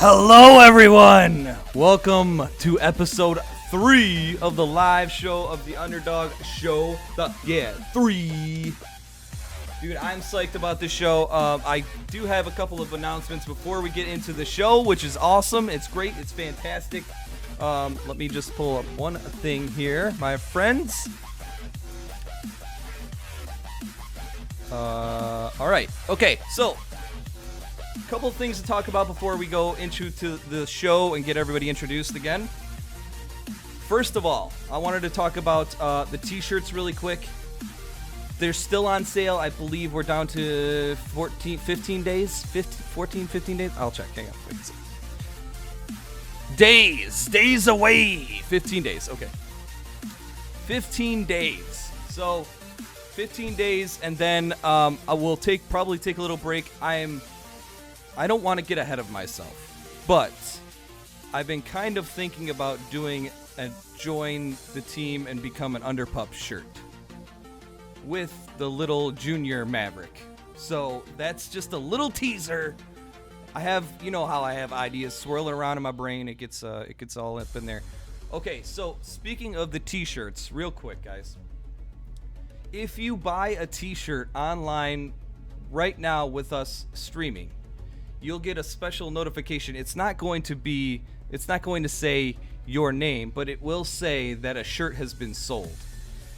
Hello, everyone! Welcome to episode 3 of the live show of the Underdog show. 3. Dude, I'm psyched about this show. I do have a couple of announcements before we get into the show, which is awesome. It's great. It's fantastic. Let me just pull up one thing here, my friends. All right. Okay, so a couple of things to talk about before we go into the show and get everybody introduced again. First of all, I wanted to talk about the t-shirts really quick. They're still on sale. I believe we're down to 15 days. I'll check. Hang on. Wait a second. Days away. 15 days. Okay. 15 days. So 15 days, and then I will probably take a little break. I don't want to get ahead of myself, but I've been kind of thinking about doing a join the team and become an Underpup shirt with the little junior Maverick. So that's just a little teaser. I have, how I have ideas swirling around in my brain. It gets all up in there. Okay, so speaking of the t-shirts, real quick, guys. If you buy a t-shirt online right now with us streaming, you'll get a special notification. It's not going to say your name, but it will say that a shirt has been sold.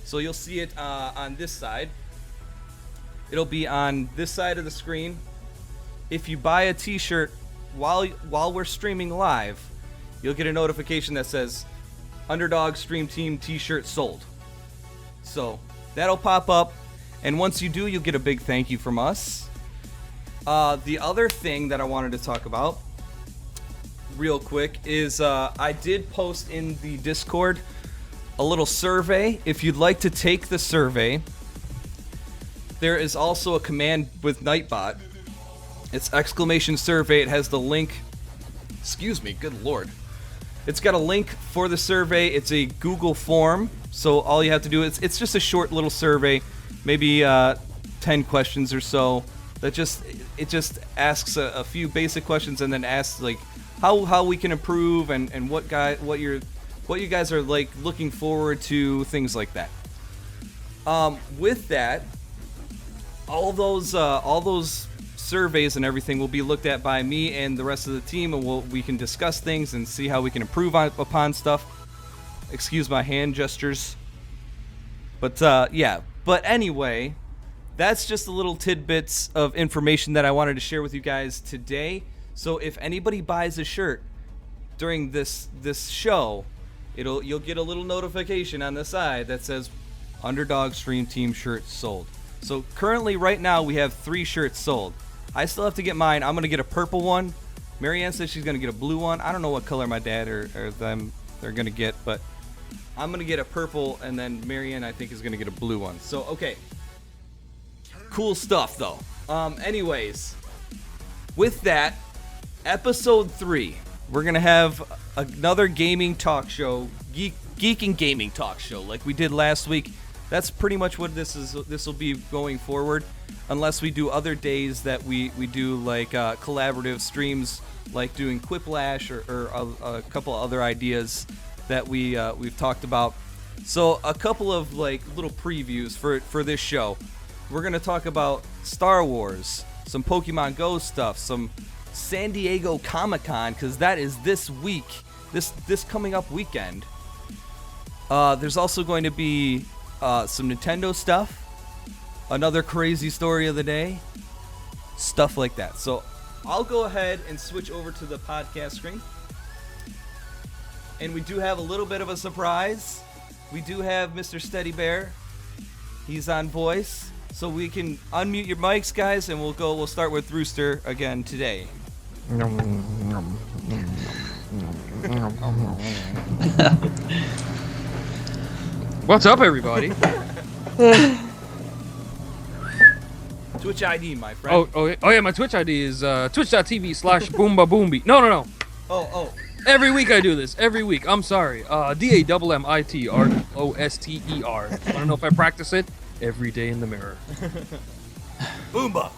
So you'll see it on this side. It'll be on this side of the screen. If you buy a t-shirt while we're streaming live, you'll get a notification that says Underdog Stream Team t-shirt sold. So that'll pop up, and once you do, you'll get a big thank you from us. The other thing that I wanted to talk about real quick is I did post in the Discord a little survey. If you'd like to take the survey, there is also a command with Nightbot. It's !survey. It has the link. Excuse me, good lord. It's got a link for the survey. It's a Google form, so all you have to do is it's just a short little survey, maybe 10 questions or so. It just asks a few basic questions and then asks like how we can improve and what you guys are like looking forward to, things like that. With that, all those surveys and everything will be looked at by me and the rest of the team, and we can discuss things and see how we can improve upon stuff. Excuse my hand gestures. But yeah. But anyway, that's just a little tidbits of information that I wanted to share with you guys today. So if anybody buys a shirt during this show, you'll get a little notification on the side that says Underdog Stream Team shirt sold. So currently right now we have 3 shirts sold. I still have to get mine. I'm going to get a purple one. Marianne says she's going to get a blue one. I don't know what color my dad or them they're going to get, but I'm going to get a purple, and then Marianne I think is going to get a blue one. So okay. Cool stuff though. Anyways, with that, episode 3, we're going to have another gaming talk show, geek and gaming talk show like we did last week. That's pretty much what this is. This will be going forward, unless we do other days that we do like collaborative streams, like doing Quiplash or a couple other ideas that we've talked about. So a couple of like little previews for this show. We're gonna talk about Star Wars, some Pokemon Go stuff, some San Diego Comic-Con, because that is this week, this coming up weekend. There's also going to be some Nintendo stuff, another crazy story of the day, stuff like that. So I'll go ahead and switch over to the podcast screen. And we do have a little bit of a surprise. We do have Mr. Steady Bear. He's on voice. So we can unmute your mics, guys, and we'll start with Rooster again today. What's up, everybody? Twitch ID, my friend. Oh yeah, my Twitch ID is twitch.tv/boombaboombi. No. Oh. Every week I do this. Every week. I'm sorry. DAMMITROSTER. Want to know if I practice it? Every day in the mirror. Boomba.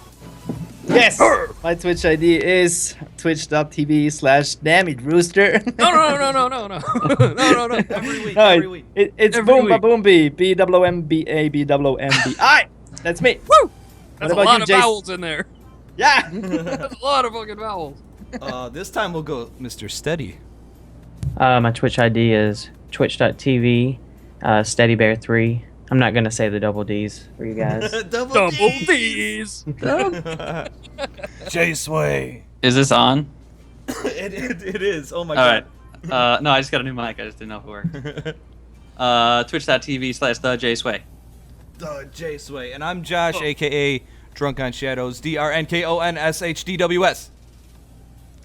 Yes! My Twitch ID is twitch.tv/dammedrooster. No. Every week. No, Every week. it's Every Boomba week. Boombi. BWMBA. That's me. Woo! What That's a about lot you, of Jace? vowels in there. Yeah! That's a lot of fucking vowels. This time we'll go Mr. Steady. My Twitch ID is twitch.tv steadybear3. I'm not gonna say the double D's for you guys. Double D's. J-Sway. Is this on? It is. Oh my All god. right. No, I just got a new mic. I just didn't know if it worked. Twitch.tv/theJSway. The J-Sway. And I'm Josh, a.k.a. Drunk on Shadows. DRNKONSHDWS.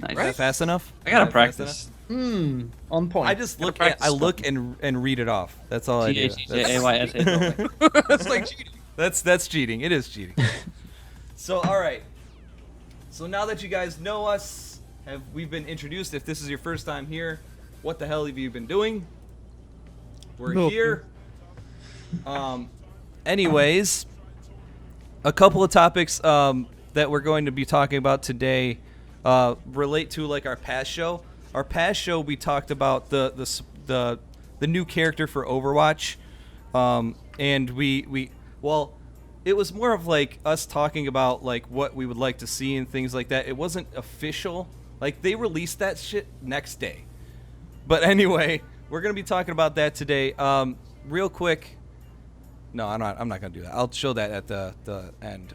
Nice. Is that fast enough? I gotta Is that fast practice. On point. I just look. practice I look and read it off. That's all I do. THEJAYSA. That's like cheating. That's cheating. It is cheating. So all right. So now that you guys know us, we've been introduced? If this is your first time here, what the hell have you been doing? We're here. Anyways, a couple of topics that we're going to be talking about today relate to like our past show. Our past show we talked about the new character for Overwatch, and we it was more of like us talking about like what we would like to see and things like that. It wasn't official. Like they released that shit next day. But anyway, we're gonna be talking about that today. Real quick. No, I'm not gonna do that. I'll show that at the end.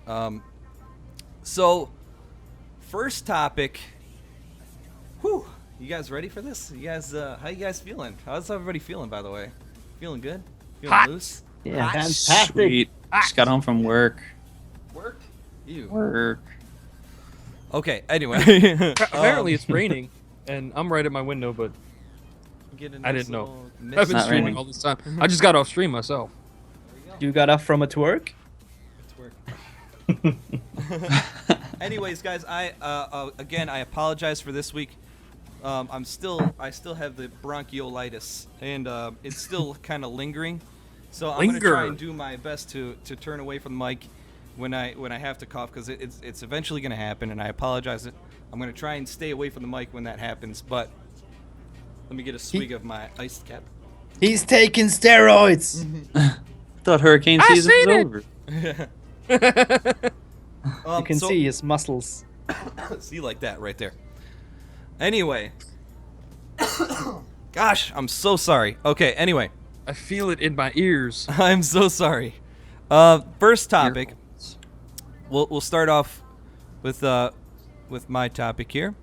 So first topic. Whew. You guys ready for this? You guys, how you guys feeling? How's everybody feeling, by the way? Feeling good? Feeling Hot. loose? Yeah. Fantastic. Sweet. Just got home from work. Work? You. Work. Okay, anyway. Apparently it's raining, and I'm right at my window, but I didn't know. I've been not streaming raining. all this time. I just got off stream myself. You got off from a twerk? Anyways, guys, I apologize for this week. I still have the bronchiolitis, and it's still kind of lingering. So I'm gonna try and do my best to turn away from the mic when I have to cough, because it's eventually gonna happen, and I apologize. I'm gonna try and stay away from the mic when that happens. But let me get a swig of my iced cap. He's taking steroids! Thought hurricane season was over. You can see his muscles. See, like that right there. Anyway. Gosh, I'm so sorry. Okay, anyway. I feel it in my ears. I'm so sorry. First topic. We'll start off with my topic here.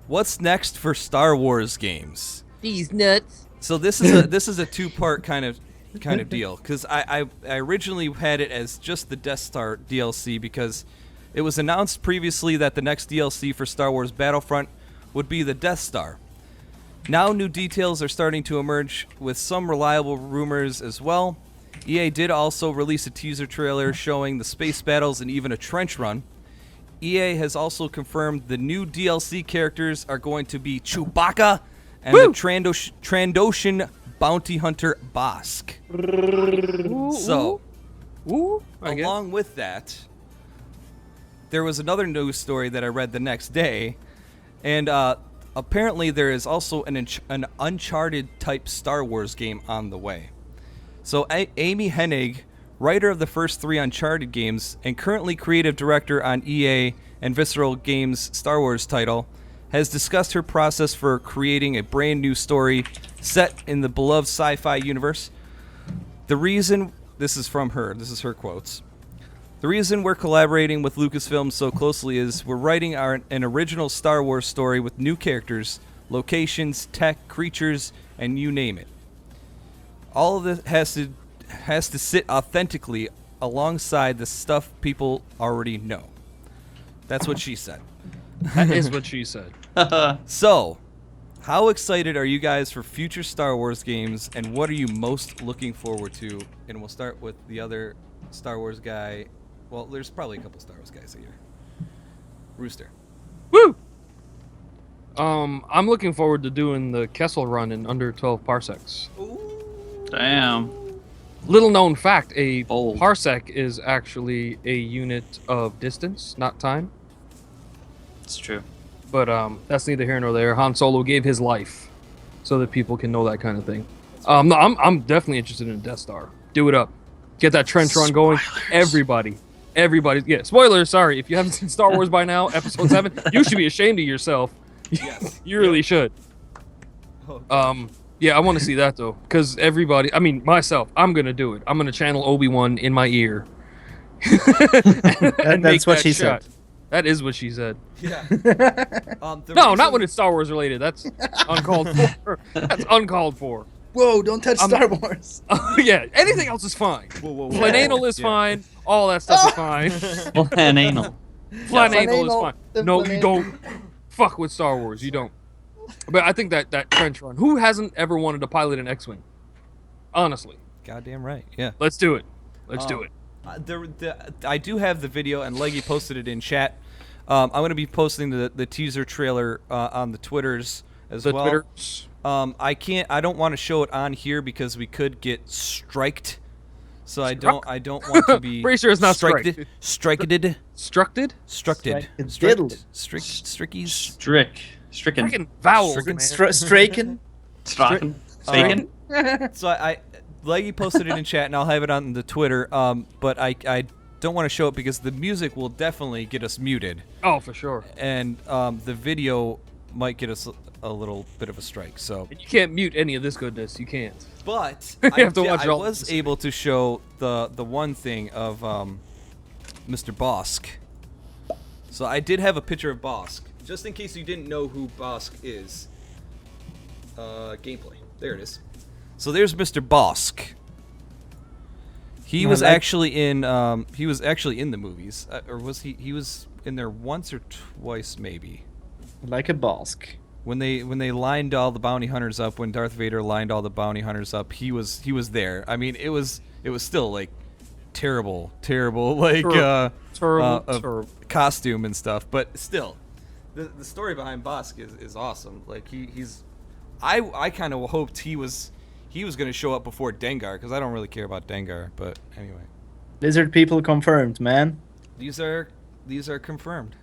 What's next for Star Wars games? These nuts. So this is a two-part kind of deal, because I originally had it as just the Death Star DLC, because it was announced previously that the next DLC for Star Wars Battlefront would be the Death Star. Now new details are starting to emerge with some reliable rumors as well. EA did also release a teaser trailer showing the space battles and even a trench run. EA has also confirmed the new DLC characters are going to be Chewbacca and the Trandoshan bounty hunter Bosk. So, along with that, there was another news story that I read the next day, and apparently there is also an Uncharted type Star Wars game on the way. So Amy Hennig, writer of the first 3 Uncharted games and currently creative director on EA and Visceral Games' Star Wars title, has discussed her process for creating a brand new story set in the beloved sci-fi universe. The reason, this is from her, this is her quotes. The reason we're collaborating with Lucasfilm so closely is we're writing an original Star Wars story with new characters, locations, tech, creatures, and you name it. All of this has to sit authentically alongside the stuff people already know. That's what she said. That is what she said. So, how excited are you guys for future Star Wars games, and what are you most looking forward to? And we'll start with the other Star Wars guy. Well, there's probably a couple Star Wars guys here. Rooster. Woo! I'm looking forward to doing the Kessel run in under 12 parsecs. Damn. Little known fact: a Bold. parsec is actually a unit of distance, not time. It's true. But that's neither here nor there. Han Solo gave his life so that people can know that kind of thing. No, I'm definitely interested in a Death Star. Do it up. Get that trench run going. Everybody. Yeah, spoilers, sorry. If you haven't seen Star Wars by now, Episode 7, you should be ashamed of yourself. Yes. You really should. Oh, Yeah, I want to see that, though. Because everybody, I mean, myself, I'm going to do it. I'm going to channel Obi-Wan in my ear. And make That's what that she shot. said. That is what she said. yeah. No, not when it's Star Wars related. That's uncalled for. That's uncalled for. Whoa, don't touch Star Wars. Yeah, anything else is fine. Whoa. Flananal is fine. All that stuff is fine. Well, and anal. Flananal is Flananal, fine. the No, you flananal. don't fuck with Star Wars. You don't. But I think that trench run. Who hasn't ever wanted to pilot an X-wing? Honestly, Goddamn right. Yeah. let's do it. Let's do it. I do have the video, and Leggy posted it in chat. I'm going to be posting the teaser trailer on the Twitters as The well. Twitters. I don't want to show it on here because we could get striked. So I don't want to be Pretty sure it's not striked. Structed? Structed. Diddled. Strickies. Stricken. Freaking vowels, Stricken. man. Straken. Straken. Bacon. So I Leggy posted it in chat, and I'll have it on the Twitter. But I don't want to show it because the music will definitely get us muted, Oh, for sure. and the video might get us a little bit of a strike. So, And you can't mute any of this goodness. You can't. but You I, have to di- watch I all was this. able to show the one thing of Mr. Bosk. So I did have a picture of Bosk, just in case you didn't know who Bosk is. Gameplay. There it is. So there's Mr. Bosk. He was actually in the movies, or was he? He was in there once or twice, maybe. Like a Bosk. When they lined all the bounty hunters up, when Darth Vader lined all the bounty hunters up, he was there. I mean, it was still like terrible, like Terrible. of costume and stuff, but still, the story behind Bosk is awesome. Like he's, I kind of hoped he was going to show up before Dengar, because I don't really care about Dengar, but anyway, Lizard people confirmed, man. these are confirmed.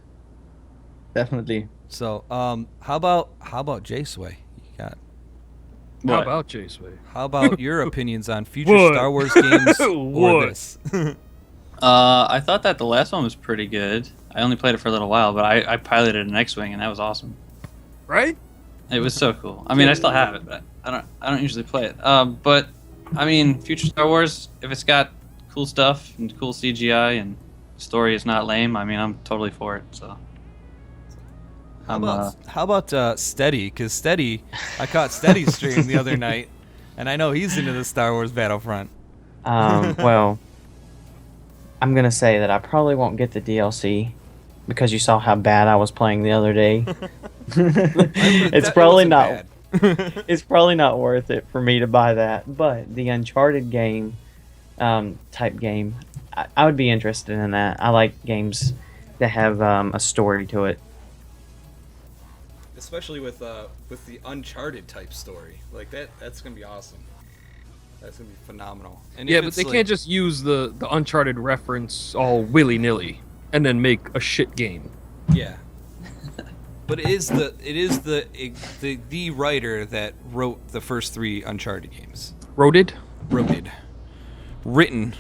Definitely. So how about J-Sway? You got. How What? about J-Sway? How about your opinions on future What? Star Wars games or What? this? I thought that the last one was pretty good. I only played it for a little while, but I piloted an X-wing and that was awesome. Right? It was so cool. I mean, I still have it, but I don't usually play it. But I mean, future Star Wars, if it's got cool stuff and cool CGI and story is not lame, I mean, I'm totally for it. So. How about Steady? Because Steady, I caught Steady's stream the other night, and I know he's into the Star Wars Battlefront. Well, I'm gonna say that I probably won't get the DLC because you saw how bad I was playing the other day. It's That probably wasn't not. bad. It's probably not worth it for me to buy that. But the Uncharted game, type game, I would be interested in that. I like games that have a story to it. Especially with the Uncharted type story, like that's gonna be awesome. That's gonna be phenomenal. And Yeah, if but it's they like- can't just use the Uncharted reference all willy-nilly and then make a shit game. Yeah. But it is the writer that wrote the first 3 Uncharted games. Roted? Written.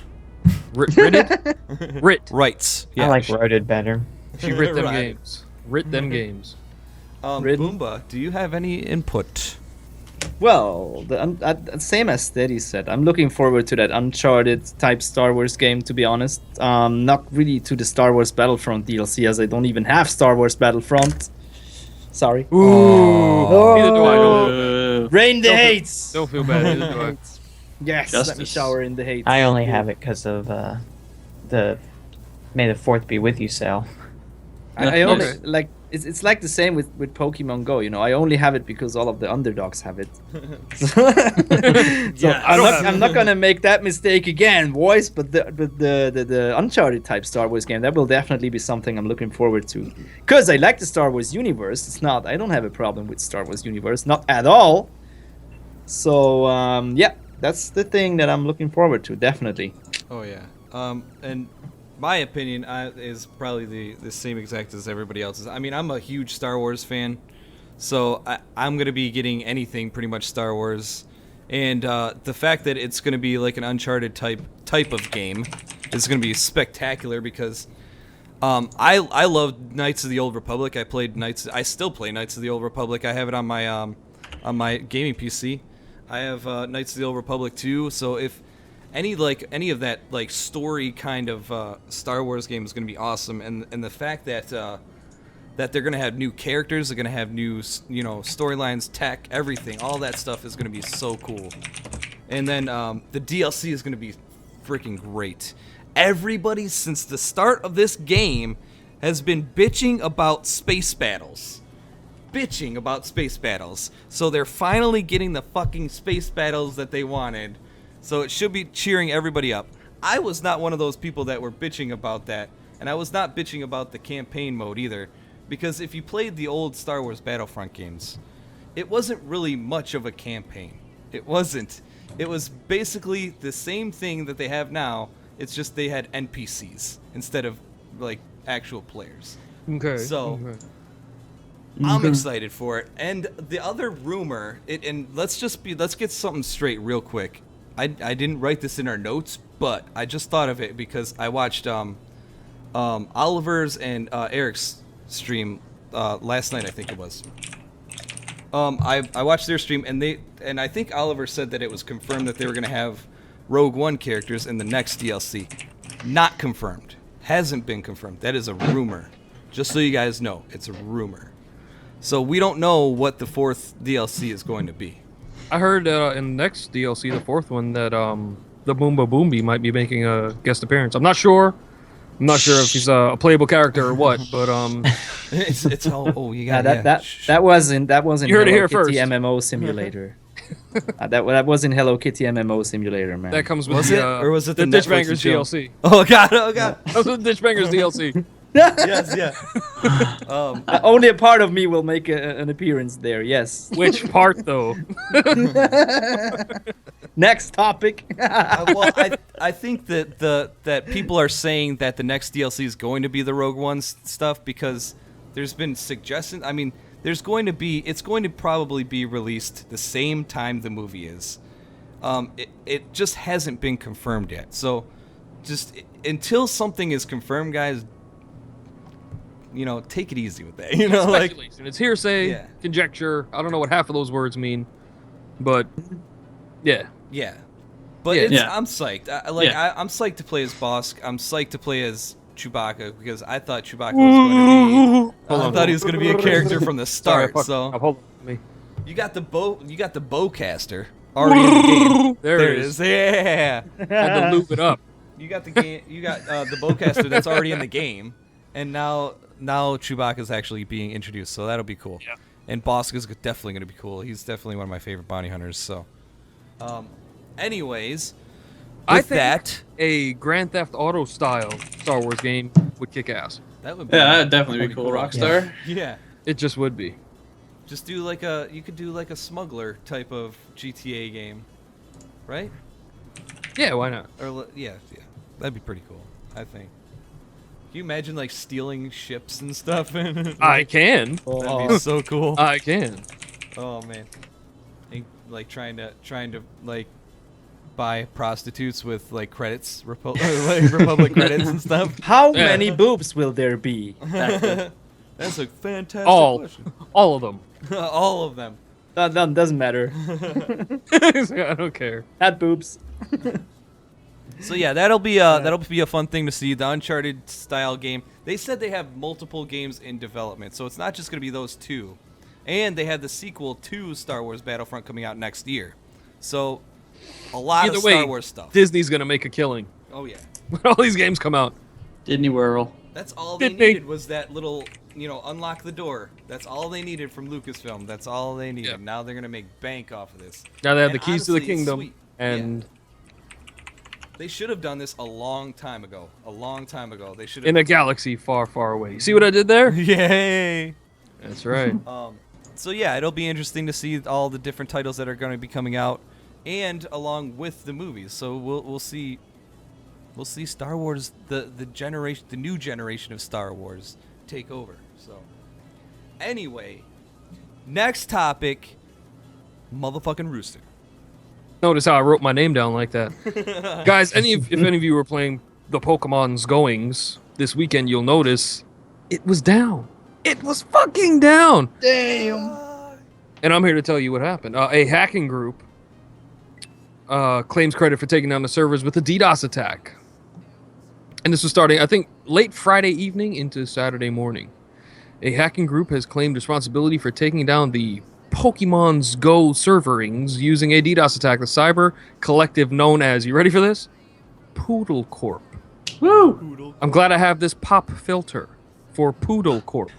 Writted? Writ. Writes. Yeah. I like Roaded better. She writ them Right. games. Writ them games. Written. Boomba, do you have any input? Well, same as Steady said, I'm looking forward to that Uncharted type Star Wars game, to be honest. Not really to the Star Wars Battlefront DLC, as I don't even have Star Wars Battlefront. Sorry. Ooh. Neither do I. Don't, Rain the Don't feel- hates! don't feel bad. Neither do I. Yes, let me Justice. shower in the hate. I only have it because of the May the 4th be with you, Sal. I only Okay. like it's like the same with Pokemon Go. You know, I only have it because all of the underdogs have it. So I'm not gonna make that mistake again, boys. But the Uncharted type Star Wars game, that will definitely be something I'm looking forward to. Cause I like the Star Wars universe. I don't have a problem with Star Wars universe, not at all. So yeah, that's the thing that I'm looking forward to, definitely. Oh yeah. And my opinion is probably the same exact as everybody else's. I mean, I'm a huge Star Wars fan, so I'm gonna be getting anything pretty much Star Wars, and the fact that it's gonna be like an Uncharted type of game is gonna be spectacular because I love Knights of the Old Republic. I still play Knights of the Old Republic. I have it on my gaming PC. I have Knights of the Old Republic 2. So if any of that like story kind of Star Wars game is going to be awesome, and the fact that they're going to have new characters, they're going to have new storylines, tech, everything, all that stuff is going to be so cool. And then the DLC is going to be freaking great. Everybody since the start of this game has been bitching about space battles. So they're finally getting the fucking space battles that they wanted. So it should be cheering everybody up. I was not one of those people that were bitching about that. And I was not bitching about the campaign mode either. Because if you played the old Star Wars Battlefront games, it wasn't really much of a campaign. It wasn't. It was basically the same thing that they have now. It's just they had NPCs instead of like actual players. Okay. So okay. I'm excited for it. And the other rumor, let's get something straight real quick. I didn't write this in our notes, but I just thought of it because I watched Oliver's and Eric's stream last night, I think it was. I watched their stream and I think Oliver said that it was confirmed that they were gonna have Rogue One characters in the next DLC. Not confirmed. Hasn't been confirmed. That is a rumor. Just so you guys know, it's a rumor. So we don't know what the fourth DLC is going to be. I heard in the next DLC, the fourth one, that the Boomba Boombi might be making a guest appearance. I'm not sure. I'm not sure if he's a playable character or what, but it's you got that wasn't You heard it Hello here Kitty first. MMO Simulator. that wasn't Hello Kitty MMO Simulator, man. that comes with Was it? Or was it the Ditch Netflix Bangers show? DLC. Oh god. That was the Ditch Bangers DLC. Yes, yeah. Only a part of me will make an appearance there. Yes. Which part though? Next topic. I think that people are saying that the next DLC is going to be the Rogue One stuff because there's been suggestions. I mean, it's going to probably be released the same time the movie is. It just hasn't been confirmed yet. So, just until something is confirmed, guys, take it easy with that. Speculation. It's hearsay, Yeah. conjecture. I don't know what half of those words mean, but yeah. Yeah. But Yeah. I'm psyched. I'm psyched to play as Bosk. I'm psyched to play as Chewbacca because I thought Chewbacca was going to be. He was going to be a character from the start. Sorry, hold on. Me. You got the bowcaster already in the game. There it is. Yeah. Had to loop it up. You got the game. You got the bowcaster that's already in the game, and now Chewbacca's actually being introduced, so that'll be cool. Yeah. And Bosk is definitely going to be cool. He's definitely one of my favorite bounty hunters. So, anyways, I with think that, a Grand Theft Auto style Star Wars game would kick ass. that would be that'd definitely be pretty cool, Rockstar. Yeah. It just would be. Just do you could do like a smuggler type of GTA game, right? Yeah, why not? Or yeah, that'd be pretty cool. I think. Can you imagine like stealing ships and stuff? I can. That'd be so cool. I can. Oh man, and, like trying to like buy prostitutes with like credits, like Republic credits and stuff. How Yeah. many boobs will there be? That's a fantastic All question. of them. All of them. That doesn't matter. I don't care. Had boobs. So yeah, that'll be a fun thing to see. The Uncharted style game. They said they have multiple games in development, so it's not just gonna be those two. And they had the sequel to Star Wars Battlefront coming out next year. So a lot Either of way, Star Wars stuff. Disney's gonna make a killing Oh yeah. when all these games come out. Disney Whirl. That's all they Did they- needed was that little, unlock the door. That's all they needed from Lucasfilm. That's all they needed. Yeah. Now they're gonna make bank off of this. Now they have And the keys to the honestly, it's kingdom, sweet. and They should have done this a long time ago. They should in have. a galaxy far, far away. You see what I did there? Yay! That's right. So yeah, it'll be interesting to see all the different titles that are going to be coming out, and along with the movies. So we'll see Star Wars, the new generation of Star Wars take over. So anyway, next topic, motherfucking Rooster. Notice how I wrote my name down like that. Guys, if any of you were playing the Pokemon's Goings this weekend, you'll notice it was down. It was fucking down. Damn. And I'm here to tell you what happened. A hacking group claims credit for taking down the servers with a DDoS attack. And this was starting, I think, late Friday evening into Saturday morning. A hacking group has claimed responsibility for taking down the Pokemon's Go serverings using a DDoS attack. The cyber collective known as, you ready for this? Poodle Corp. Woo! I'm glad I have this pop filter for Poodle Corp.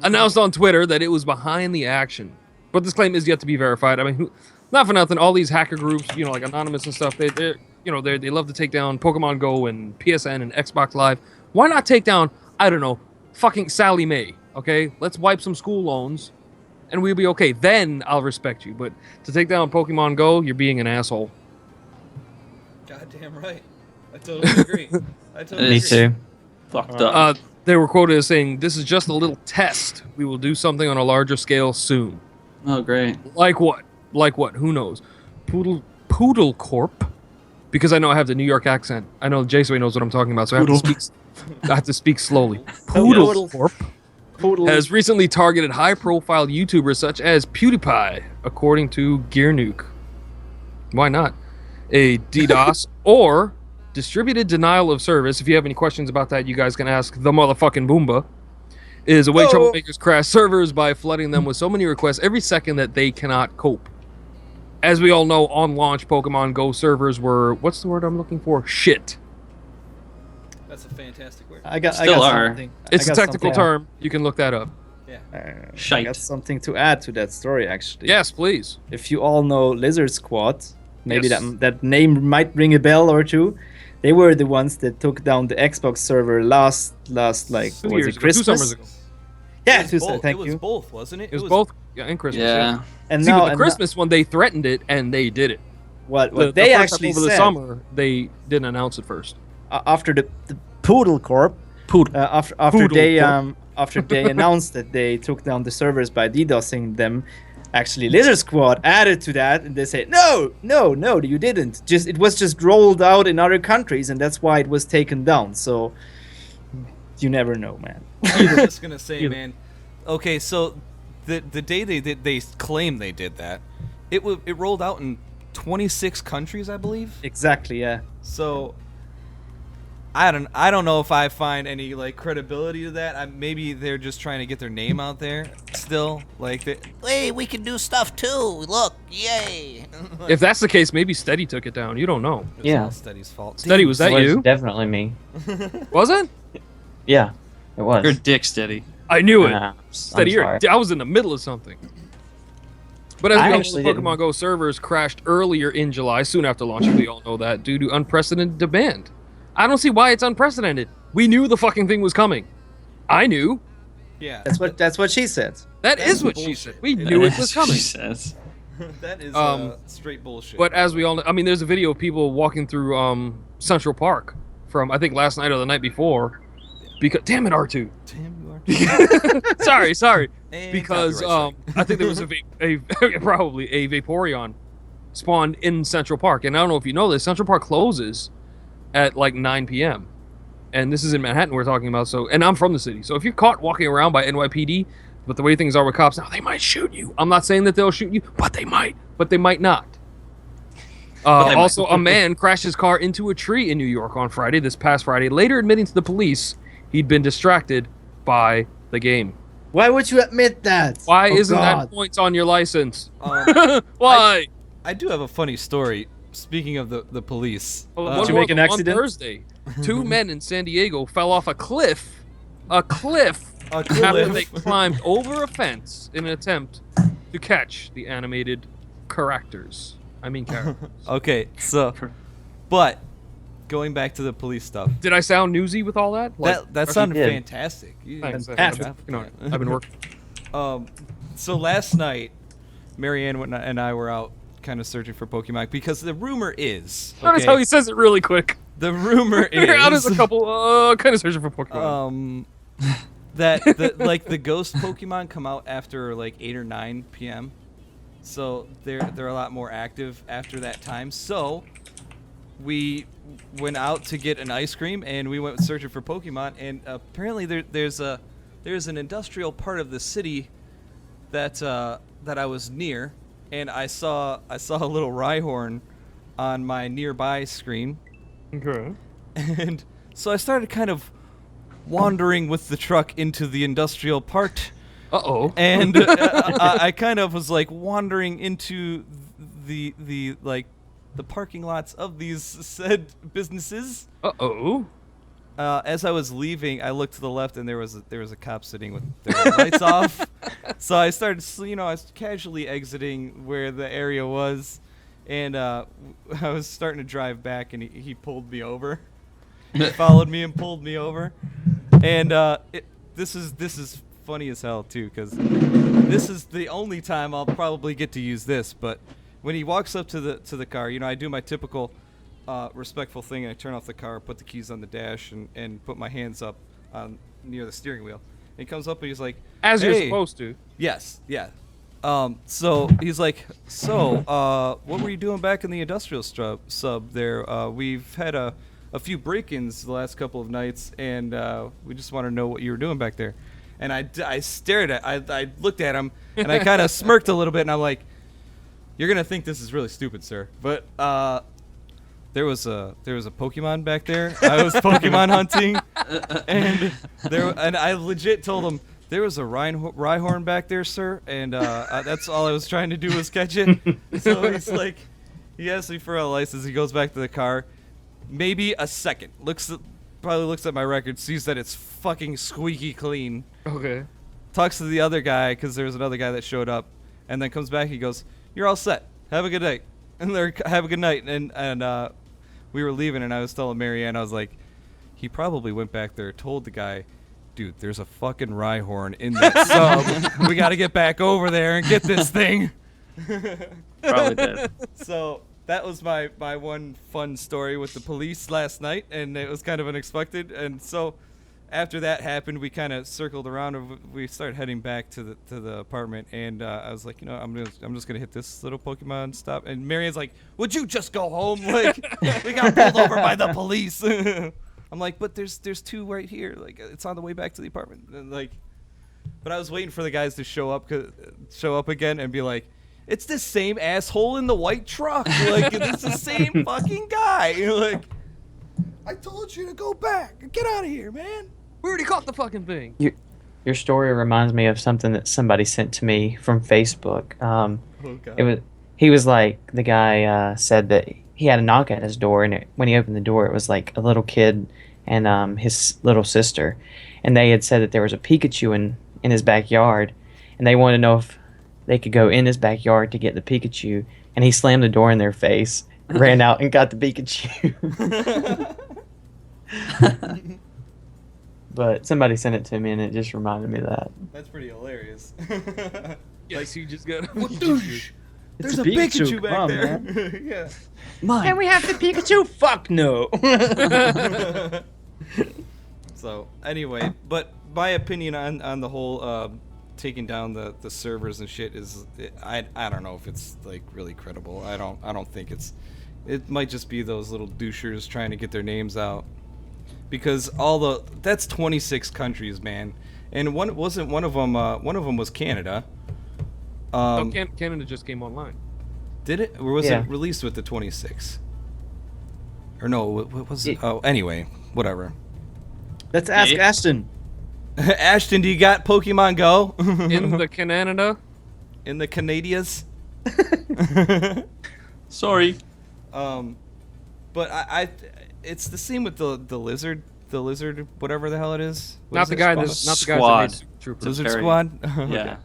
Announced on Twitter that it was behind the action. But this claim is yet to be verified. I mean, not for nothing, all these hacker groups, like Anonymous and stuff, they love to take down Pokemon Go and PSN and Xbox Live. Why not take down, I don't know, fucking Sally Mae, okay? Let's wipe some school loans, and we'll be okay. Then I'll respect you. But to take down Pokemon Go, you're being an asshole. Goddamn right. I totally agree. Me too. Fucked up. They were quoted as saying, "This is just a little test. We will do something on a larger scale soon." Oh, great. Like what? Like what? Who knows? Poodle Corp. Because I know I have the New York accent. I know Jason knows what I'm talking about, so I have to speak slowly. Poodle Corp has recently targeted high-profile YouTubers such as PewDiePie, according to Gear Nuke. Why not? A DDoS or distributed denial of service. If you have any questions about that, you guys can ask the motherfucking Boomba. Is a way troublemakers crash servers by flooding them with so many requests every second that they cannot cope. As we all know, on launch, Pokemon Go servers were, what's the word I'm looking for? Shit. That's a fantastic word. I got are. something. It's a technical term. You can look that up. Yeah. I Shite. got something to add to that story, actually. Yes, please. If you all know Lizard Squad, maybe Yes. that name might ring a bell or two. They were the ones that took down the Xbox server last like, 2 was years it ago, Christmas? 2 summers ago. Yeah, It was both. thank It was you. both, wasn't it? It was both, yeah, and Christmas. Yeah. And See, now, but the and Christmas one, they threatened it, and they did it. what The they first time actually over said the summer, they didn't announce it first. After the Poodle Corp, after Poodle they Corp. after they announced that they took down the servers by DDoSing them, actually Lizard Squad added to that, and they said no, you didn't. It was just rolled out in other countries, and that's why it was taken down. So you never know, man. I was just gonna say, man. Okay, so the day they claim they did that, it rolled out in 26 countries, I believe. Exactly, yeah. So I don't know if I find any like credibility to that. Maybe they're just trying to get their name out there still. Like, hey, we can do stuff too. Look, yay! If that's the case, maybe Steady took it down. You don't know. It's Yeah. all Steady's fault. Steady, was that It was you? definitely me. Was it? Yeah, it was. You're a dick, Steady. I knew it. I'm Steady, sorry. I was in the middle of something. But as I we all know, actually Pokemon didn't. Go servers crashed earlier in July, soon after launch. We all know that, due to unprecedented demand. I don't see why it's unprecedented. We knew the fucking thing was coming. I knew. Yeah, That's what she said. That That's is what she bullshit. said. We knew it was coming. She says. that is straight bullshit. But as we all know, I mean, there's a video of people walking through Central Park from, I think, last night or the night before. Because, damn it, R2. Tim, you are sorry. And Because copyright I think there was probably a Vaporeon spawned in Central Park. And I don't know if you know this, Central Park closes at like 9 p.m. And this is in Manhattan we're talking about. So, and I'm from the city. So if you're caught walking around by NYPD, but the way things are with cops now, they might shoot you. I'm not saying that they'll shoot you, but they might. But they might not. Also, a man crashed his car into a tree in New York on Friday, this past Friday, later admitting to the police he'd been distracted by the game. Why would you admit that? Why Oh, isn't God. that points on your license? Um, Why? I do have a funny story. Speaking of the police, Did you make an accident? On Thursday, 2 men in San Diego fell off a cliff. A cliff. A After cliff. they climbed over a fence in an attempt to catch the animated characters. Characters. Okay, so, but going back to the police stuff, Did I sound newsy with all that? that sounded did. fantastic. You Thanks. did a Fantastic. good job You know, with that. I've been working. So last night, Marianne and I were out kind of searching for Pokemon because the rumor is. Notice how he says it really quick. The rumor is. How does a couple kind of searching for Pokemon? That the ghost Pokemon come out after like 8 or 9 p.m. So they're a lot more active after that time. So we went out to get an ice cream and we went searching for Pokemon, and apparently there's an industrial part of the city that I was near, and I saw a little Rhyhorn on my nearby screen. Okay. And so I started kind of wandering with the truck into the industrial part. Uh-oh. And I kind of was like wandering into the parking lots of these said businesses. Uh-oh. As I was leaving, I looked to the left and there was a cop sitting with their lights off. So I started, I was casually exiting where the area was, and I was starting to drive back, and he pulled me over. He followed me and pulled me over, and this is funny as hell too, because this is the only time I'll probably get to use this. But when he walks up to the car, I do my typical respectful thing, and I turn off the car, put the keys on the dash, and put my hands up near the steering wheel. And he comes up and he's like, As hey. you're supposed to. Yes, yeah. So he's like, what were you doing back in the industrial sub there? We've had a few break-ins the last couple of nights, and we just want to know what you were doing back there. And I stared at, I looked at him, and I kind of smirked a little bit, and I'm like, you're gonna think this is really stupid, sir, but there was a Pokemon back there. I was Pokemon hunting, and I legit told him there was a Rhyhorn back there, sir, and that's all I was trying to do was catch it. So he's like, he asked me for a license. He goes back to the car, maybe a second, probably looks at my record, sees that it's fucking squeaky clean. Okay. Talks to the other guy, because there was another guy that showed up, and then comes back. He goes, "You're all set. Have a good night." And they're, "Have a good night." And we were leaving, and I was telling Marianne, I was like, he probably went back there, told the guy, "Dude, there's a fucking Rhyhorn in that sub. We got to get back over there and get this thing." Probably did. So that was my one fun story with the police last night, and it was kind of unexpected. And so after that happened, we kind of circled around, and we started heading back to the apartment. And I was like, I'm just gonna hit this little Pokemon stop. And Marianne's like, "Would you just go home? Like, we got pulled over by the police." I'm like, "But there's two right here. Like, it's on the way back to the apartment." And like, but I was waiting for the guys to show up again and be like, "It's the same asshole in the white truck. Like, it's the same fucking guy." Like, "I told you to go back. Get out of here, man." We already caught the fucking thing. Your story reminds me of something that somebody sent to me from Facebook. Oh, God. He was like, the guy said that he had a knock at his door, and when he opened the door, it was like a little kid and his little sister, and they had said that there was a Pikachu in his backyard, and they wanted to know if they could go in his backyard to get the Pikachu, and he slammed the door in their face, ran out, and got the Pikachu. But somebody sent it to me, and it just reminded me of that. That's pretty hilarious. Yes, you just got. There's a Pikachu back Come on, there. man. Yeah. Can we have the Pikachu? Fuck no. So anyway, but my opinion on the whole taking down the servers and shit is, I don't know if it's like really credible. I don't think it might just be those little douchers trying to get their names out, because that's 26 countries, man, and one of them was Canada. Canada just came online. Did it, or was Yeah. it released with the 26? Or no, what was it? Oh, anyway, whatever. Let's ask Yeah. Ashton. Ashton, do you got Pokemon Go? In the Canada. In the Canadias? Sorry. But it's the same with the lizard, whatever the hell it is. What Not is the it? guy. Squad? Not the guy Squad. that made Troopers. Lizard Very- Squad. Yeah.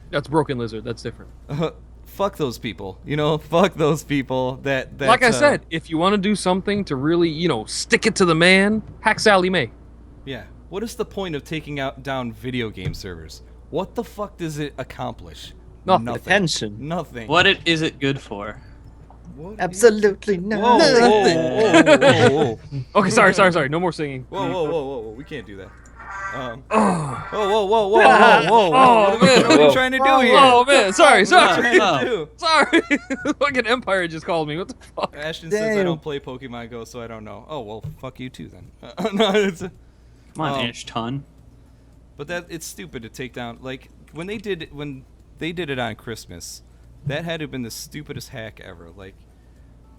That's Broken Lizard. That's different. Fuck those people. Fuck those people. That Like I said, if you want to do something to really, stick it to the man, hack Sally Mae. Yeah. What is the point of taking down video game servers? What the fuck does it accomplish? Nothing. Attention. Nothing. What is it good for? What Absolutely Whoa, nothing. whoa, whoa, whoa, Okay, sorry. No more singing. whoa. We can't do that. Oh, Whoa. What Oh, man. are we trying to do here? oh man, sorry. Trying to do? Sorry. Fucking Empire just called me. What the fuck? Ashton says I Damn. don't play Pokemon Go, so I don't know. Oh well, fuck you too then. No, it's Come on, Um, Ashton. but it's stupid to take down. Like when they did it on Christmas, that had to have been the stupidest hack ever. Like,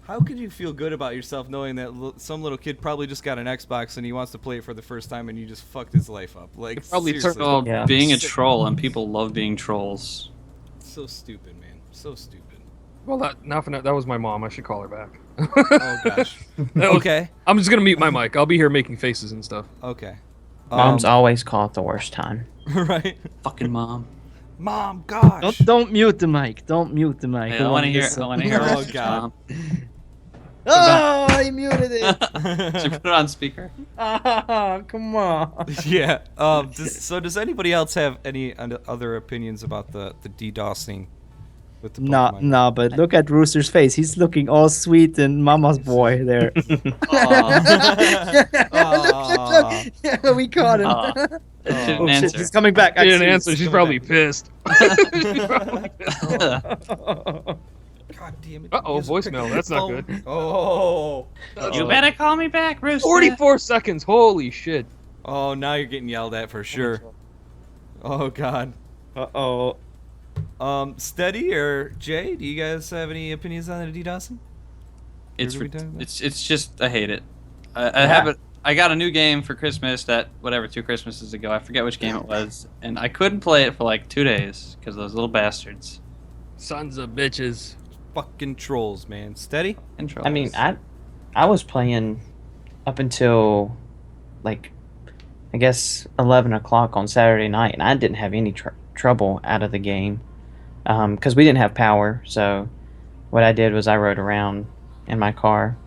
how could you feel good about yourself knowing that some little kid probably just got an Xbox and he wants to play it for the first time and you just fucked his life up? Like, Probably seriously. turned- Well, Yeah. being a troll, and people love being trolls. So stupid, man. So stupid. Well, that was my mom. I should call her back. Oh gosh. Okay. I'm just gonna mute my mic. I'll be here making faces and stuff. Okay. Moms always call it the worst time. Right. Fucking mom. Mom, gosh. Don't mute the mic. Don't mute the mic. Hey, We I want to hear. listen. I want to hear. Oh, Rose's God. mom. Oh, I muted it. Should we put it on speaker? Ah, come on. Yeah. Does anybody else have any other opinions about the DDoSing with the No, Pokemon? no, but look at Rooster's face. He's looking all sweet and mama's boy there. Aw. Yeah, we caught him. Aw. Oh, Didn't shit, answer. he's coming back. She didn't Actually, answer. he's She's coming probably pissed. God damn it. Uh-oh, Use a voicemail. That's not phone. good. Oh. You better call me back, Rooster. 44 seconds. Holy shit. Oh, now you're getting yelled at for sure. Oh God. Uh-oh. Steady or Jay, do you guys have any opinions on the DDoSing? It's What are we talking about? it's just I hate it. I have it. I got a new game for Christmas that 2 Christmases ago. I forget which game it was, and I couldn't play it for like 2 days because those little bastards. Sons of bitches. Fucking trolls, man. Steady? And I mean, trolls. I was playing up until like I guess 11 o'clock on Saturday night, and I didn't have any trouble out of the game because we didn't have power. So what I did was I rode around in my car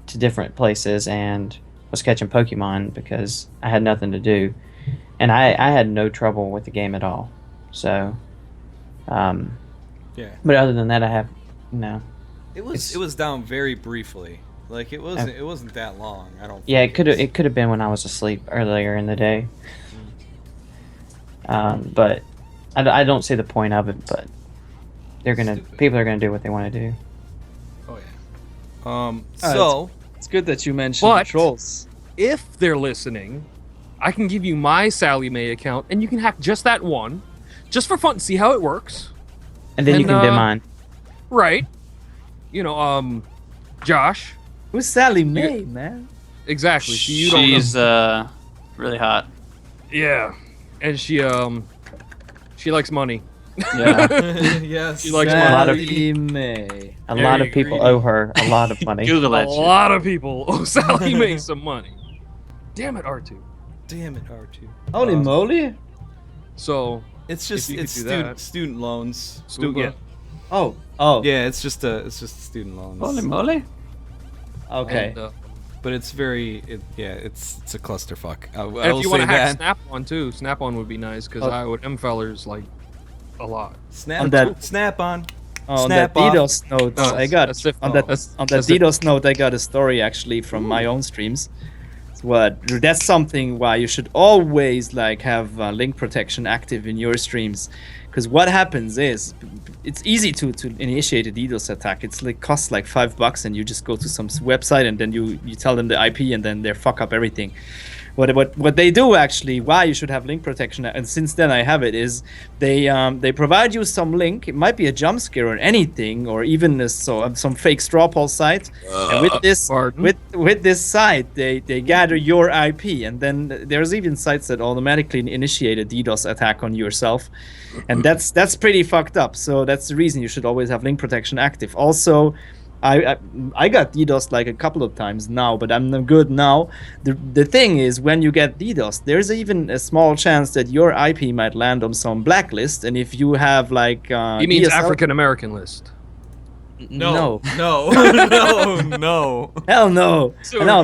to different places and was catching Pokemon because I had nothing to do, and I had no trouble with the game at all. So, Yeah. but other than that, I have no. It was down very briefly. Like it wasn't that long. I don't. Yeah, think it could have been when I was asleep earlier in the day. But I don't see the point of it. But Stupid. people are gonna do what they want to do. Oh yeah. So It's good that you mentioned But- the trolls. If they're listening, I can give you my Sally Mae account, and you can hack just that one, just for fun, see how it works. And then you And, can dim mine. Right. You know, Josh. Who's Sally Mae, man? Exactly. So you don't know. She's really hot. Yeah. And she likes money. Yeah. yes. She likes a lot of Sally Mae. A lot of people owe her a lot of money. Google A that shit. lot of people owe Sally Mae some money. Damn it, R2. Damn it, R2. Holy moly. So, It's just you could it's do that. student loans. yeah. Oh. Yeah, it's just student loans. Holy moly. Okay. And, But it's it's a clusterfuck. I and will if you want say to hack that. Snap-on too, Snap-on would be nice because I would M-fellers like a lot. Snap On that- snap on. On Snap that off. DDoS note, No, I got that's different. on that That's- on that that's DDoS note, I got a story actually from my own streams. That's something why you should always like have link protection active in your streams, because what happens is it's easy to initiate a DDoS attack. It's like costs like $5 and you just go to some website and then you tell them the IP and then they fuck up everything. What they do actually, why you should have link protection, and since then I have it, is they provide you some link. It might be a jump scare or anything, or even some fake straw poll site. And with this Pardon? with this site, they gather your IP, and then there's even sites that automatically initiate a DDoS attack on yourself, and that's pretty fucked up. So that's the reason you should always have link protection active. Also, I got DDoS like a couple of times now, but I'm good now. The thing is, when you get DDoS, there's even a small chance that your IP might land on some blacklist, and if you have like He means ESL African American list. no. No. No. No. Hell no. So- No,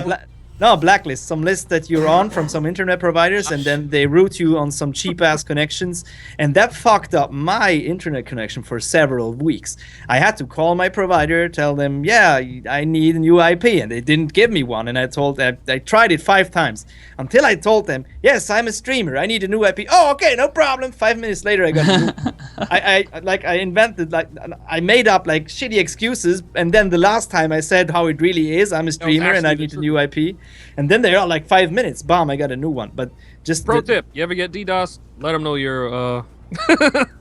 No, blacklist. Some list that you're on from some internet providers, and then they route you on some cheap ass connections. And that fucked up my internet connection for several weeks. I had to call my provider, tell them, yeah, I need a new IP, and they didn't give me one. And I tried it 5 times until I told them, yes, I'm a streamer. I need a new IP. Oh, okay, no problem. 5 minutes later, I got a new. I made up like shitty excuses, and then the last time I said how it really is, I'm a streamer and I need a new IP. And then they are like 5 minutes. Bam! I got a new one. But just Pro tip: you ever get DDoS? Let them know you're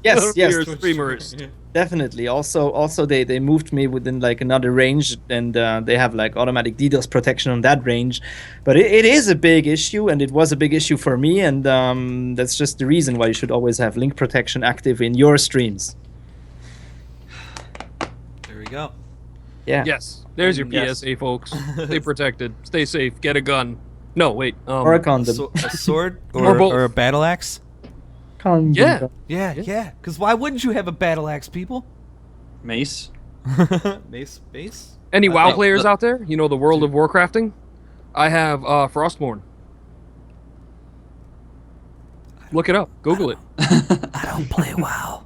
yes, you're a streamerist. definitely. Also, they moved me within like another range, and they have like automatic DDoS protection on that range. But it is a big issue, and it was a big issue for me. And that's just the reason why you should always have link protection active in your streams. There we go. Yeah. Yes. There's your Yes. PSA, folks. Stay protected. Stay safe. Get a gun. No, wait. Or a condom. A sword Or both. or a battle axe? Condom. Yeah. Yeah. Because why wouldn't you have a battle axe, people? Mace. Mace? Any WoW think- players out there? You know the World of Warcrafting? I have Frostmourne. Look it up. Google it. I don't play WoW.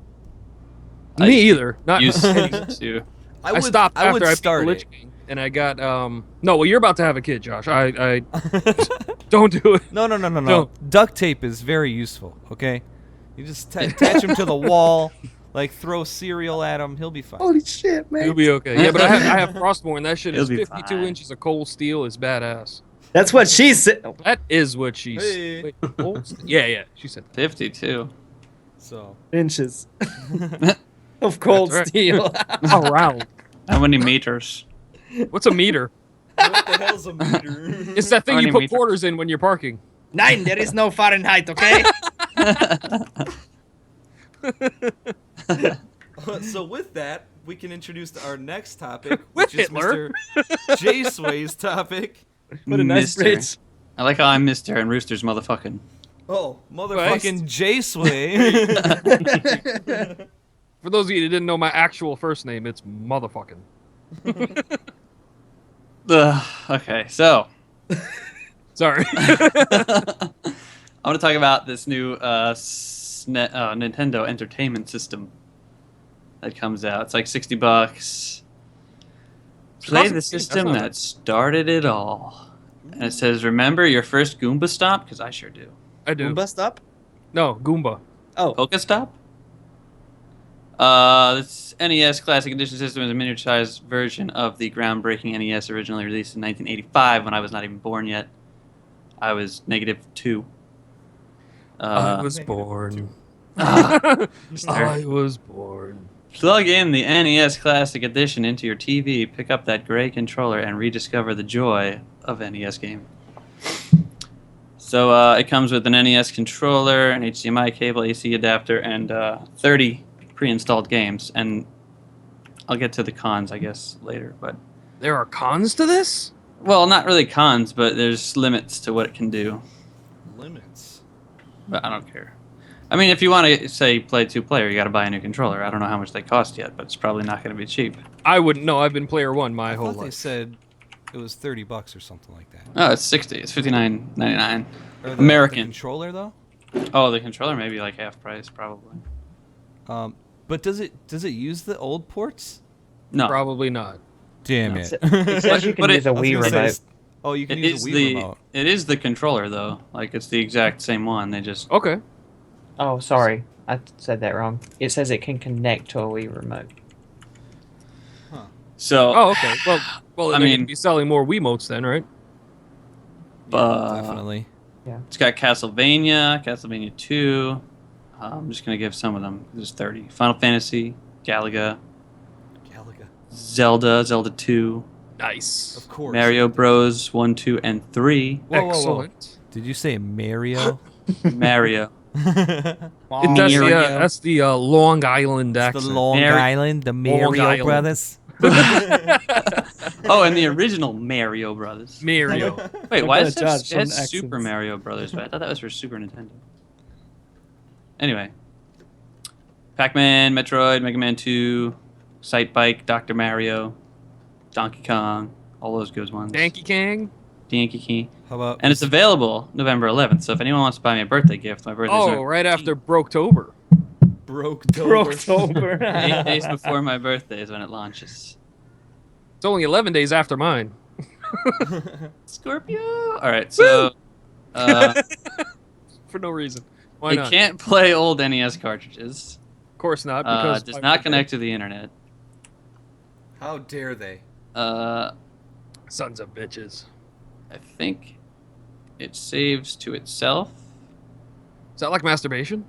Me either. Not. Used to. I stopped I would after I beat the start Lich it. King, and I got no. Well, you're about to have a kid, Josh. I don't do it. No. No. Duct tape is very useful, okay? You just attach him to the wall, like throw cereal at him, he'll be fine. Holy shit, man. You'll be okay. Yeah, but I have Frostmourne. That shit is He'll be 52 fine. inches of cold steel. Is badass. That's what she said. That is what she's. Hey. Wait, yeah. She said. 52. So, Inches of cold That's right. steel. Around. How many meters? What's a meter? what the hell's a meter? It's that thing How you many put meters? quarters in when you're parking. 9, there is no Fahrenheit, okay? So with that, we can introduce our next topic, With which is Hitler. Mr. J Sway's topic. What a nice Mister. bridge. I like how I'm Mister and Rooster's motherfucking. Oh, motherfucking J Sway. For those of you that didn't know my actual first name, it's motherfucking. Okay, so Sorry. I want to talk about this new Nintendo Entertainment System that comes out. It's like $60. Play Awesome. the That's system not that bad. started it all. And it says, remember your first Goomba stop? Because I sure do. I do. Bust up? No, Goomba. Oh, Polka stop? This NES Classic Edition system is a miniaturized version of the groundbreaking NES originally released in 1985 when I was not even born yet. I was -2. I was born. Mister. I was born. Plug in the NES Classic Edition into your TV, pick up that gray controller, and rediscover the joy of NES game. So it comes with an NES controller, an HDMI cable, AC adapter, and 30 pre-installed games. And I'll get to the cons, I guess, later. But There are cons to this? well, not really cons, but there's limits to what it can do. Limits. But I don't care. I mean, if you want to say play 2-player, you got to buy a new controller. I don't know how much they cost yet, but it's probably not going to be cheap. I wouldn't know. I've been player one my I whole thought they life. said it was $30 or something like that. Oh, it's 60. It's $59.99. Or the American. controller though. Oh, the controller may be like half price, probably. But does it use the old ports? No, Probably not. Damn No. it. It says you can But use a I was Wii gonna say, remote. oh, you can it use is a Wii the remote. it is the controller though. Like it's the exact same one. They just Okay. Oh, sorry. I said that wrong. It says it can connect to a Wii remote. so. Oh, okay. Well, I I mean- mean, be selling more Wiimotes then, right? Definitely. It's got Castlevania 2. I'm just gonna give some of them. There's 30. Final Fantasy, Galaga, Galaga. Zelda 2, Nice. Of course. Mario Bros 1, 2, and 3. Whoa, whoa, whoa. Excellent. Did you say Mario? Mario. That's the Long Island the accent. Long Island, the Mario Island. Brothers. Oh, and the original Mario Brothers. Mario. Wait, I'm why gonna is judge it some has accents. Super Mario Brothers? But I thought that was for Super Nintendo. Anyway, Pac-Man, Metroid, Mega Man 2, Sight Bike, Dr. Mario, Donkey Kong, all those good ones. Donkey Kong. Yankee Key. How about And it's available November 11th. So if anyone wants to buy me a birthday gift, my birthday's Oh, right after Broketober. October. 8 days before my birthday is when it launches. It's only 11 days after mine. Scorpio. All right, so For no reason. Why you not? can't play old NES cartridges. Of course not. Because Does not connect to the internet. How dare they? Sons of bitches. I think it saves to itself. Is that like masturbation?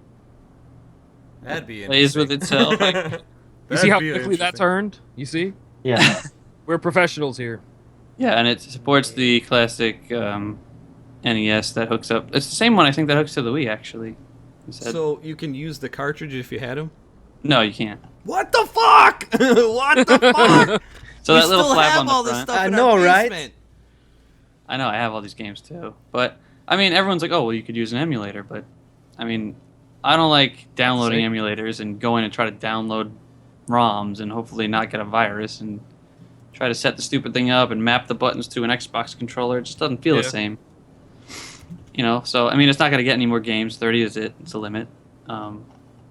That'd be Plays with itself. You see how quickly that turned? You see? Yeah. We're professionals here. Yeah, and it supports the classic NES that hooks up. It's the same one I think that hooks to the Wii actually. You said. So you can use the cartridge if you had them? No, you can't. What the fuck? What the fuck? So We that little still flap have on the all this front. stuff I in know, our right? basement. I know I have all these games too, but I mean everyone's like, oh well, you could use an emulator, but I mean, I don't like downloading emulators and going and try to download ROMs and hopefully not get a virus and try to set the stupid thing up and map the buttons to an Xbox controller. It just doesn't feel the same. You know, so I mean, it's not going to get any more games. 30 is it. It's a limit.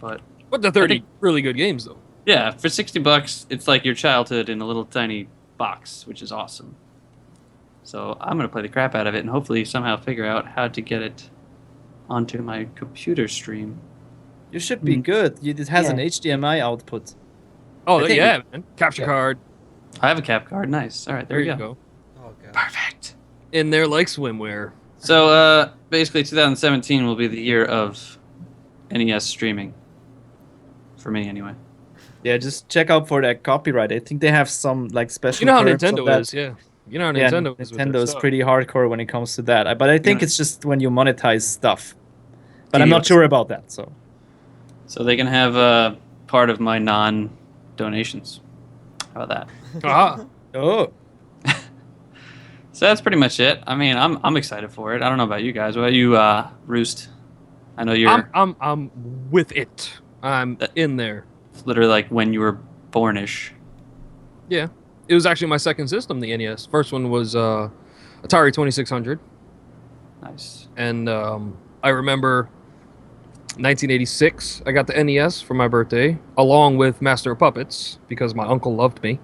But the 30 really good games, though. yeah, for $60, it's like your childhood in a little tiny box, which is awesome. So I'm going to play the crap out of it and hopefully somehow figure out how to get it onto my computer stream. You should be good. It has an HDMI output. Oh, I think yeah, man. Capture card. I have a cap card. Nice. All right, there you go. Oh, God. Perfect. In there like swimwear. So basically 2017 will be the year of NES streaming. For me, anyway. Yeah, just check out for that copyright. I think they have some like special. You know how terms of Nintendo that. is, yeah. You know how Yeah, Nintendo is. With their Nintendo is stuff. pretty hardcore when it comes to that. But I think Yeah. it's just when you monetize stuff. But I'm DDoS. not sure about that. So they can have part of my non-donations. How about that? Ah, Oh, So that's pretty much it. I mean, I'm excited for it. I don't know about you guys. What about you, Roost? I know you're I'm with it. I'm in there. literally like when you were bornish. Yeah. It was actually my second system, the NES. First one was Atari 2600. Nice. And I remember 1986, I got the NES for my birthday, along with Master of Puppets, because my uncle loved me.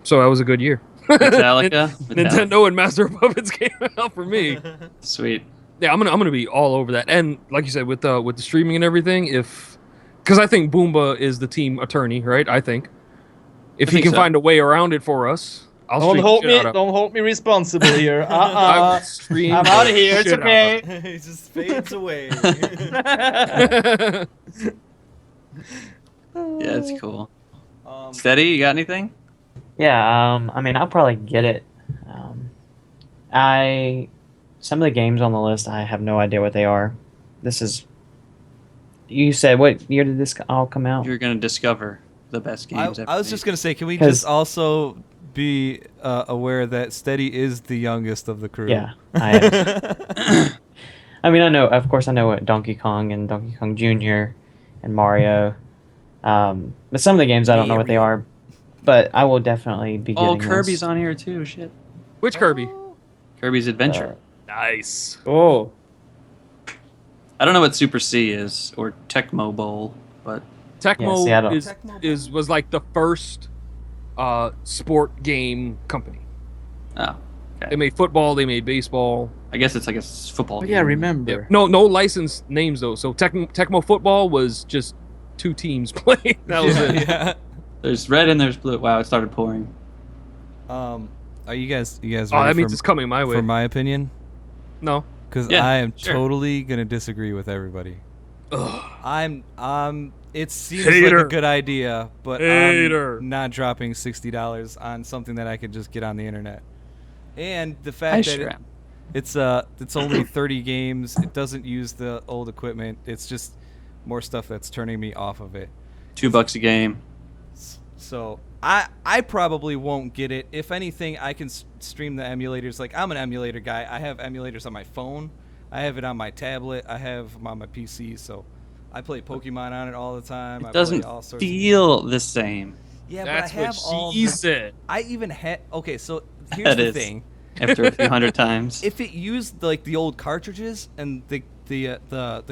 So that was a good year. Metallica. Nintendo and Master of Puppets came out for me. Sweet. Yeah, I'm gonna be all over that. And like you said, with the streaming and everything, because I think Boomba is the team attorney, right? I think if he think can so. find a way around it for us, I'll stream the shit out of- don't hold me responsible here. I will stream I'm the out of here. It's shit out of okay. He just fades away. it. Yeah, it's cool. Um, Steady, you got anything? Yeah, I mean, I'll probably get it. Some of the games on the list, I have no idea what they are. This is. You said what year did this all come out? You're gonna discover the best games. I was just gonna say, can we 'Cause- just also be aware that Steady is the youngest of the crew? Yeah, I am. I mean, I know. Of course, I know what Donkey Kong and Donkey Kong Jr. and Mario. But some of the games I don't know what they are. But I will definitely be getting Oh, Kirby's this. on here too. Shit. Which Kirby? Kirby's Adventure. Nice. Oh, I don't know what Super C is or Tecmo Bowl, but Tecmo see, I don't- was like the first sport game company. oh, They made football, they made baseball. I guess it's like a football. oh game. yeah, remember. No licensed names though. So Tecmo football was just two teams playing. That was it. Yeah. There's red and there's blue. Wow, it started pouring. Are you guys ready Oh, that means for, it's coming my way. for my opinion? No. Because Yeah, I am sure. totally gonna disagree with everybody. Ugh. It seems like Hater. a good idea, but Hater. I'm not dropping $60 on something that I could just get on the internet. And the I fact sure that am. it's only 30 games. It doesn't use the old equipment. It's just more stuff that's turning me off of it. $2 a game. So I probably won't get it. If anything, I can stream the emulators. Like, I'm an emulator guy. I have emulators on my phone. I have it on my tablet. I have them on my PC. So I play Pokemon on it all the time. I It doesn't play all sorts feel the same. yeah, That's but I have what all she the, said. I even had. Okay, so here's That the is. thing. after a few hundred times. If it used like the old cartridges and the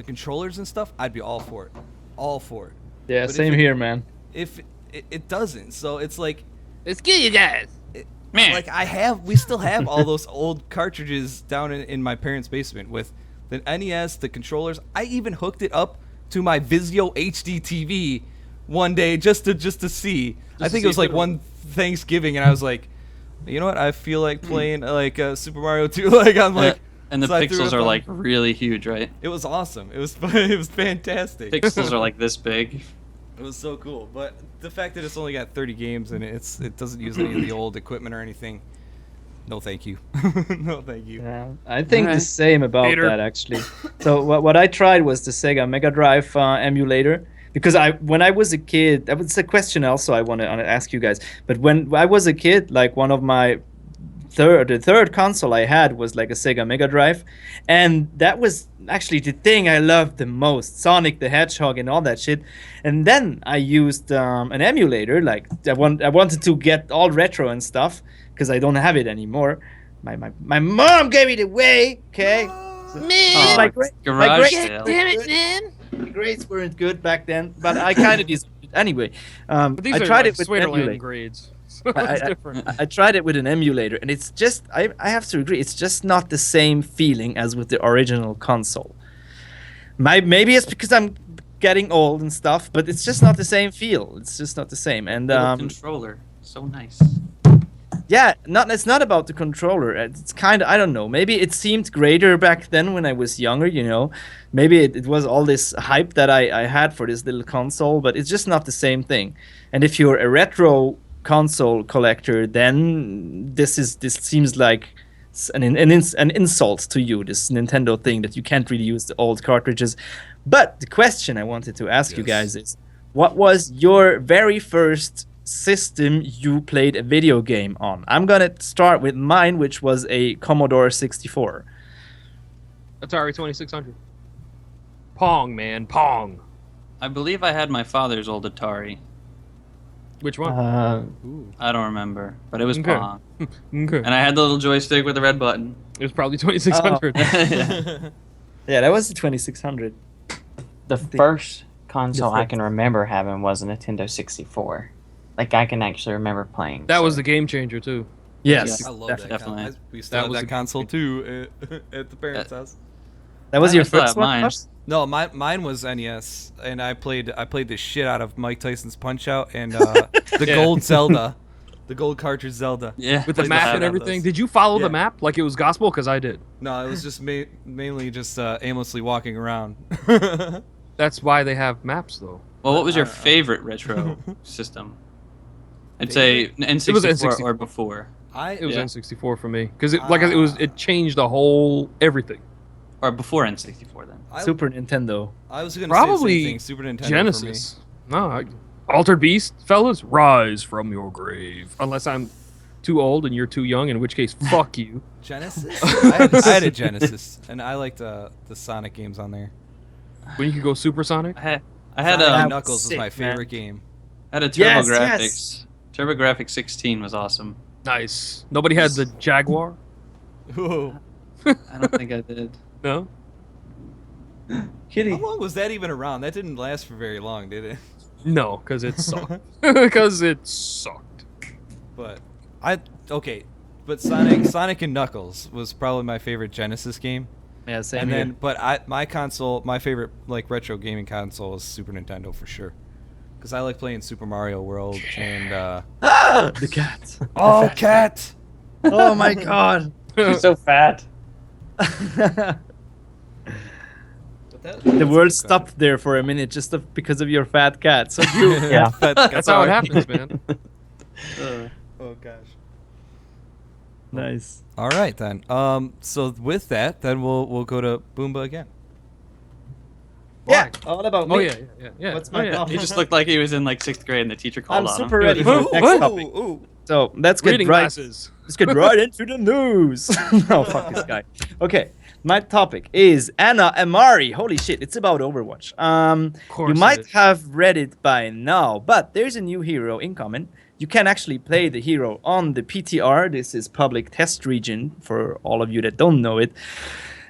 controllers and stuff, I'd be all for it. All for it. Yeah, But if same it- here, man. If it doesn't, so it's like Let's kill you guys. Man, like we still have all those old cartridges down in my parents' basement with the NES, the controllers. I even hooked it up to my Vizio HD TV one day just to see. I to think see it was if like it- one Thanksgiving, and I was like, you know what? I feel like playing like Super Mario 2. Like I'm like, and the so I threw it pixels up are on- like really huge, right? It was awesome. It was it was fantastic. Pixels are like this big. It was so cool, but the fact that it's only got 30 games and it doesn't use any of the old equipment or anything. No, thank you. No, thank you. Yeah, I think the Alright. same about Hater. that actually. So what I tried was the Sega Mega Drive emulator because when I was a kid, that was a question also I want to ask you guys. But when I was a kid, like one of my the third console I had was like a Sega Mega Drive, and that was actually the thing I loved the most, Sonic the Hedgehog and all that shit. And then I used an emulator, like I wanted to get all retro and stuff because I don't have it anymore. My mom gave it away. Okay, Oh, my gra- my garage gra- sale. the grades weren't good back then, but I kind of deserved it anyway. But these I are tried like it with Switzerland emulator. grades. So it's different. I tried it with an emulator, and it's just I have to agree, it's just not the same feeling as with the original console. Maybe it's because I'm getting old and stuff, but it's just not the same feel. It's just not the same. And Little controller, so nice. yeah, it's not about the controller. It's kind of, I don't know. Maybe it seemed greater back then when I was younger, you know. Maybe it was all this hype that I had for this little console, but it's just not the same thing. And if you're a retro console collector, then this seems like an insult to you, this Nintendo thing that you can't really use the old cartridges. But the question I wanted to ask you guys is, what was your very first system you played a video game on? I'm gonna start with mine, which was a Commodore 64. Atari 2600. Pong, man, Pong. I believe I had my father's old Atari. Which one? I don't remember, but it was Okay. Pong. Okay. And I had the little joystick with the red button. It was probably 2600. Yeah, that was the 2600. The first console I can remember having was a Nintendo 64. Like I can actually remember playing. That so- was the game changer too. Yes, I love definitely. that. Definitely. We still have was that a- console too at the parents' house. That was I your still first have one, mine. Josh? No, mine was NES, and I played the shit out of Mike Tyson's Punch Out and the Yeah. gold Zelda, the gold cartridge Zelda. Yeah. With the Played map shit and out of everything. those. Did you follow Yeah. the map like it was gospel? Because I did. No, it was just mainly just aimlessly walking around. That's why they have maps, though. Well, what was your I don't know. favorite retro system? I'd say N64, was N64. or before. It It was Yeah. N64 for me because it changed the whole everything. Or before N64 then. Super Nintendo. I was gonna Probably say the same thing. Super Nintendo Genesis. No, Altered Beast, fellas, rise from your grave. Unless I'm too old and you're too young, in which case, fuck you. for me. Genesis. I had a Genesis, and I liked the Sonic games on there. When you could go supersonic. I had Sonic That and was Knuckles was sick, my man. favorite game. I had a Yes, TurboGrafx. yes. TurboGrafx 16 was awesome. Nice. Nobody had the Jaguar. Whoa. I don't think I did. No. Kitty. How long was that even around? That didn't last for very long, did it? No, because it sucked. Because it sucked. But but Sonic and Knuckles was probably my favorite Genesis game. Yeah, same And here. then, but my favorite like retro gaming console is Super Nintendo for sure, because I like playing Super Mario World and The cat. oh cat. Oh my god. She's so fat. The world stopped there for a minute just because of your fat cat. So you, Yeah. That's how it happens, man. Oh gosh. nice. All right then. So with that, then we'll go to Boomba again. Yeah, all about me. Oh yeah. What's Oh, my yeah. topic? He just looked like he was in like 6th grade and the teacher called I'm on super him. ready for the next What? topic. Ooh. So let's get Reading right. glasses. Let's get right into the news. No, fuck this guy. Okay, my topic is Anna Amari. Holy shit, it's about Overwatch. course You it might is. have read it by now, but there's a new hero incoming. you can actually play the hero on the PTR. This is public test region for all of you that don't know it.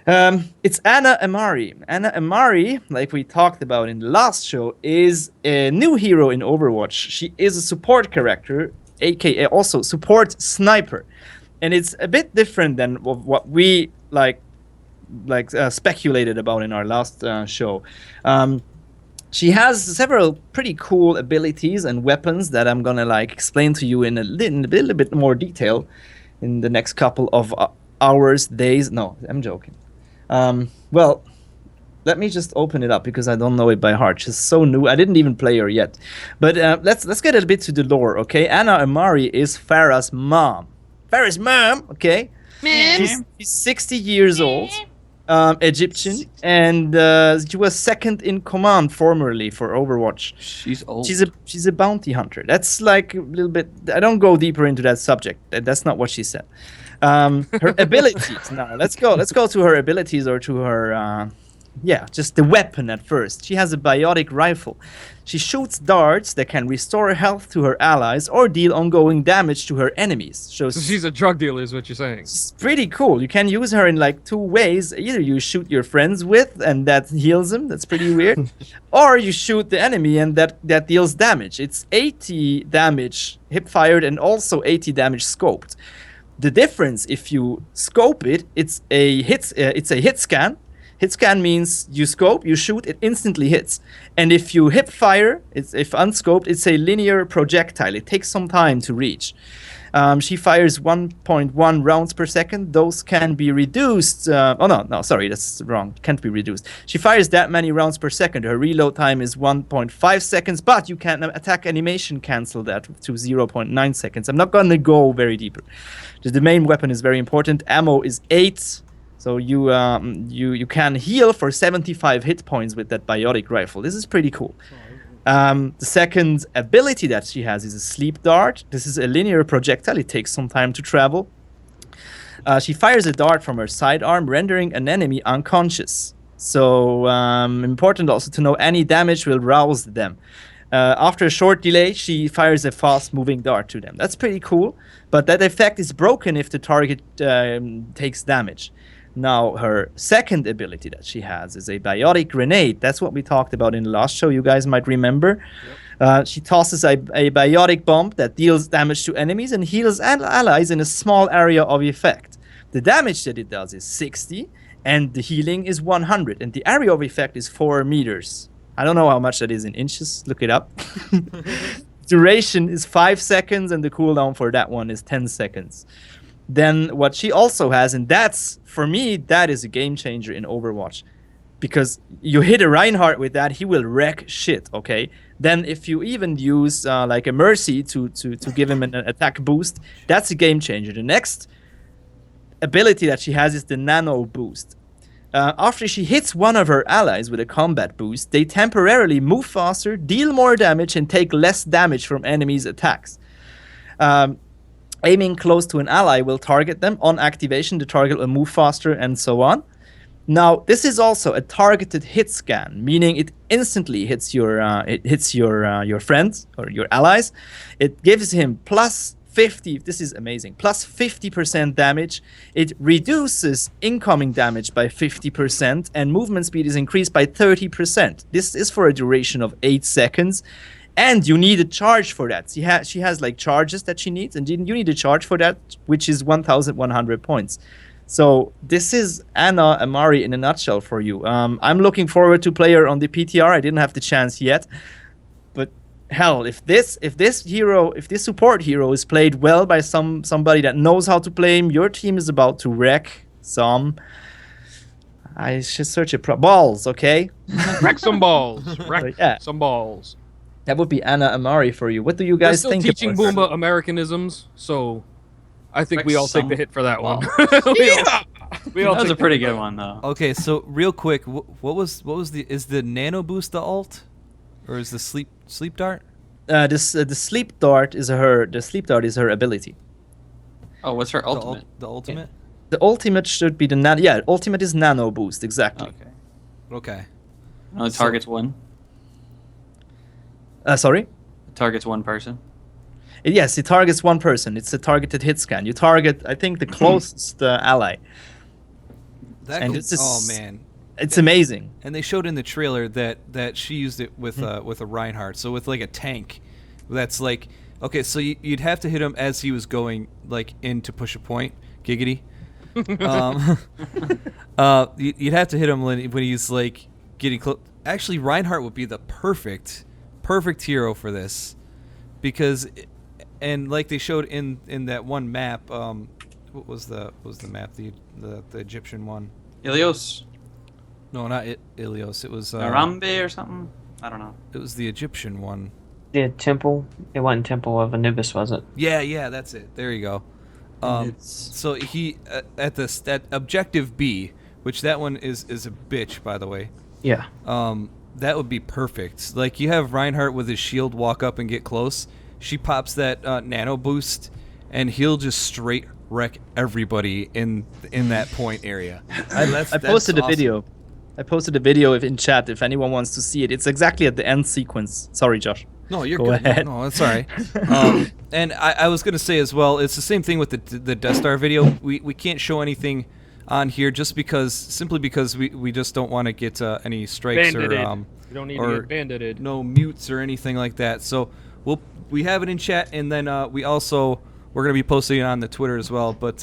It's Anna Amari. Anna Amari, like we talked about in the last show, is a new hero in Overwatch. She is a support character, aka also support sniper, and it's a bit different than what we speculated about in our last show. She has several pretty cool abilities and weapons that I'm gonna explain to you in a little bit more detail in the next couple of hours, days. No, I'm joking. Well, let me just open it up because I don't know it by heart. She's so new. I didn't even play her yet. But let's get a bit to the lore, okay? Anna Amari is Farah's mom. Farah's mom, okay? She's 60 years old. Egyptian, and she was second in command formerly for Overwatch. She's old. She's a bounty hunter. That's like a little bit. I don't go deeper into that subject. That's not what she said. Her abilities. Now let's go to her abilities, or to her. Just the weapon at first. She has a biotic rifle. She shoots darts that can restore health to her allies or deal ongoing damage to her enemies. So she's a drug dealer, is what you're saying. It's pretty cool. You can use her in two ways. Either you shoot your friends with, and that heals them. That's pretty weird. Or you shoot the enemy, and that deals damage. It's 80 damage hip-fired and also 80 damage scoped. The difference, if you scope it, it's a hit scan. Hit scan means you scope, you shoot, it instantly hits. And if you hip fire, if unscoped, it's a linear projectile. It takes some time to reach. She fires 1.1 rounds per second. Those can be reduced. Sorry, that's wrong. Can't be reduced. She fires that many rounds per second. Her reload time is 1.5 seconds, but you can attack animation cancel that to 0.9 seconds. I'm not going to go very deeper. The main weapon is very important. Ammo is 8. So you can heal for 75 hit points with that biotic rifle. This is pretty cool. The second ability that she has is a sleep dart. This is a linear projectile. It takes some time to travel. She fires a dart from her sidearm, rendering an enemy unconscious. So important also to know any damage will rouse them. After a short delay, she fires a fast-moving dart to them. That's pretty cool, but that effect is broken if the target takes damage. Now, her second ability that she has is a biotic grenade. That's what we talked about in the last show, you guys might remember. Yep. She tosses a biotic bomb that deals damage to enemies and heals allies in a small area of effect. The damage that it does is 60, and the healing is 100, and the area of effect is 4 meters. I don't know how much that is in inches. Look it up. Duration is 5 seconds, and the cooldown for that one is 10 seconds. Then what she also has, and that's, for me, that is a game changer in Overwatch. Because you hit a Reinhardt with that, he will wreck shit, okay? Then if you even use a Mercy to give him an attack boost, that's a game changer. The next ability that she has is the Nano Boost. After she hits one of her allies with a combat boost, they temporarily move faster, deal more damage, and take less damage from enemies' attacks. Aiming close to an ally will target them. On activation, the target will move faster, and so on. Now, this is also a targeted hit scan, meaning it instantly hits your friends or your allies. It gives him plus 50. This is amazing. Plus 50% damage. It reduces incoming damage by 50%, and movement speed is increased by 30%. This is for a duration of 8 seconds. And you need a charge for that. She has charges that she needs, and you need a charge for that, which is 1,100 points. So this is Anna Amari in a nutshell for you. I'm looking forward to play her on the PTR. I didn't have the chance yet, but hell, if this support hero is played well by somebody that knows how to play him, your team is about to wreck some. I should search it. Balls, okay? Wreck some balls. Wreck some balls. That would be Anna Amari for you. What do you guys think? We're still teaching Boomba Americanisms, so I think we all take the hit for that one. We all that was a pretty good one, though. Okay, so real quick, what was is the Nano Boost the ult, or is the sleep dart? The sleep dart is her ability. Oh, what's her ultimate? The ultimate. The ultimate should be the ultimate is Nano Boost, exactly. Okay. Oh, it targets one. Sorry? It targets one person. Yes, it targets one person. It's a targeted hit scan. You target, I think, the closest ally. That And could- it's just- oh man. It's amazing. And they showed in the trailer that she used it with a Reinhardt. So with like a tank, that's like okay. So you'd have to hit him as he was going like in to push a point. Giggity. You'd have to hit him when he's like getting close. Actually, Reinhardt would be the perfect hero for this, because, and like they showed in that one map. What was the map? The Egyptian one. Ilios, No, not Ilios. It was Arambe or something. I don't know. It was the Egyptian one. The temple. It wasn't Temple of Anubis, was it? Yeah, that's it. There you go. So he at objective B, which that one is a bitch, by the way. Yeah. That would be perfect. Like you have Reinhardt with his shield walk up and get close. She pops that nano boost, and he'll just straight wreck everybody in that point area. I posted a awesome. video. I posted a video in chat if anyone wants to see it. It's exactly at the end sequence. Sorry, Josh. No, you're Go good. ahead. No, that's all right. And I was going to say as well, it's the same thing with the Death Star video. We can't show anything on here simply because we just don't want to get any strikes Bandited. or You don't need or to get bandited. no mutes or anything like that. So we have it in chat, and then we're going to be posting it on the Twitter as well. But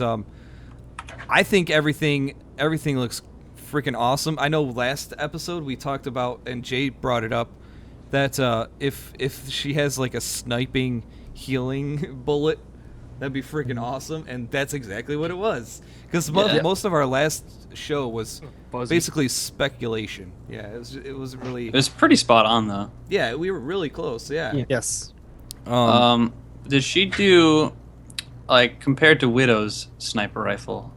I think everything looks freaking awesome. I know last episode we talked about, and Jay brought it up, that if she has like a sniping healing bullet, that'd be freaking awesome. And that's exactly what it was, because most of our last show was Fuzzy. basically speculation. Yeah, it was really, It was pretty spot on though. yeah, we were really close. Yeah. Yes. Did she do, like, compared to Widow's sniper rifle?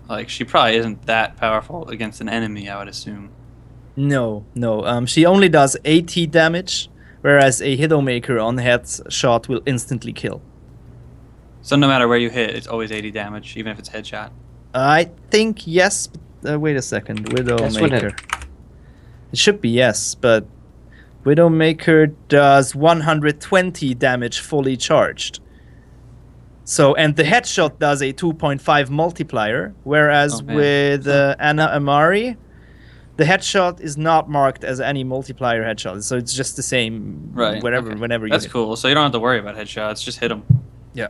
Like, she probably isn't that powerful against an enemy, I would assume. No. She only does 80 damage, whereas a Widowmaker on headshot will instantly kill. So no matter where you hit, it's always 80 damage, even if it's headshot. I think yes. Wait a second. That's what Widowmaker. It should be yes, but Widowmaker does 120 damage fully charged. So, and the headshot does a 2.5 multiplier, whereas Oh, man. with Anna Amari, the headshot is not marked as any multiplier headshot, so it's just the same Right. whenever okay. whenever you That's hit. cool. So you don't have to worry about headshots. Just hit them. Yeah.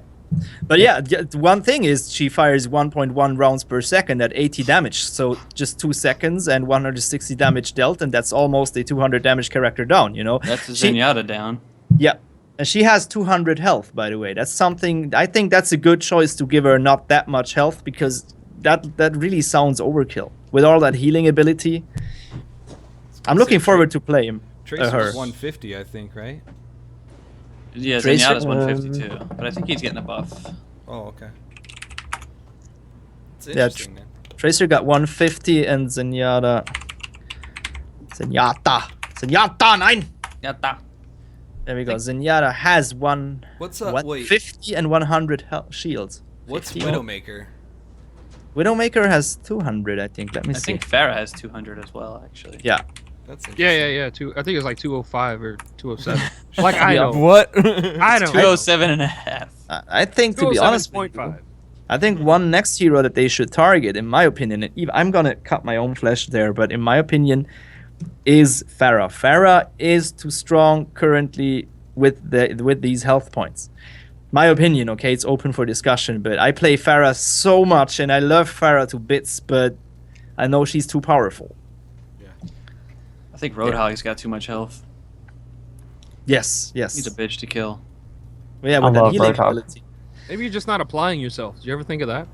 But yeah, one thing is she fires 1.1 rounds per second at 80 damage, so just 2 seconds and 160 damage dealt, and that's almost a 200 damage character down, you know? That's a She- Zenyatta down. Yeah. And she has 200 health, by the way. That's something, I think that's a good choice to give her not that much health, because that really sounds overkill. With all that healing ability. I'm looking forward to play him. Tracer her. was 150, I think, right? Yeah, Tracer- Zenyatta's 152, but I think he's getting a buff. Oh, okay. It's Yeah, interesting, man. Tracer got 150 and Zenyatta, nein! Yatta. There we go. Zenyatta has What's 50 and 100 shields. What's 50. Widowmaker? Widowmaker has 200, I think. Let me I see. think Farah has 200 as well, actually. Yeah. That's interesting. Yeah. I think it's like 205 or 207. Like I know. What? I know. 207 and a half. I think, to be honest with you, 207.5. I think one next hero that they should target, in my opinion, and I'm gonna cut my own flesh there, but in my opinion, is Farah. Farah is too strong currently with these health points. My opinion, okay, it's open for discussion, but I play Farah so much and I love Farah to bits, but I know she's too powerful. I think Roadhog's got too much health. Yes. He's a bitch to kill. Yeah, I with that love healing Roadhog. ability. Maybe you're just not applying yourself. Did you ever think of that?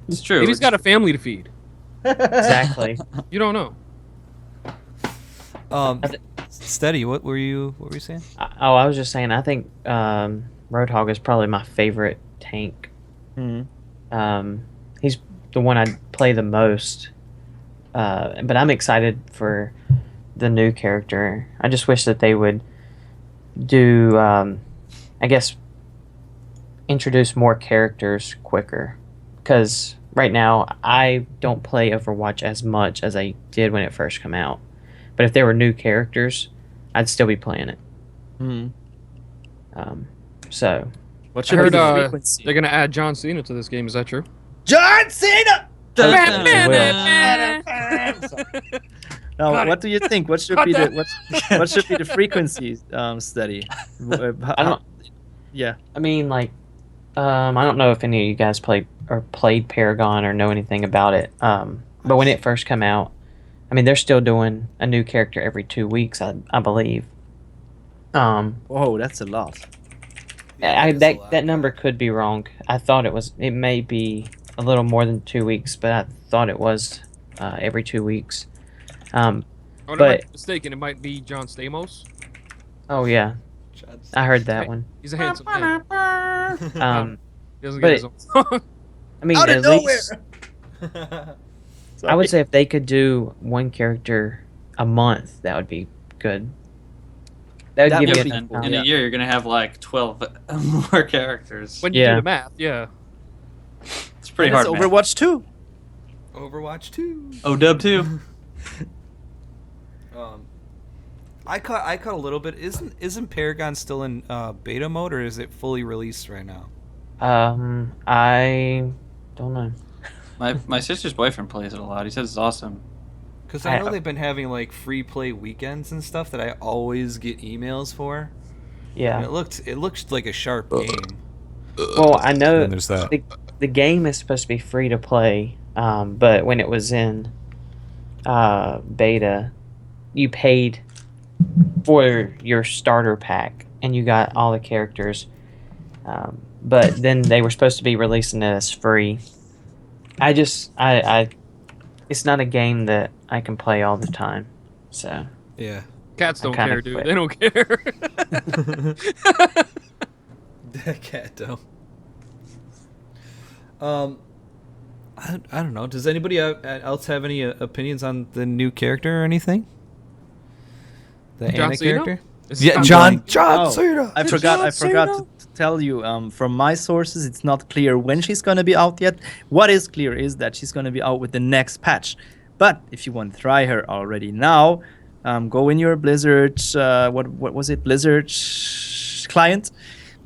It's true. Maybe he's got a family to feed. Exactly. You don't know. Steady. What were you saying? I was just saying, I think Roadhog is probably my favorite tank. Mhm. He's the one I play the most. But I'm excited for the new character. I just wish that they would do, I guess, introduce more characters quicker. Because right now, I don't play Overwatch as much as I did when it first came out. But if there were new characters, I'd still be playing it. Mhm. So What I should heard be the frequency? they're gonna add John Cena to this game. Is that true? John Cena. They Now, Cut what do you think? What should Cut be that. what should be the frequency study? I don't. Yeah. I mean, like, I don't know if any of you guys played Paragon or know anything about it. But when it first came out, I mean, they're still doing a new character every 2 weeks, I believe. Oh, that's a lot. That number could be wrong. I thought it may be a little more than 2 weeks, but I thought it was every 2 weeks. Oh, But- but I'm mistaken. It might be John Stamos. Oh yeah, I heard that one. He's a handsome man. He doesn't but get his own song. I mean, Out of at nowhere. least I would say if they could do one character a month, that would be good. That would That give would you be enough cool, time. In a year, you're gonna have like 12 more characters. When you do Yeah. the math, yeah. It's pretty And hard. it's man. Overwatch 2. Overwatch 2. OW 2. I caught a little bit. Isn't Paragon still in beta mode, or is it fully released right now? I don't know. My sister's boyfriend plays it a lot. He says it's awesome. Because I know they've been having like free play weekends and stuff that I always get emails for. And Yeah. it looked like a sharp game. Well, I know And there's that. the game is supposed to be free to play, but when it was in beta, you paid for your starter pack and you got all the characters. But then they were supposed to be releasing it as free. It's not a game that I can play all the time. So Yeah. Cats I don't kinda care, dude. quit. They don't care. Cat though. I don't know. Does anybody else have any opinions on the new character or anything? The John Anna Cena? character? Is Yeah, it John Oh, Cena. I forgot to tell you. From my sources, it's not clear when she's gonna be out yet. What is clear is that she's gonna be out with the next patch. But if you want to try her already now, go in your Blizzard. What was it? Blizzard client,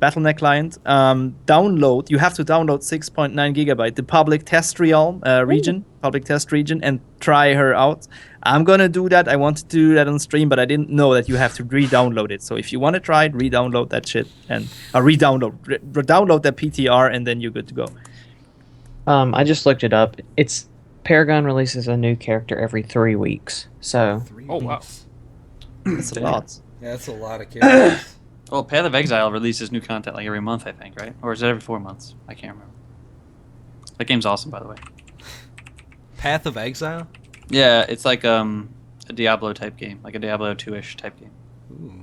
Battle.net client. Download. You have to download 6.9 gigabyte, the public test public test region, and try her out. I'm gonna do that. I want to do that on stream, but I didn't know that you have to re-download it. So if you want to try it, re-download that shit and download that PTR, and then you're good to go. I just looked it up. It's Paragon releases a new character every 3 weeks. So Oh, wow. That's a lot. Yeah, that's a lot of characters. Well, Path of Exile releases new content like every month, I think, right? Or is it every 4 months? I can't remember. That game's awesome, by the way. Path of Exile? Yeah, it's like a Diablo type game, like a Diablo 2-ish type game. Ooh.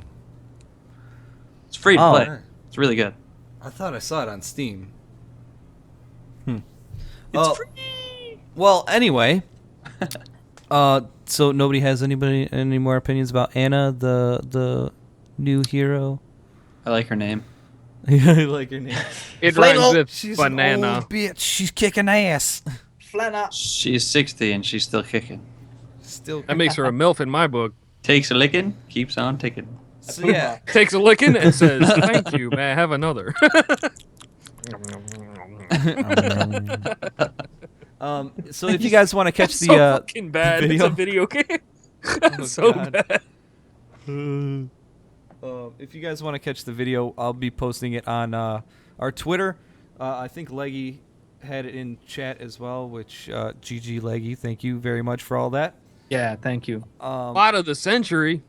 It's free to Oh, play. right. It's really good. I thought I saw it on Steam. It's free. Well, anyway. So nobody has any more opinions about Anna, the new hero? I like her name. I like her name. It Flannel. rhymes with She's banana. an old bitch. She's kicking ass. Flana. She's 60 and she's still kicking. Still. That makes her a MILF in my book. Takes a licking, keeps on ticking. So yeah. Takes a licking and says, "Thank you, may I have another?" So if you guys want to catch the so fucking bad. video- It's a video game. Oh, so God. bad. if you guys want to catch the video, I'll be posting it on our Twitter. I think Leggy had it in chat as well, which GG Leggy, thank you very much for all that. Yeah, thank you. Plot of the century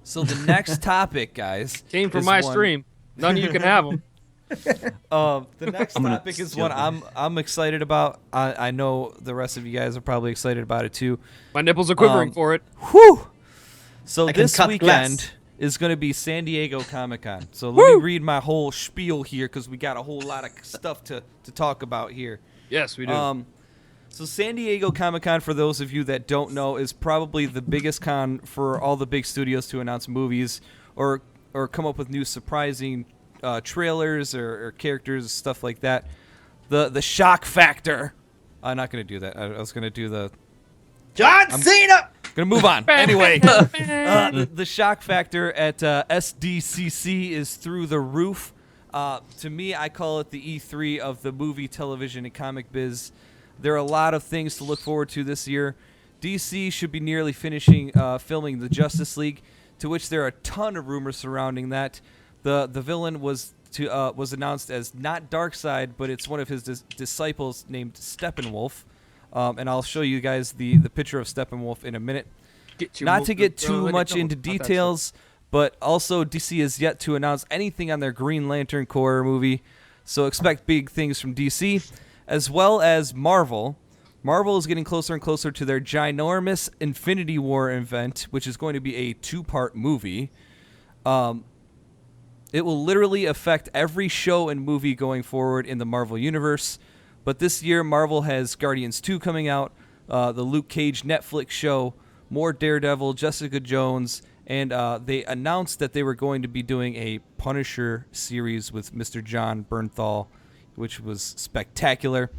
So the next topic, guys, came from is my one- stream. None of you can have them. The next I'm gonna topic is steal one I'm excited about. I know the rest of you guys are probably excited about it too. My nipples are quivering Um, for it. Whew! So I can this cut weekend glass. is going to be San Diego Comic-Con. So let me read my whole spiel here because we got a whole lot of stuff to talk about here. Yes, we do. So San Diego Comic-Con, for those of you that don't know, is probably the biggest con for all the big studios to announce movies or come up with new surprising trailers or characters, stuff like that. The shock factor. I'm not going to do that. I was going to do the... John Cena. Gonna move on. Anyway, the shock factor at SDCC is through the roof. To me, I call it the E3 of the movie, television, and comic biz. There are a lot of things to look forward to this year. DC should be nearly finishing filming the Justice League, to which there are a ton of rumors surrounding that. The villain was announced as not Darkseid, but it's one of his disciples named Steppenwolf. And I'll show you guys the picture of Steppenwolf in a minute. Not to get too much into details, but also DC has yet to announce anything on their Green Lantern Corps movie, so expect big things from DC, as well as Marvel. Marvel is getting closer and closer to their ginormous Infinity War event, which is going to be a 2-part movie. It will literally affect every show and movie going forward in the Marvel Universe. But this year, Marvel has Guardians 2 coming out, the Luke Cage Netflix show, more Daredevil, Jessica Jones, and they announced that they were going to be doing a Punisher series with Mr. John Bernthal, which was spectacular.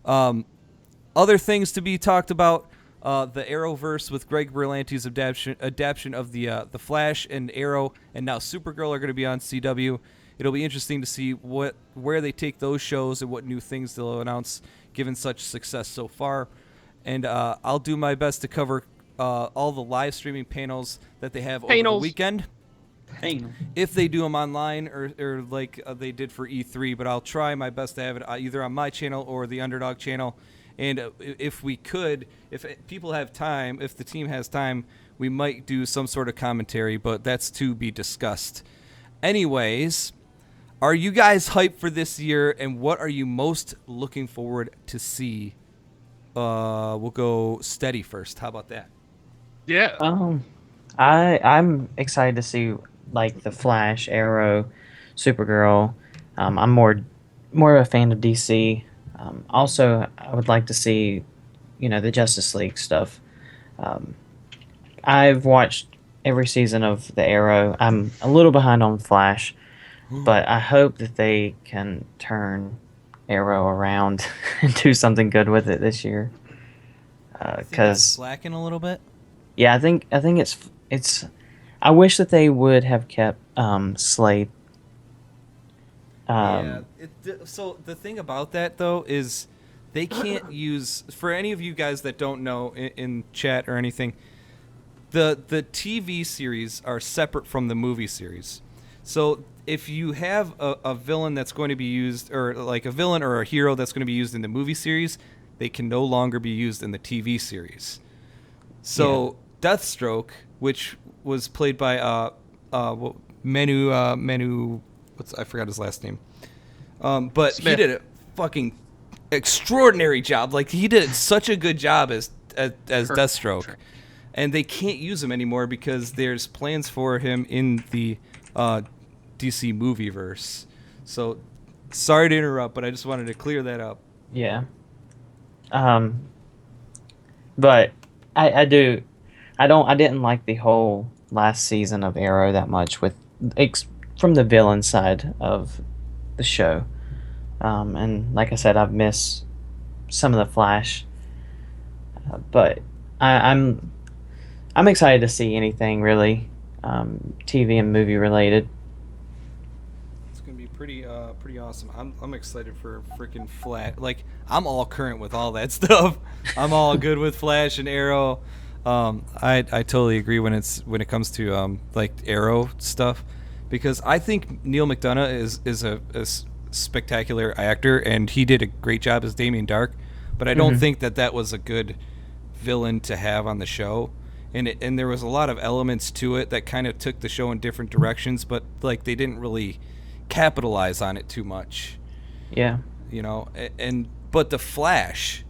Other things to be talked about, the Arrowverse with Greg Berlanti's adaptation of the Flash and Arrow, and now Supergirl are going to be on CW. It'll be interesting to see where they take those shows and what new things they'll announce, given such success so far. And I'll do my best to cover all the live streaming panels that they have over the weekend. If they do them online or like they did for E3, but I'll try my best to have it either on my channel or the Underdog channel. And if people have time, if the team has time, we might do some sort of commentary, but that's to be discussed. Anyways, are you guys hyped for this year, and what are you most looking forward to see? We'll go Steady first. How about that? Yeah. I'm excited to see like the Flash, Arrow, Supergirl. I'm more of a fan of DC. Also, I would like to see, the Justice League stuff. I've watched every season of the Arrow. I'm a little behind on Flash, but I hope that they can turn Arrow around and do something good with it this year. Because slacking a little bit. Yeah, I think it's. I wish that they would have kept Slade. So the thing about that though is they can't use, for any of you guys that don't know in chat or anything, the TV series are separate from the movie series. So if you have a villain that's going to be used, or like a villain or a hero that's going to be used in the movie series, they can no longer be used in the TV series. So Deathstroke, which was played by Manu, I forgot his last name. But Smith. He did a fucking extraordinary job. Like, he did such a good job as Deathstroke. Sure. And they can't use him anymore because there's plans for him in the DC movieverse. So, sorry to interrupt, but I just wanted to clear that up. Yeah. But I didn't like the whole last season of Arrow that much from the villain side of the show. And like I said, I've missed some of the Flash. But I'm excited to see anything really TV and movie related. It's gonna be pretty awesome. I'm excited for freaking Flash. Like, I'm all current with all that stuff. I'm all good with Flash and Arrow. I totally agree when it comes to like Arrow stuff, because I think Neil McDonough is a spectacular actor, and he did a great job as Damien Dark, but I don't think that was a good villain to have on the show, and there was a lot of elements to it that kind of took the show in different directions, but like they didn't really capitalize on it too much. Yeah. But the Flash,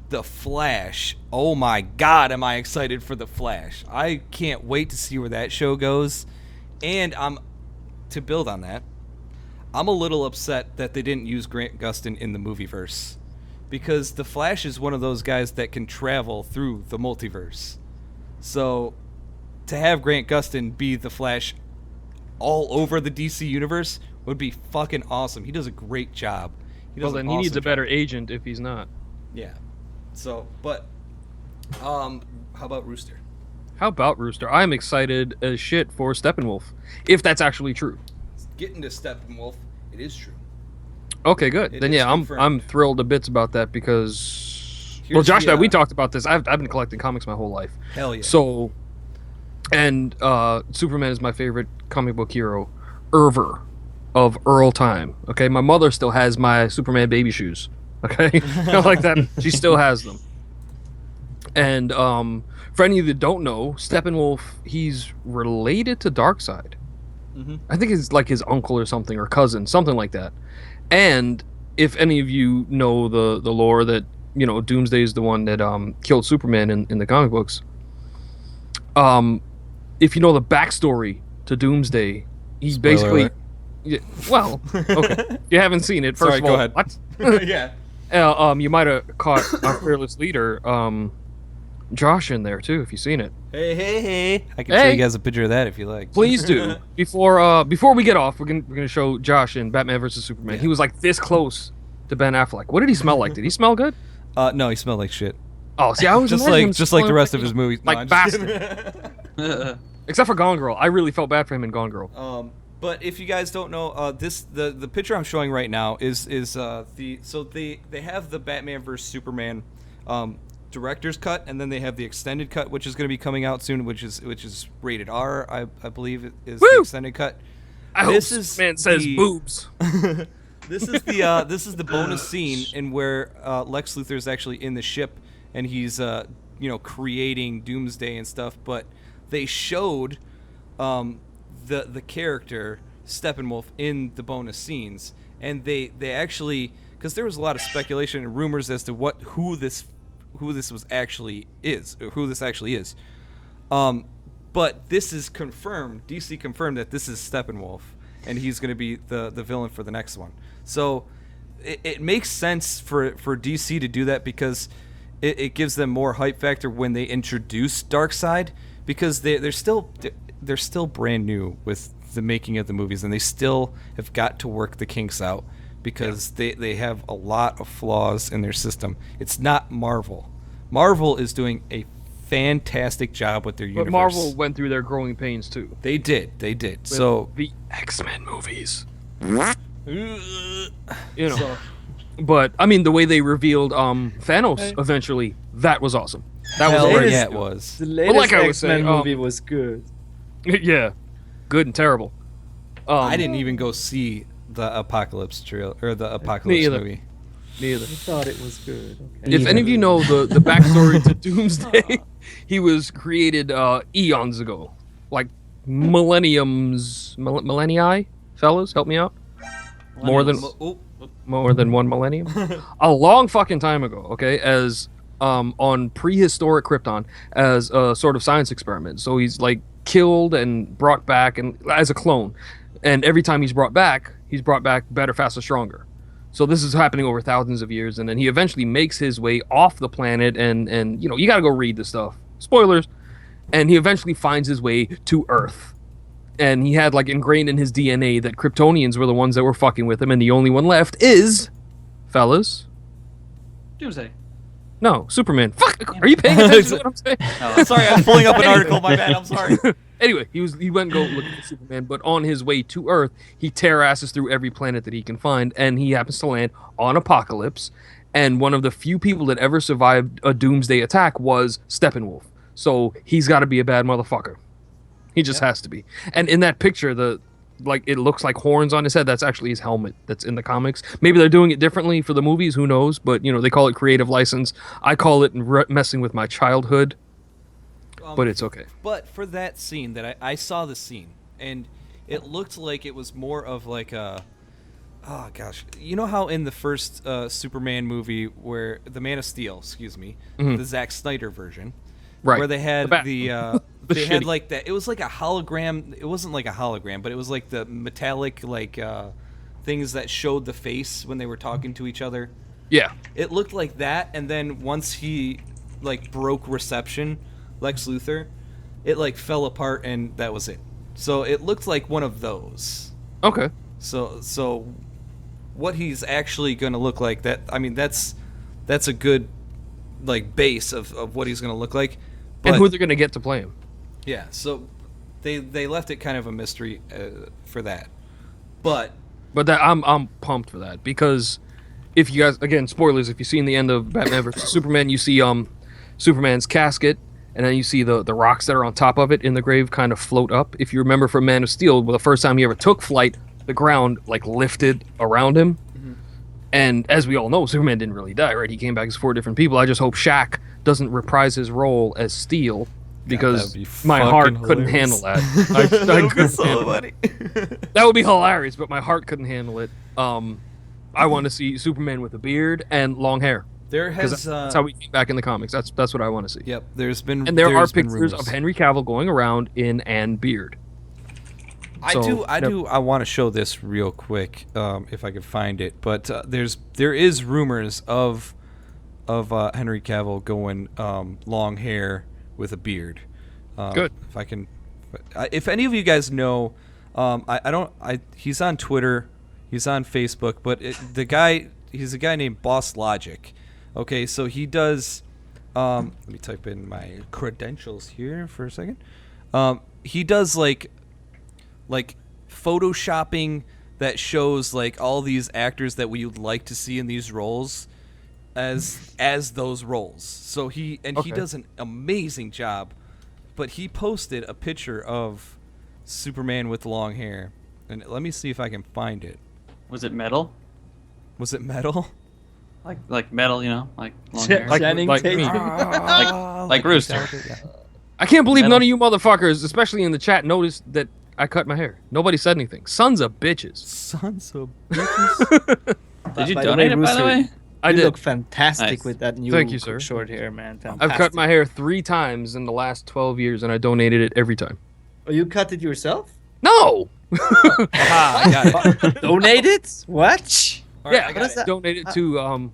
oh my God, am I excited for the Flash. I can't wait to see where that show goes. And to build on that, I'm a little upset that they didn't use Grant Gustin in the movieverse, because the Flash is one of those guys that can travel through the multiverse. So to have Grant Gustin be the Flash all over the DC universe would be fucking awesome. He does a great job. He needs a better agent if he's not. Yeah. So, but how about Rooster? I'm excited as shit for Steppenwolf, if that's actually true. Getting to Steppenwolf, it is true. Okay, good. It Then is yeah, confirmed. I'm thrilled to bits about that because well, Here's Josh the, and I, we talked about this. I've been collecting comics my whole life. Hell yeah. So, and Superman is my favorite comic book hero ever of Earl time. Okay, my mother still has my Superman baby shoes. Okay, like that. She still has them. And for any of you that don't know, Steppenwolf, he's related to Darkseid. Mhm. I think it's like his uncle or something, or cousin, something like that. And if any of you know the lore that, you know, Doomsday is the one that killed Superman in the comic books. If you know the backstory to Doomsday, he Spoiler basically alert. yeah, well, okay. If you haven't seen it, first Sorry, of go all, ahead. what? Yeah. You might have caught our fearless leader, Josh, in there too, if you've seen it. Hey. I can show Hey. you guys a picture of that if you like. Please do. Before we get off, we're gonna show Josh in Batman vs Superman. Yeah. He was like this close to Ben Affleck. What did he smell like? Did he smell good? No, he smelled like shit. Oh, see, I was Just imagining like him the smelling rest like, of his you know, movies. No, like I'm just bastard. kidding. Except for Gone Girl. I really felt bad for him in Gone Girl. But if you guys don't know, the picture I'm showing right now is they have the Batman vs Superman director's cut, and then they have the extended cut, which is going to be coming out soon, which is rated R, I believe is the Woo! extended cut. I hope This is Superman says the- boobs. This is the bonus scene in where Lex Luthor is actually in the ship and he's creating Doomsday and stuff. But they showed the character Steppenwolf in the bonus scenes, and they actually, because there was a lot of speculation and rumors as to who this actually is. But this is confirmed. DC confirmed that this is Steppenwolf, and he's going to be the villain for the next one. So it makes sense for DC to do that, because it gives them more hype factor when they introduce Darkseid, because they're still brand new with the making of the movies, and they still have got to work the kinks out, because they have a lot of flaws in their system. It's not Marvel. Marvel is doing a fantastic job with their universe. But Marvel went through their growing pains too. They did. With So the X-Men movies. Ugh. You know. But I mean, the way they revealed Thanos eventually, that was awesome. That Hell was great. yeah, it was. The latest like I was X-Men saying, movie was good. Yeah, good and terrible. I didn't even go see the Apocalypse trailer or the Apocalypse either. movie. Neither. I thought it was good. Okay. If any of you know the backstory to Doomsday, he was created eons ago, like millennia, fellas, help me out. More than one millennium, a long fucking time ago. Okay, as on prehistoric Krypton as a sort of science experiment. So he's like killed and brought back and as a clone, and every time he's brought back better, faster, stronger. So this is happening over thousands of years, and then he eventually makes his way off the planet, and you know, you gotta go read the stuff. Spoilers. And he eventually finds his way to Earth. And he had like ingrained in his DNA that Kryptonians were the ones that were fucking with him, and the only one left is, fellas, Doomsday. no, Superman. Fuck, are you paying attention to what I'm saying? Oh, Sorry, I'm pulling up an article. My bad. I'm sorry. Anyway, he went and go looking for Superman, but on his way to Earth, he terrasses through every planet that he can find, and he happens to land on Apokolips. And one of the few people that ever survived a Doomsday attack was Steppenwolf. So he's got to be a bad motherfucker. He just has to be. And in that picture, it looks like horns on his head. That's actually his helmet that's in the comics. Maybe they're doing it differently for the movies. Who knows? But, you know, they call it creative license. I call it messing with my childhood. But it's okay. But for that scene, that I saw the scene, and it looked like it was more of like a, oh gosh, you know how in the first Superman movie, where the Man of Steel, the Zack Snyder version, Right. where they had they The had shitty- like that. It was like a hologram. It wasn't like a hologram, but it was like the metallic things that showed the face when they were talking to each other. Yeah. It looked like that, and then once he like broke reception, Lex Luthor, it like fell apart, and that was it. So it looked like one of those. Okay. So what he's actually going to look like, that, I mean, that's a good like base of what he's going to look like. But, And who they're going to get to play him. yeah, so they left it kind of a mystery for that. But But I'm pumped for that because if you guys, again, spoilers, if you've seen the end of Batman vs Superman, you see Superman's casket, and then you see the rocks that are on top of it in the grave kind of float up. If you remember from Man of Steel, well, the first time he ever took flight, the ground like lifted around him. And as we all know, Superman didn't really die, right? He came back as 4 different people. I just hope Shaq doesn't reprise his role as Steel because that'd be my heart fucking couldn't hilarious. handle that. I couldn't handle it. That would be hilarious, but my heart couldn't handle it. I want to see Superman with a beard and long hair. There Because has that's how we came back in the comics. That's what I want to see. Yep, there's been And there are there's been pictures rumors. of Henry Cavill going around in and beard. I want to show this real quick, if I can find it. But there is rumors of Henry Cavill going long hair with a beard. Good. If I can, if any of you guys know, he's on Twitter, he's on Facebook, but he's a guy named Boss Logic. Okay, so he does. Let me type in my credentials here for a second. He does like photoshopping that shows like all these actors that we would like to see in these roles as those roles. So he does an amazing job. But he posted a picture of Superman with long hair, and let me see if I can find it. Was it metal? Was it metal? Like metal, you know, like long hair. Channing like Tatum. me. Like Rooster. Yeah. I can't believe Metal. none of you motherfuckers, especially in the chat, noticed that I cut my hair. Nobody said anything. Sons of bitches. Sons of bitches. Did you By the donate it, by Rooster, the way? I you did. look fantastic Nice. with that new Thank you, sir. short hair, man. I've Fantastic. cut my hair 3 times in the last 12 years, and I donated it every time. Oh, you cut it yourself? No! I got it. Donate it? What? All right, Yeah, I I got it. donated to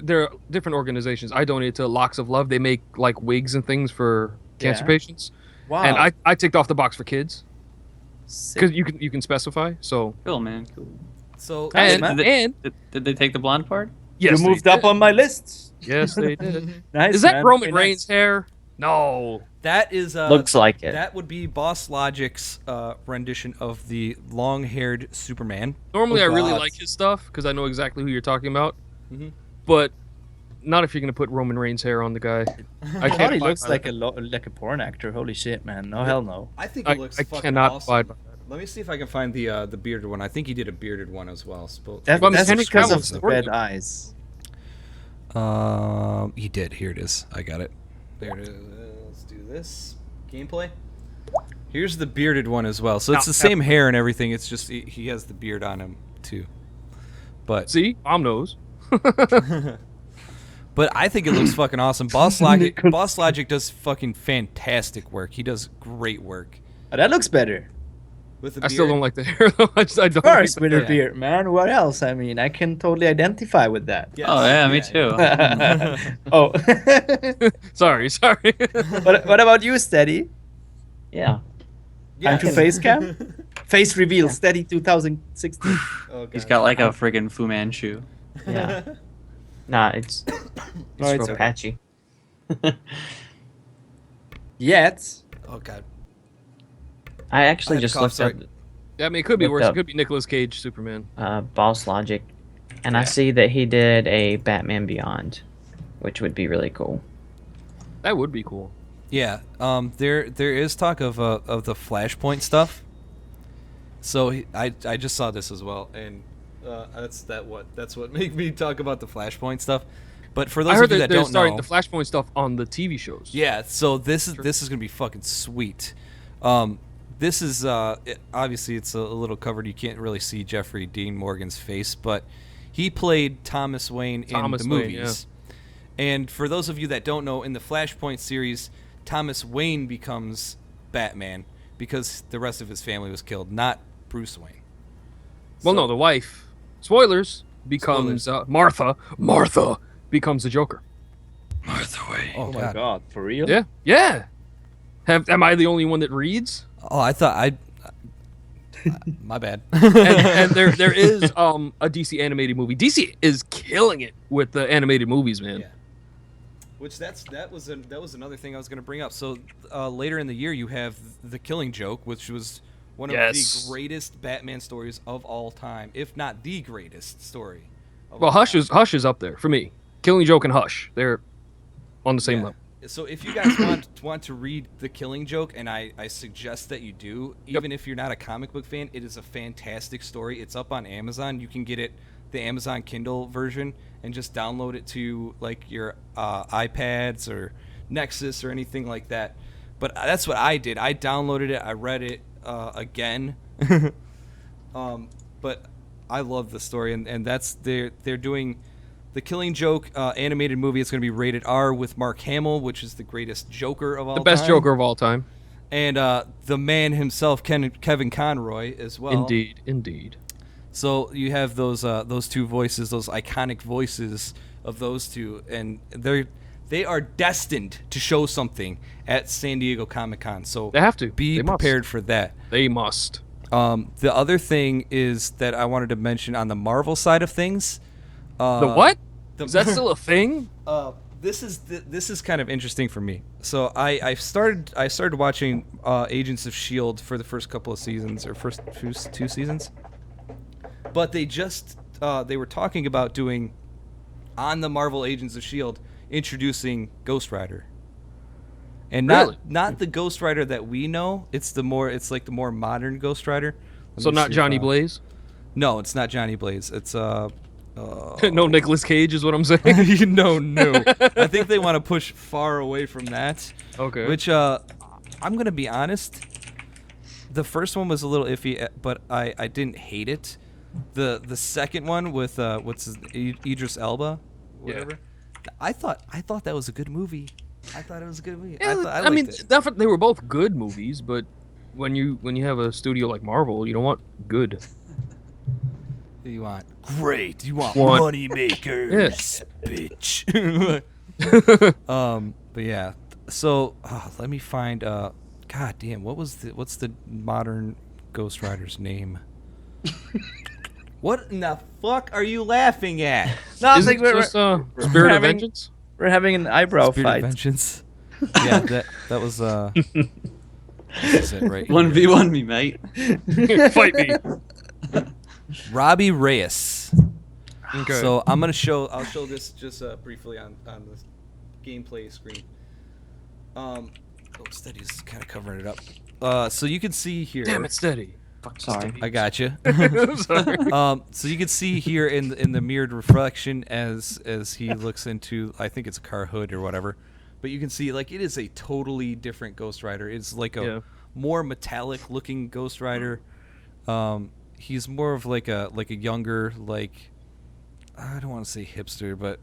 there are different organizations. I donated to Locks of Love. They make like wigs and things for cancer Yeah. patients. Wow. And I ticked off the box for kids Sick. because you can specify. So Cool, man. Cool. So Nice, and man. Did they take the blonde part? yes, you they moved up did. on my list. Yes, they did. Nice. Is that man. Roman Very Reigns' hair? No. that is Looks like it. that would be Boss Logic's rendition of the long-haired Superman. Normally, Oh, I really God. like his stuff because I know exactly who you're talking about. Mhm. But not if you're gonna put Roman Reigns' hair on the guy. I I can't. thought he abide looks by like that. like a porn actor. Holy shit, man. No, hell no. I think I it looks I fucking cannot awesome. abide by that. Let me see if I can find the bearded one. I think he did a bearded one as well. That, Well, that's Henry because Cavill's of the story. red eyes. He did. Here it is. I got it. There it is. Let's do this. Gameplay. Here's the bearded one as well. So it's the same hair and everything. It's just he has the beard on him too. But See, Mom knows. but I think it looks fucking awesome. Boss Logic does fucking fantastic work. He does great work. Oh, that looks better. With the I still beard. don't like the hair though. I don't. Of course, like with the a hair. beard, man. What else? I mean, I can totally identify with that. Yes, Oh yeah, me too. Oh. Sorry. what about you, Steady? Yeah. Time to face cam? Face reveal, Steady 2016. Oh, He's God. got like a friggin' Fu Manchu. Yeah. Nah, it's No, it's real okay. patchy. Yet. Oh god. I actually I had a just cough, looked sorry. up Yeah, I mean, it could be Looked worse. up. It could be Nicolas Cage Superman. Boss Logic, and I see that he did a Batman Beyond, which would be really cool. That would be cool. Yeah. There is talk of the Flashpoint stuff. So I just saw this as well, and that's what made me talk about the Flashpoint stuff. But for those I heard of you that that they're don't starting know, the Flashpoint stuff on the TV shows. yeah. So this is gonna be fucking sweet. This is obviously it's a little covered. You can't really see Jeffrey Dean Morgan's face, but he played Thomas Wayne Thomas in the Wayne, movies. And for those of you that don't know, in the Flashpoint series, Thomas Wayne becomes Batman because the rest of his family was killed, not Bruce Wayne. Well, So- no, the wife. Spoilers becomes Martha. Martha becomes the Joker. Martha Wayne. Oh, Oh my God. god, for real? Yeah, yeah. Am I the only one that reads? Oh, I thought my bad. And there is a DC animated movie. DC is killing it with the animated movies, man. Yeah. Which that was another thing I was going to bring up. So later in the year, you have The Killing Joke, which was One of Yes. the greatest Batman stories of all time, if not the greatest story. Of Well, all time. Hush is up there for me. Killing Joke and Hush, they're on the same Yeah. level. So if you guys want to read The Killing Joke, and I suggest that you do, even if you're not a comic book fan, it is a fantastic story. It's up on Amazon. You can get it, the Amazon Kindle version, and just download it to like your iPads or Nexus or anything like that. But that's what I did. I downloaded it. I read it again. But I love the story, and that's they're doing the Killing Joke animated movie. It's going to be rated R with Mark Hamill, which is the greatest Joker of all time. The best Joker of all time. And the man himself, Kevin Conroy, as well. Indeed. So you have those two voices, those iconic voices of those two, and they are destined to show something at San Diego Comic-Con. So They have to. be They must. prepared for that. They must. The other thing is that I wanted to mention on the Marvel side of things. The what? the- Is that still a thing? This is kind of interesting for me. So I started watching Agents of Shield for the first couple of seasons, or first two seasons. But they were talking about doing on the Marvel Agents of Shield introducing Ghost Rider. And Really? not the Ghost Rider that we know. It's like the more modern Ghost Rider. Let So me not see if, Johnny Blaze? No, it's not Johnny Blaze. It's No Nicolas Cage is what I'm saying. no. I think they want to push far away from that. Okay. Which I'm gonna be honest. The first one was a little iffy, but I didn't hate it. The second one with Idris Elba, whatever. I thought that was a good movie. I thought it was a good movie. Yeah, I I mean, liked it. they were both good movies, but when you have a studio like Marvel, you don't want good. You want great. You want Want- money makers, bitch. But yeah. So let me find. God damn. What's the modern Ghost Rider's name? What in the fuck are you laughing at? No, I Isn't think it just Spirit of having- Vengeance? we're having an eyebrow Spirit of fight. Vengeance. Yeah, that was this is it right here. 1v1 me, mate. Fight me. Robbie Reyes. Okay. So I'll show this just briefly on the gameplay screen. Steady's kind of covering it up. So you can see here. Damn it, steady. Sorry. I got you. I'm sorry. So you can see here in the mirrored reflection as he looks into, I think it's a car hood or whatever, but you can see like it is a totally different Ghost Rider. It's like a more metallic looking Ghost Rider. He's more of like a younger, like, I don't want to say hipster, but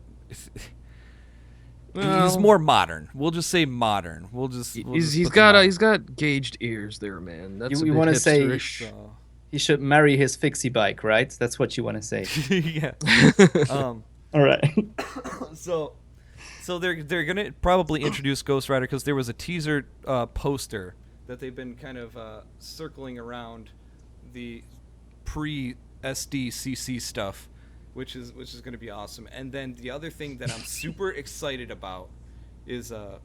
he's more modern. We'll just say modern. He's got gauged ears there, man. That's You a wanna bit say- hipsterish. So, He should marry his fixie bike, right? That's what you want to say. yeah. All right. So they're gonna probably introduce Ghost Rider because there was a teaser poster that they've been kind of circling around the pre-SDCC stuff, which is going to be awesome. And then the other thing that I'm super excited about is a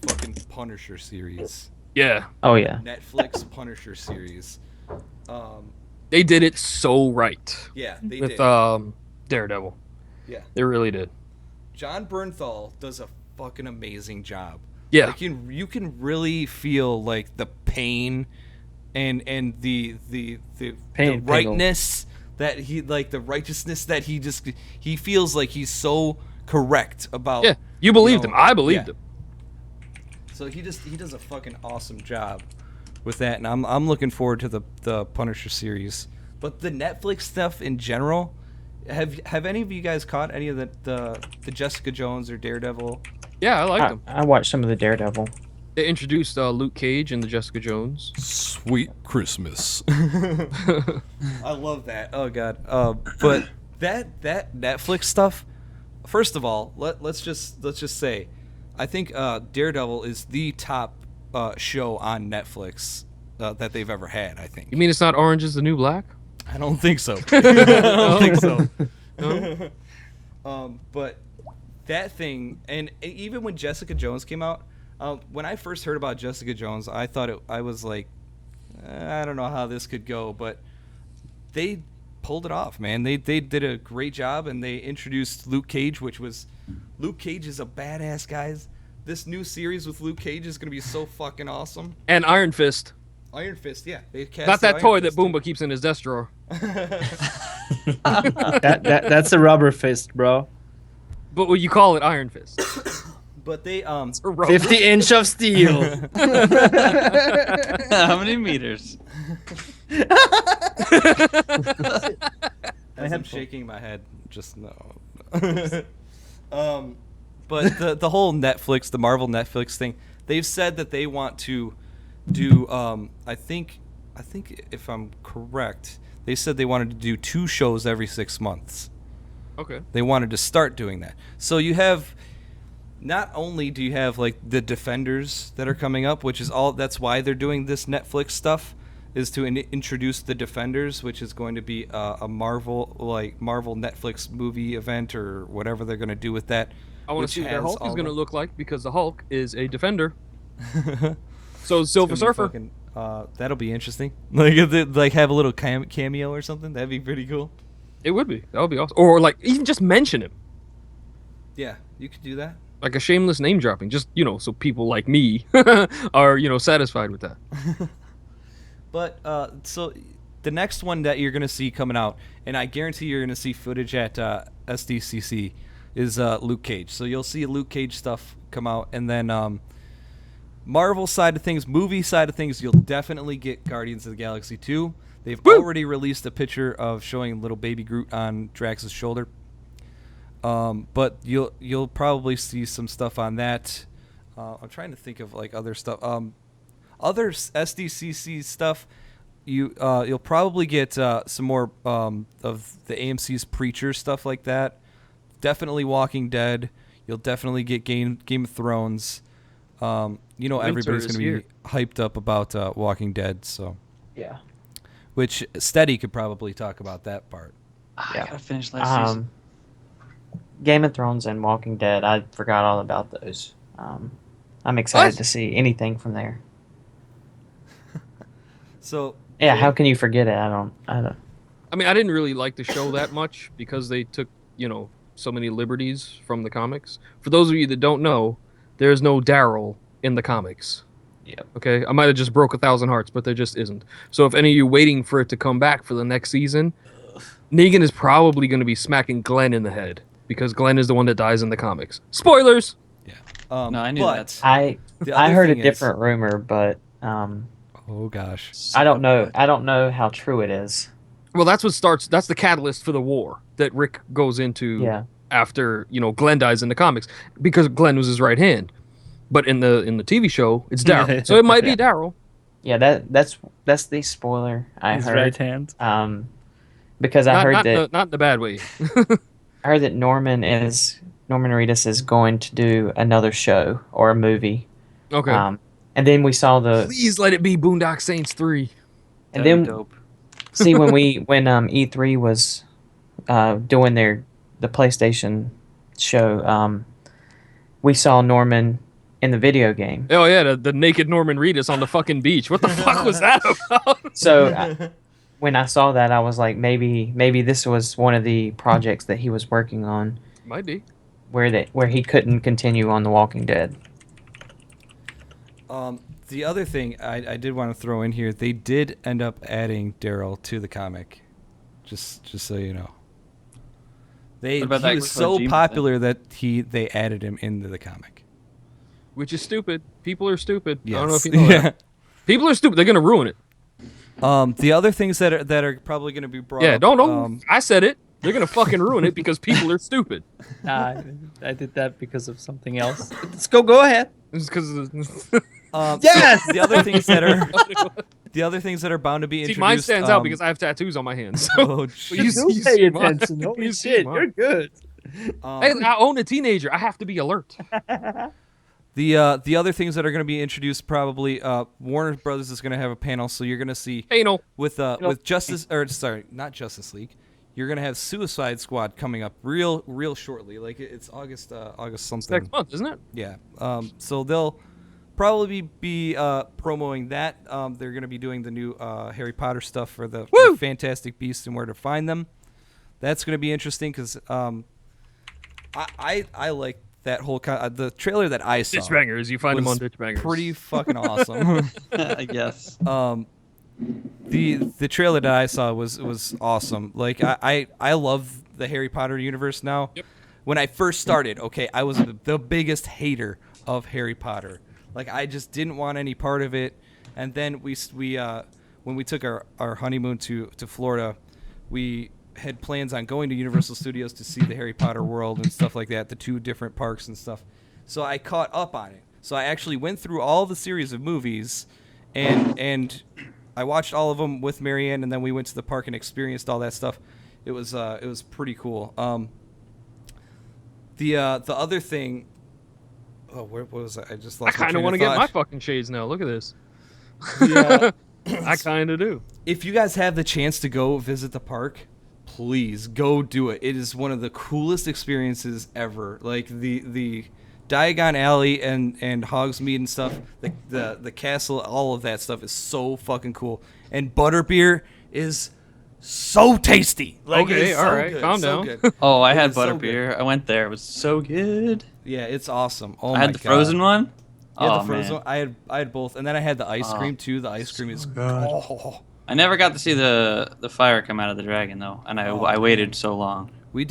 fucking Punisher series, Yeah, Oh yeah. Netflix Punisher series. they did it so right Yeah, they with did. Daredevil. Yeah, They really did. John Bernthal does a fucking amazing job. Yeah. Like you can really feel like the pain and the Pain, rightness that he, like the righteousness that he feels like he's so correct about. Yeah, you believed know, him. I believed yeah. him. So he does a fucking awesome job with that, and I'm looking forward to the Punisher series. But the Netflix stuff in general, have any of you guys caught any of the Jessica Jones or Daredevil? Yeah, I liked him. I watched some of the Daredevil. They introduced Luke Cage and the Jessica Jones. Sweet Christmas. I love that. Oh god. But that Netflix stuff. First of all, let's just say, I think Daredevil is the top show on Netflix that they've ever had. I think. You mean it's not Orange is the New Black? I don't think so. I don't think so. But that thing, and even when Jessica Jones came out, when I first heard about Jessica Jones, I thought I was like, I don't know how this could go, but they pulled it off, man. They did a great job, and they introduced Luke Cage, Luke Cage is a badass, guys. This new series with Luke Cage is gonna be so fucking awesome. And Iron Fist. Iron Fist, yeah. They cast Not that Iron toy Fist that Boomba keeps in his desk drawer. That's a rubber fist, bro. But what you call it, Iron Fist. But they 50-inch of steel. How many meters? I'm shaking my head. Just no. But the whole Netflix, the Marvel Netflix thing, they've said that they want to do. I think if I'm correct, they said they wanted to do 2 shows every 6 months. Okay. They wanted to start doing that. So you have. Not only do you have like the Defenders that are coming up, which is all. That's why they're doing this Netflix stuff, is to introduce the Defenders, which is going to be a Marvel Netflix movie event or whatever they're going to do with that. I want to see what their Hulk is going to to look like, because the Hulk is a defender. So Silver Surfer. That'll be interesting. Like if they, like have a little cameo or something. That'd be pretty cool. It would be. That would be awesome. Or like even just mention him. Yeah, you could do that. Like a shameless name dropping, just so people like me are satisfied with that. But so the next one that you're gonna see coming out, and I guarantee you're gonna see footage at SDCC, is Luke Cage. So you'll see Luke Cage stuff come out, and then Marvel side of things, movie side of things, you'll definitely get Guardians of the Galaxy 2. They've already released a picture of showing little baby Groot on Drax's shoulder. But you'll probably see some stuff on that. I'm trying to think of like other stuff. Other SDCC stuff. You'll probably get some more of the AMC's Preacher stuff like that. Definitely Walking Dead. You'll definitely get Game of Thrones. Everybody's going to be hyped up about Walking Dead. So Yeah. which Steady could probably talk about that part. I gotta finish last season. Game of Thrones and Walking Dead, I forgot all about those. I'm excited to see anything from there. So Yeah, how can you forget it? I don't. I mean, I didn't really like the show that much because they took, so many liberties from the comics. For those of you that don't know, there's no Daryl in the comics. Yep. Okay, I might have just broke 1,000 hearts, but there just isn't. So if any of you waiting for it to come back for the next season, Negan is probably going to be smacking Glenn in the head, because Glenn is the one that dies in the comics. Spoilers! yeah. No, I knew but that. I the I other heard a thing is- different rumor, but Oh gosh. I don't know. I don't know how true it is. Well, that's the catalyst for the war that Rick goes into Yeah. after, Glenn dies in the comics, because Glenn was his right hand. But in the TV show, it's Daryl. So it might be Daryl. Yeah, that's the spoiler I His heard. right hand. Because I heard that Not in the bad way. I heard that Norman Reedus is going to do another show or a movie. Okay. And then we saw Please let it be Boondock Saints 3. and That'd be then dope. see when E3 was doing the PlayStation show, we saw Norman in the video game. Oh yeah, the naked Norman Reedus on the fucking beach. What the fuck was that about? So when I saw that, I was like, maybe this was one of the projects that he was working on, Might be. where he couldn't continue on The Walking Dead. The other thing I did want to throw in here, they did end up adding Daryl to the comic, just so you know. He What about that was so Kojima popular that they added him into the comic. Which is stupid. People are stupid. Yes. I don't know if you know that. People are stupid. They're gonna ruin it. The other things that are probably going to be brought Yeah, up. don't. I said it. They're gonna fucking ruin it because people are stupid. Nah, I did that because of something else. Let's go ahead. It's because Yes! The other things that are bound to be see, introduced. mine stands out because I have tattoos on my hands. So Oh, you jeez. see- see mine. Holy You see shit, mine. you're good. Hey, I own a teenager. I have to be alert. The other things that are going to be introduced probably Warner Brothers is going to have a panel, so you're going to see Anal. with not Justice League. You're going to have Suicide Squad coming up real shortly. Like it's August something. Next month, isn't it? Yeah. So they'll probably be promoting that. They're going to be doing the new Harry Potter stuff for the Fantastic Beasts and where to find them. That's going to be interesting because I like that whole the trailer that I saw. Ditch bangers. You find them on ditch bangers. Pretty fucking awesome. I guess. The trailer that I saw was awesome. Like I love the Harry Potter universe now. Yep. When I first started, okay, I was the biggest hater of Harry Potter. Like I just didn't want any part of it. And then we when we took our honeymoon to Florida, we had plans on going to Universal Studios to see the Harry Potter world and stuff like that, the 2 different parks and stuff. So I caught up on it. So I actually went through all the series of movies, and I watched all of them with Marianne, and then we went to the park and experienced all that stuff. It was pretty cool. The other thing. Oh, what was I just lost. I kind of want to get my fucking shades now. Look at this. I kind of do. If you guys have the chance to go visit the park, please go do it. It is one of the coolest experiences ever. Like the Diagon Alley and Hogsmeade and stuff, the castle, all of that stuff is so fucking cool. And butterbeer is so tasty. Like, Okay, it's all so right, good, calm so down. good. Oh, I It had is so butterbeer. I went there. It was so good. Yeah, it's awesome. Oh I my had the God. frozen one. Yeah, Oh the frozen man. one. I had both, and then I had the ice cream too. The ice cream is good. oh. I never got to see the fire come out of the dragon though, and I waited so long. We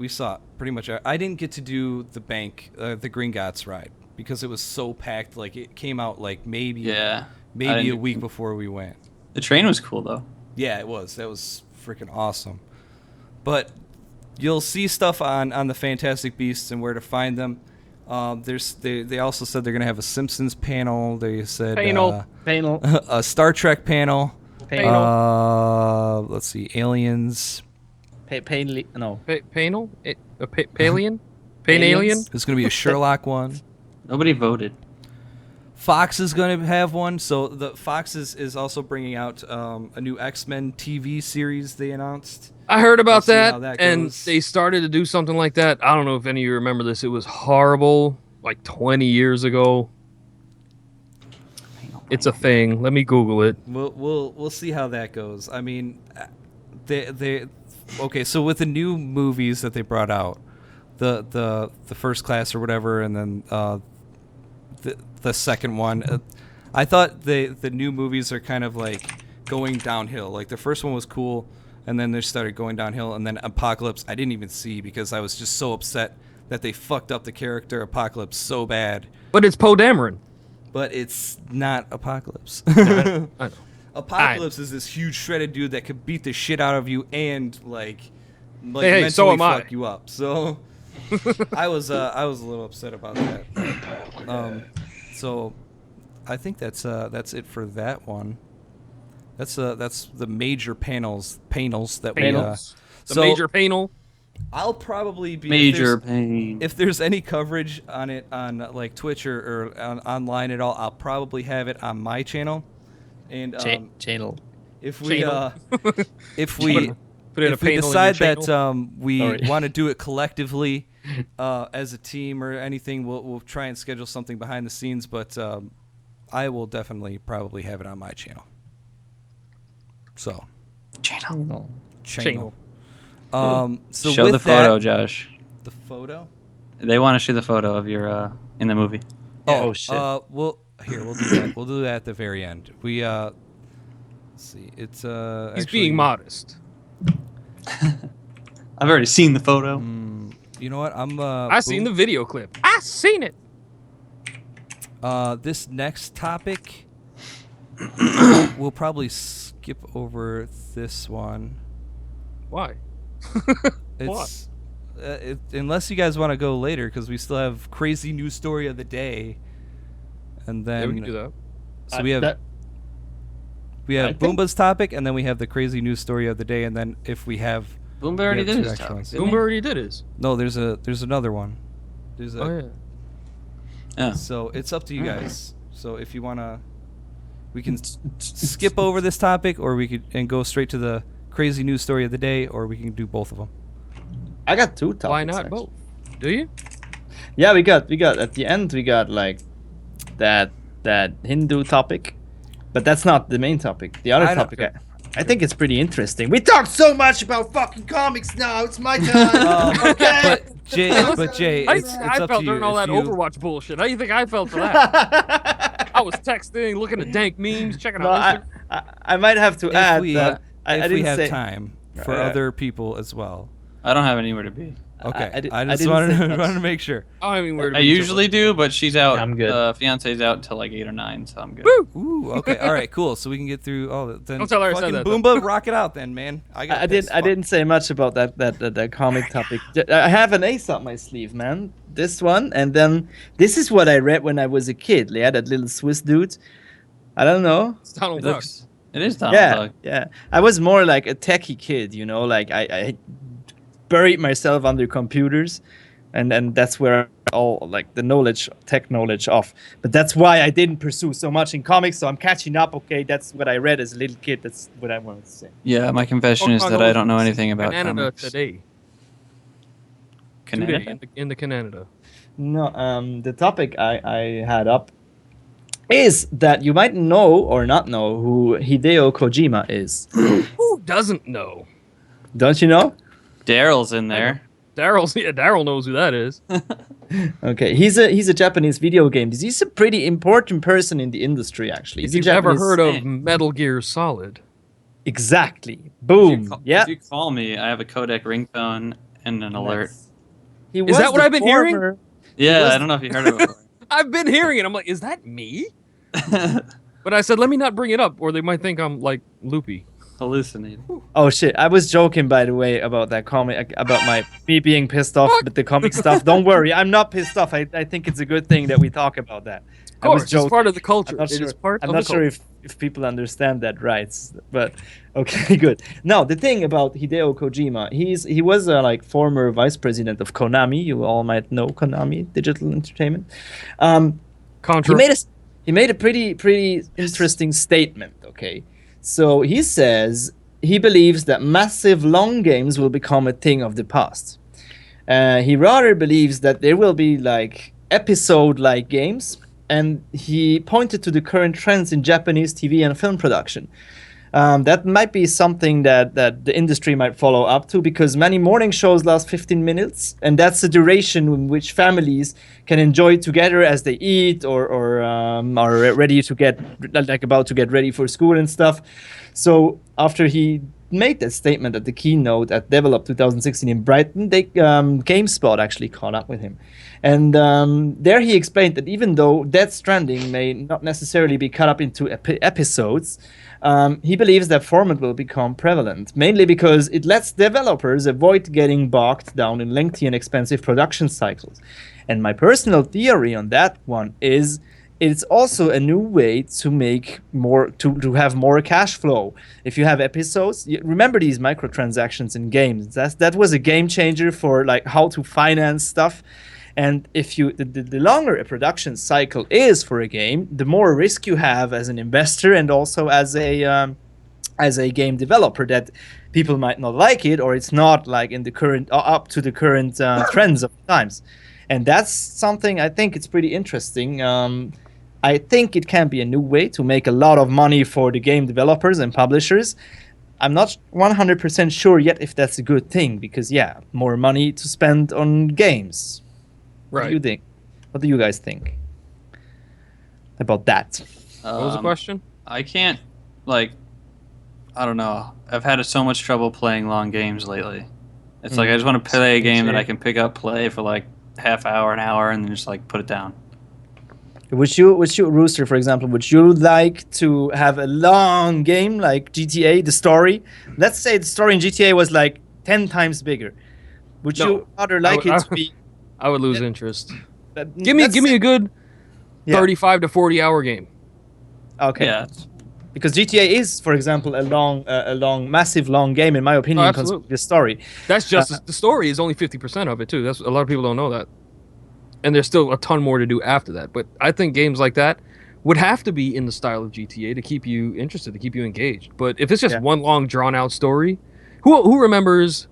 saw pretty much. I didn't get to do the the Gringotts ride because it was so packed. Like it came out like maybe I a didn't- week before we went. The train was cool though. Yeah, it was. That was freaking awesome. But you'll see stuff on the Fantastic Beasts and where to find them. They also said they're gonna have a Simpsons panel. They said Panel. a Star Trek panel. Let's see, aliens. No. Panel? Palian? Pain alien? There's gonna be a Sherlock one. Nobody voted. Fox is going to have one. So the Fox is also bringing out a new X-Men TV series they announced. I heard about We'll see how that, that and goes. they started to do something like that. I don't know if any of you remember this. It was horrible, like 20 years ago. It's a thing. Let me Google it. We'll see how that goes. I mean, they okay. So with the new movies that they brought out, the First Class or whatever, and then the second one, I thought the new movies are kind of like going downhill. Like the first one was cool, and then they started going downhill, and then Apocalypse I didn't even see because I was just so upset that they fucked up the character Apocalypse so bad. But it's Poe Dameron. But it's not Apocalypse. I know. Apocalypse is this huge shredded dude that could beat the shit out of you and like Hey, mentally so am I. fuck you up. So I was a little upset about that. So I think that's it for that one. That's the major panels that we Panels. The so major panel. I'll probably be Major pain. if there's any coverage on it on like Twitch or online at all, I'll probably have it on my channel. And Channel. if we Channel. if we Put in a if we panel in decide your that channel. we Sorry. want to do it collectively as a team or anything, we'll try and schedule something behind the scenes. But I will definitely probably have it on my channel. So Channel. Channel. So Show with the photo, that, Josh. the photo. They want to see the photo of your in the movie. Oh, shit. We'll do that. We'll do that at the very end. We let's see. It's He's actually, being modest. I've already seen the photo. You know what? I seen the video clip. I seen it. This next topic, we'll probably skip over this one. Why? It's unless you guys want to go later, because we still have crazy news story of the day, and then Yeah, we can do that. so we have I think- Boomba's topic, and then we have the crazy news story of the day, and then if we have Boomba already we have did two his extra topic. ones. didn't Boomba he? already did his. no, there's another one. There's a, Oh yeah. Yeah. So it's up to you guys. So if you wanna, we can skip over this topic, or we could and go straight to the crazy news story of the day, or we can do both of them. I got 2 topics. Why not actually. both? Do you? Yeah, we got at the end we got like that Hindu topic, but that's not the main topic. The other I don't- topic, I think it's pretty interesting. We talked so much about fucking comics now. It's my time. Okay. But Jay, I, it's I up felt to during you. all If that you- Overwatch bullshit. How do you think I felt for that? I was texting, looking at dank memes, checking No, out I might have to add if we, that I if we didn't have say. time for Right. other people as well. I don't have anywhere to be. Okay, I did- I I just didn't wanted say to, much. wanted to make sure. I mean, I usually do, but she's out. I'm good. Fiance's out until like 8 or 9, so I'm good. Ooh, okay, all right, cool. So we can get through all that. Then Don't tell her I said fucking that, Boomba, rock it out, then, man. I didn't say much about that comic topic. I have an ace up my sleeve, man. This one, and then this is what I read when I was a kid. Yeah, that little Swiss dude. I don't know. It's Donald It Duck. looks. It is Donald Yeah, Duck. yeah. I was more like a techie kid, you know. Like I buried myself under computers, and that's where all like the tech knowledge off. But that's why I didn't pursue so much in comics. So I'm catching up. Okay, that's what I read as a little kid. That's what I wanted to say. Yeah, my confession is Pokemon that Go I don't know anything about Canada comics. today. Canada? Today in the Canada. No, the topic I had up is that you might know or not know who Hideo Kojima is. Who doesn't know? Don't you know? Daryl's in there. Daryl knows who that is. Okay, he's a Japanese video game. He's a pretty important person in the industry, actually. If He's a you've ever Japanese- heard of Dang. Metal Gear Solid, Exactly. If Boom. you call, Yeah. If you call me, I have a codec ringtone and an alert. He Is was that what the I've been hearing? former- Yeah, was- I don't know if you heard of it before. I've been hearing it. I'm like, is that me? But I said, let me not bring it up, or they might think I'm like loopy. Hallucinating. Oh shit! I was joking, by the way, about that comic, about me being pissed off with the comic stuff. Don't worry, I'm not pissed off. I think it's a good thing that we talk about that. Of I was course, it's joking. part of the culture. I'm not It sure. is part I'm of not the sure culture. if people understand that right, but okay, good. Now the thing about Hideo Kojima, he was a like former vice president of Konami. You all might know Konami Digital Entertainment. Contra. He made a pretty interesting statement. Okay, so he says he believes that massive long games will become a thing of the past. He rather believes that there will be like episode-like games, and he pointed to the current trends in Japanese TV and film production. That might be something that the industry might follow up to, because many morning shows last 15 minutes, and that's the duration in which families can enjoy together as they eat or are ready to get like about to get ready for school and stuff. So after he made that statement at the keynote at Develop 2016 in Brighton, GameSpot actually caught up with him. And there he explained that even though Death Stranding may not necessarily be cut up into episodes, he believes that format will become prevalent, mainly because it lets developers avoid getting bogged down in lengthy and expensive production cycles. And my personal theory on that one is it's also a new way to make more, to have more cash flow. If you have episodes, remember these microtransactions in games. That was a game changer for like how to finance stuff. And if you the longer a production cycle is for a game, the more risk you have as an investor and also as a game developer, that people might not like it, or it's not like in the current up to the current trends of times. And that's something I think it's pretty interesting. I think it can be a new way to make a lot of money for the game developers and publishers. I'm not 100% sure yet if that's a good thing, because yeah, more money to spend on games. What do you think? What do you guys think about that? What was the question? I can't, like, I don't know. I've had so much trouble playing long games lately. It's like I just want to play a game that I can pick up, play for like half hour, an hour, and then just like put it down. Would you, Rooster, for example, would you like to have a long game like GTA, the story? Let's say the story in GTA was like 10 times bigger. Would No. you rather like it to be... I would lose interest. Let's Give me say- a good Yeah. 35 to 40 hour game. Okay. Yeah. Because GTA is, for example, massive long game, in my opinion, absolutely. concerning the story. That's just the story is only 50% of it too. That's a lot of people don't know that. And there's still a ton more to do after that. But I think games like that would have to be in the style of GTA to keep you interested, to keep you engaged. But if it's just one long drawn out story, who remembers,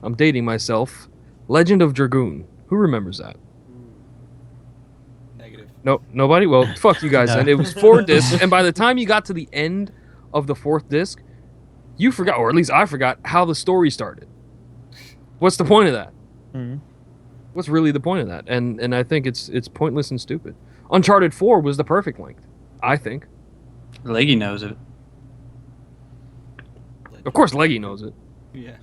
I'm dating myself, Legend of Dragoon. Who remembers that? Negative. No, nobody. Well, fuck you guys. No. And it was 4 discs, and by the time you got to the end of the 4th disc, you forgot, or at least I forgot, how the story started. What's the point of that? Mhm. What's really the point of that? And I think it's pointless and stupid. Uncharted 4 was the perfect length, I think. Leggy knows it. Of course, Leggy knows it. Yeah.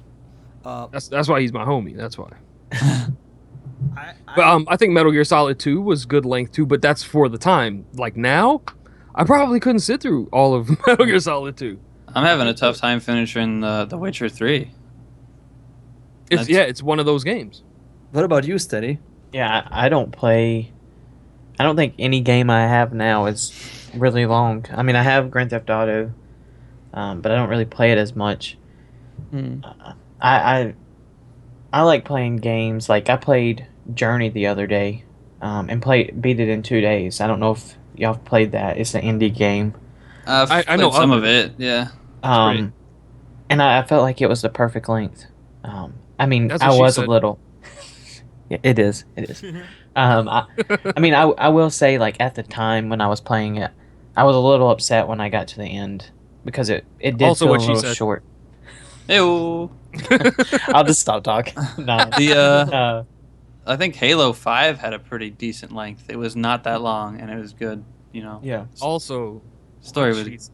That's why he's my homie. That's why. I, But I think Metal Gear Solid 2 was good length too, but that's for the time. Like now, I probably couldn't sit through all of Metal Gear Solid 2. I'm having a tough time finishing The Witcher 3. It's one of those games. What about you, Steady? Yeah, I don't play. I don't think any game I have now is really long. I mean, I have Grand Theft Auto, but I don't really play it as much. I like playing games. Like I played Journey the other day, and beat it in 2 days. I don't know if y'all have played that. It's an indie game. I've I know played some of of it. Yeah. great. And I felt like it was the perfect length. I mean, That's I what she was said. a little. Yeah, it is. It is. I mean, I will say, like at the time when I was playing it, I was a little upset when I got to the end because it did Also feel what a she little said. short. Ew. I'll just stop talking. No. The I think Halo 5 had a pretty decent length. It was not that long, and it was good. You know. Yeah. Also, Story was. jeez.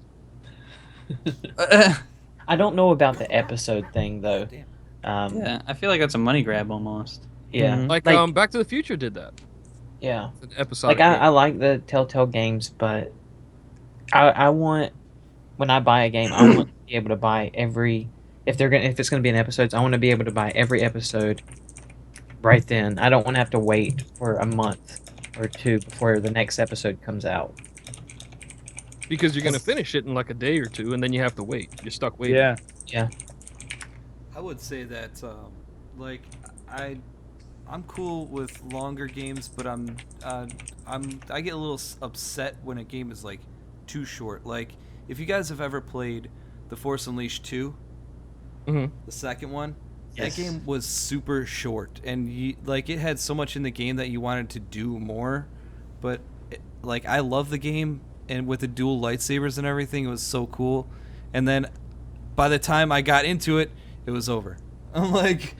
I don't know about the episode thing though. Yeah, I feel like that's a money grab almost. Yeah. Mhm. like Back to the Future did that. Yeah. It's an episodic Like I game. like the Telltale games, but I want when I buy a game, I want to be able to buy every if it's gonna be an episode, I want to be able to buy every episode right then. I don't want to have to wait for a month or two before the next episode comes out. Because you're gonna finish it in like a day or two, and then you have to wait. You're stuck waiting. Yeah. I would say that like I'm cool with longer games, but I get a little upset when a game is like too short. Like if you guys have ever played The Force Unleashed 2, Mhm. the second one, Yes. that game was super short, and it had so much in the game that you wanted to do more. But like I love the game, and with the dual lightsabers and everything, it was so cool. And then by the time I got into it, it was over. I'm like,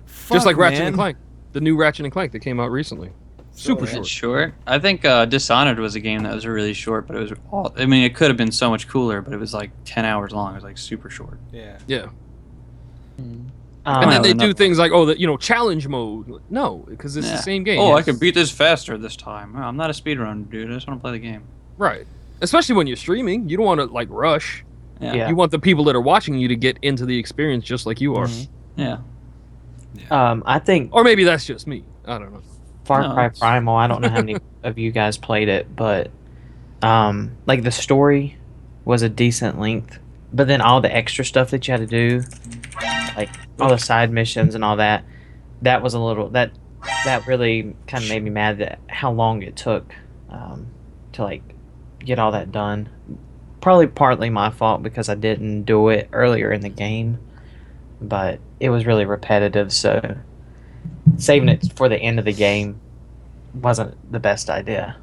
fuck, Just like Ratchet man. and Clank, the new Ratchet and Clank that came out recently. Super It's short. short. I think Dishonored was a game that was really short, but it was all. I mean, it could have been so much cooler, but it was like 10 hours long. It was like super short. Yeah. Yeah. Um, And then they enough. do things like, challenge mode. No, because it's Yeah. the same game. Oh, I It's- could beat this faster this time. I'm not a speedrunner, dude. I just want to play the game. Right. Especially when you're streaming, you don't want to like rush. Yeah. You want the people that are watching you to get into the experience just like you are. Mhm. Yeah. I think Or maybe that's just me. I don't know. Far No, Cry it's- Primal. I don't know how many of you guys played it, but like the story was a decent length, but then all the extra stuff that you had to do, like all the side missions and all that, that was a little that really kind of made me mad that how long it took to like get all that done. Probably partly my fault because I didn't do it earlier in the game, but it was really repetitive, so saving it for the end of the game wasn't the best idea.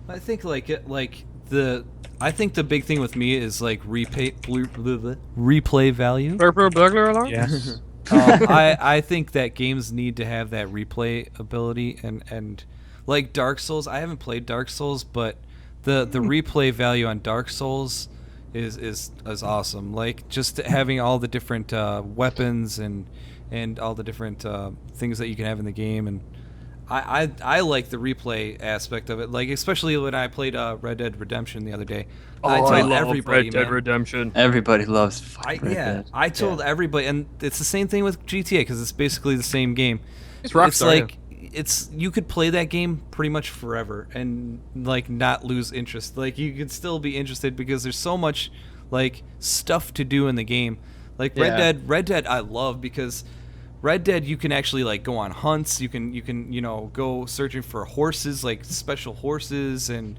I think I think the big thing with me is like replay value. Burglar alarm? Yes. I think that games need to have that replay ability, and like Dark Souls, I haven't played Dark Souls, but the replay value on Dark Souls is awesome. Like just having all the different weapons and all the different things that you can have in the game, and I like the replay aspect of it. Like especially when I played Red Dead Redemption the other day. I told everybody, Red Dead man. Redemption. Everybody loves fucking Red Dead. I told everybody, and it's the same thing with GTA because it's basically the same game. It's Rockstar, It's like you could play that game pretty much forever and like not lose interest. Like you could still be interested because there's so much like stuff to do in the game. Like Yeah. Red Dead I love because Red Dead you can actually like go on hunts. You can go searching for horses, like special horses, and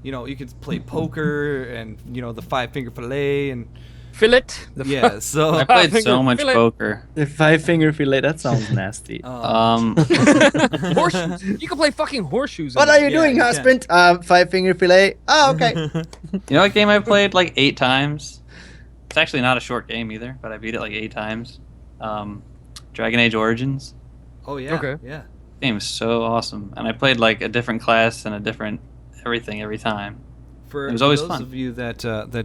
you can play poker and the 5-finger fillet, and Fillet. Yeah, so I played so Five-finger much fillet. poker. The 5-finger fillet, that sounds nasty. Horseshoes. You can play fucking horseshoes. What in are this. you doing, you husband? 5-finger fillet. Oh, okay. You know what game I played like 8 times? It's actually not a short game either, but I beat it like 8 times. Dragon Age Origins. Oh yeah. Okay. Yeah. Game is so awesome, and I played like a different class and a different everything every time. For It was always those fun. of you that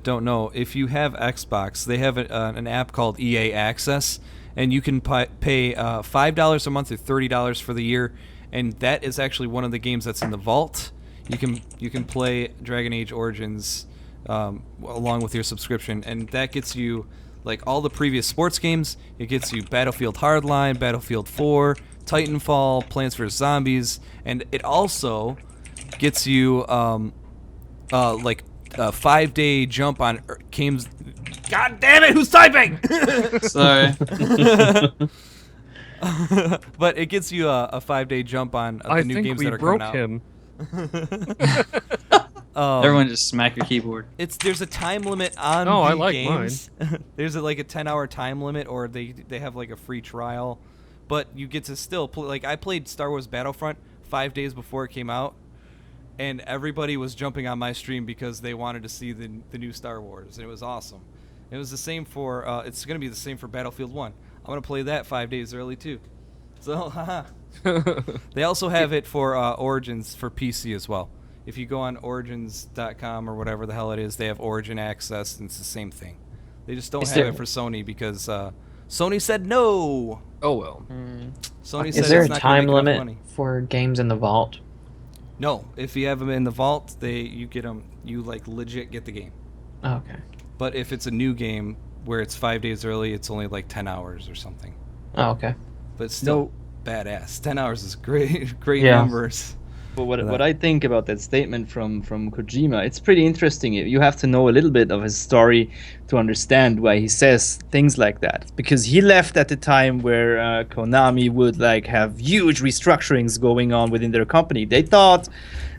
don't know, if you have Xbox, they have an app called EA Access, and you can pay $5 a month or $30 for the year, and that is actually one of the games that's in the vault. You can play Dragon Age Origins along with your subscription, and that gets you like all the previous sports games. It gets you Battlefield Hardline, Battlefield 4, Titanfall, Plants vs Zombies, and it also gets you like a 5-day jump on games. God damn it! Who's typing? Sorry. But it gets you a 5-day jump on the I new think games we that are broke coming him. out. Everyone just smack your keyboard. There's a time limit on Oh, the I like games. There's like a 10-hour time limit, or they have like a free trial, but you get to still play. Like I played Star Wars Battlefront 5 days before it came out, and everybody was jumping on my stream because they wanted to see the new Star Wars, and it was awesome. It was the same for it's gonna be the same for Battlefield 1. I'm gonna play that 5 days early too. So haha. They also have it for Origins for PC as well. If you go on origins.com or whatever the hell it is, they have Origin access, and it's the same thing. They just don't Is have there- it for Sony because Sony said no. Oh well. Sony said Is there it's a not gonna time make enough limit money. for games in the vault? No, if you have them in the vault, you get them. You like legit get the game. Oh, okay. But if it's a new game where it's 5 days early, it's only like 10 hours or something. Oh, okay. But it's still badass. 10 hours is great, great Yeah. numbers. But what I think about that statement from Kojima, it's pretty interesting. You have to know a little bit of his story to understand why he says things like that. Because he left at the time where Konami would like have huge restructurings going on within their company. They thought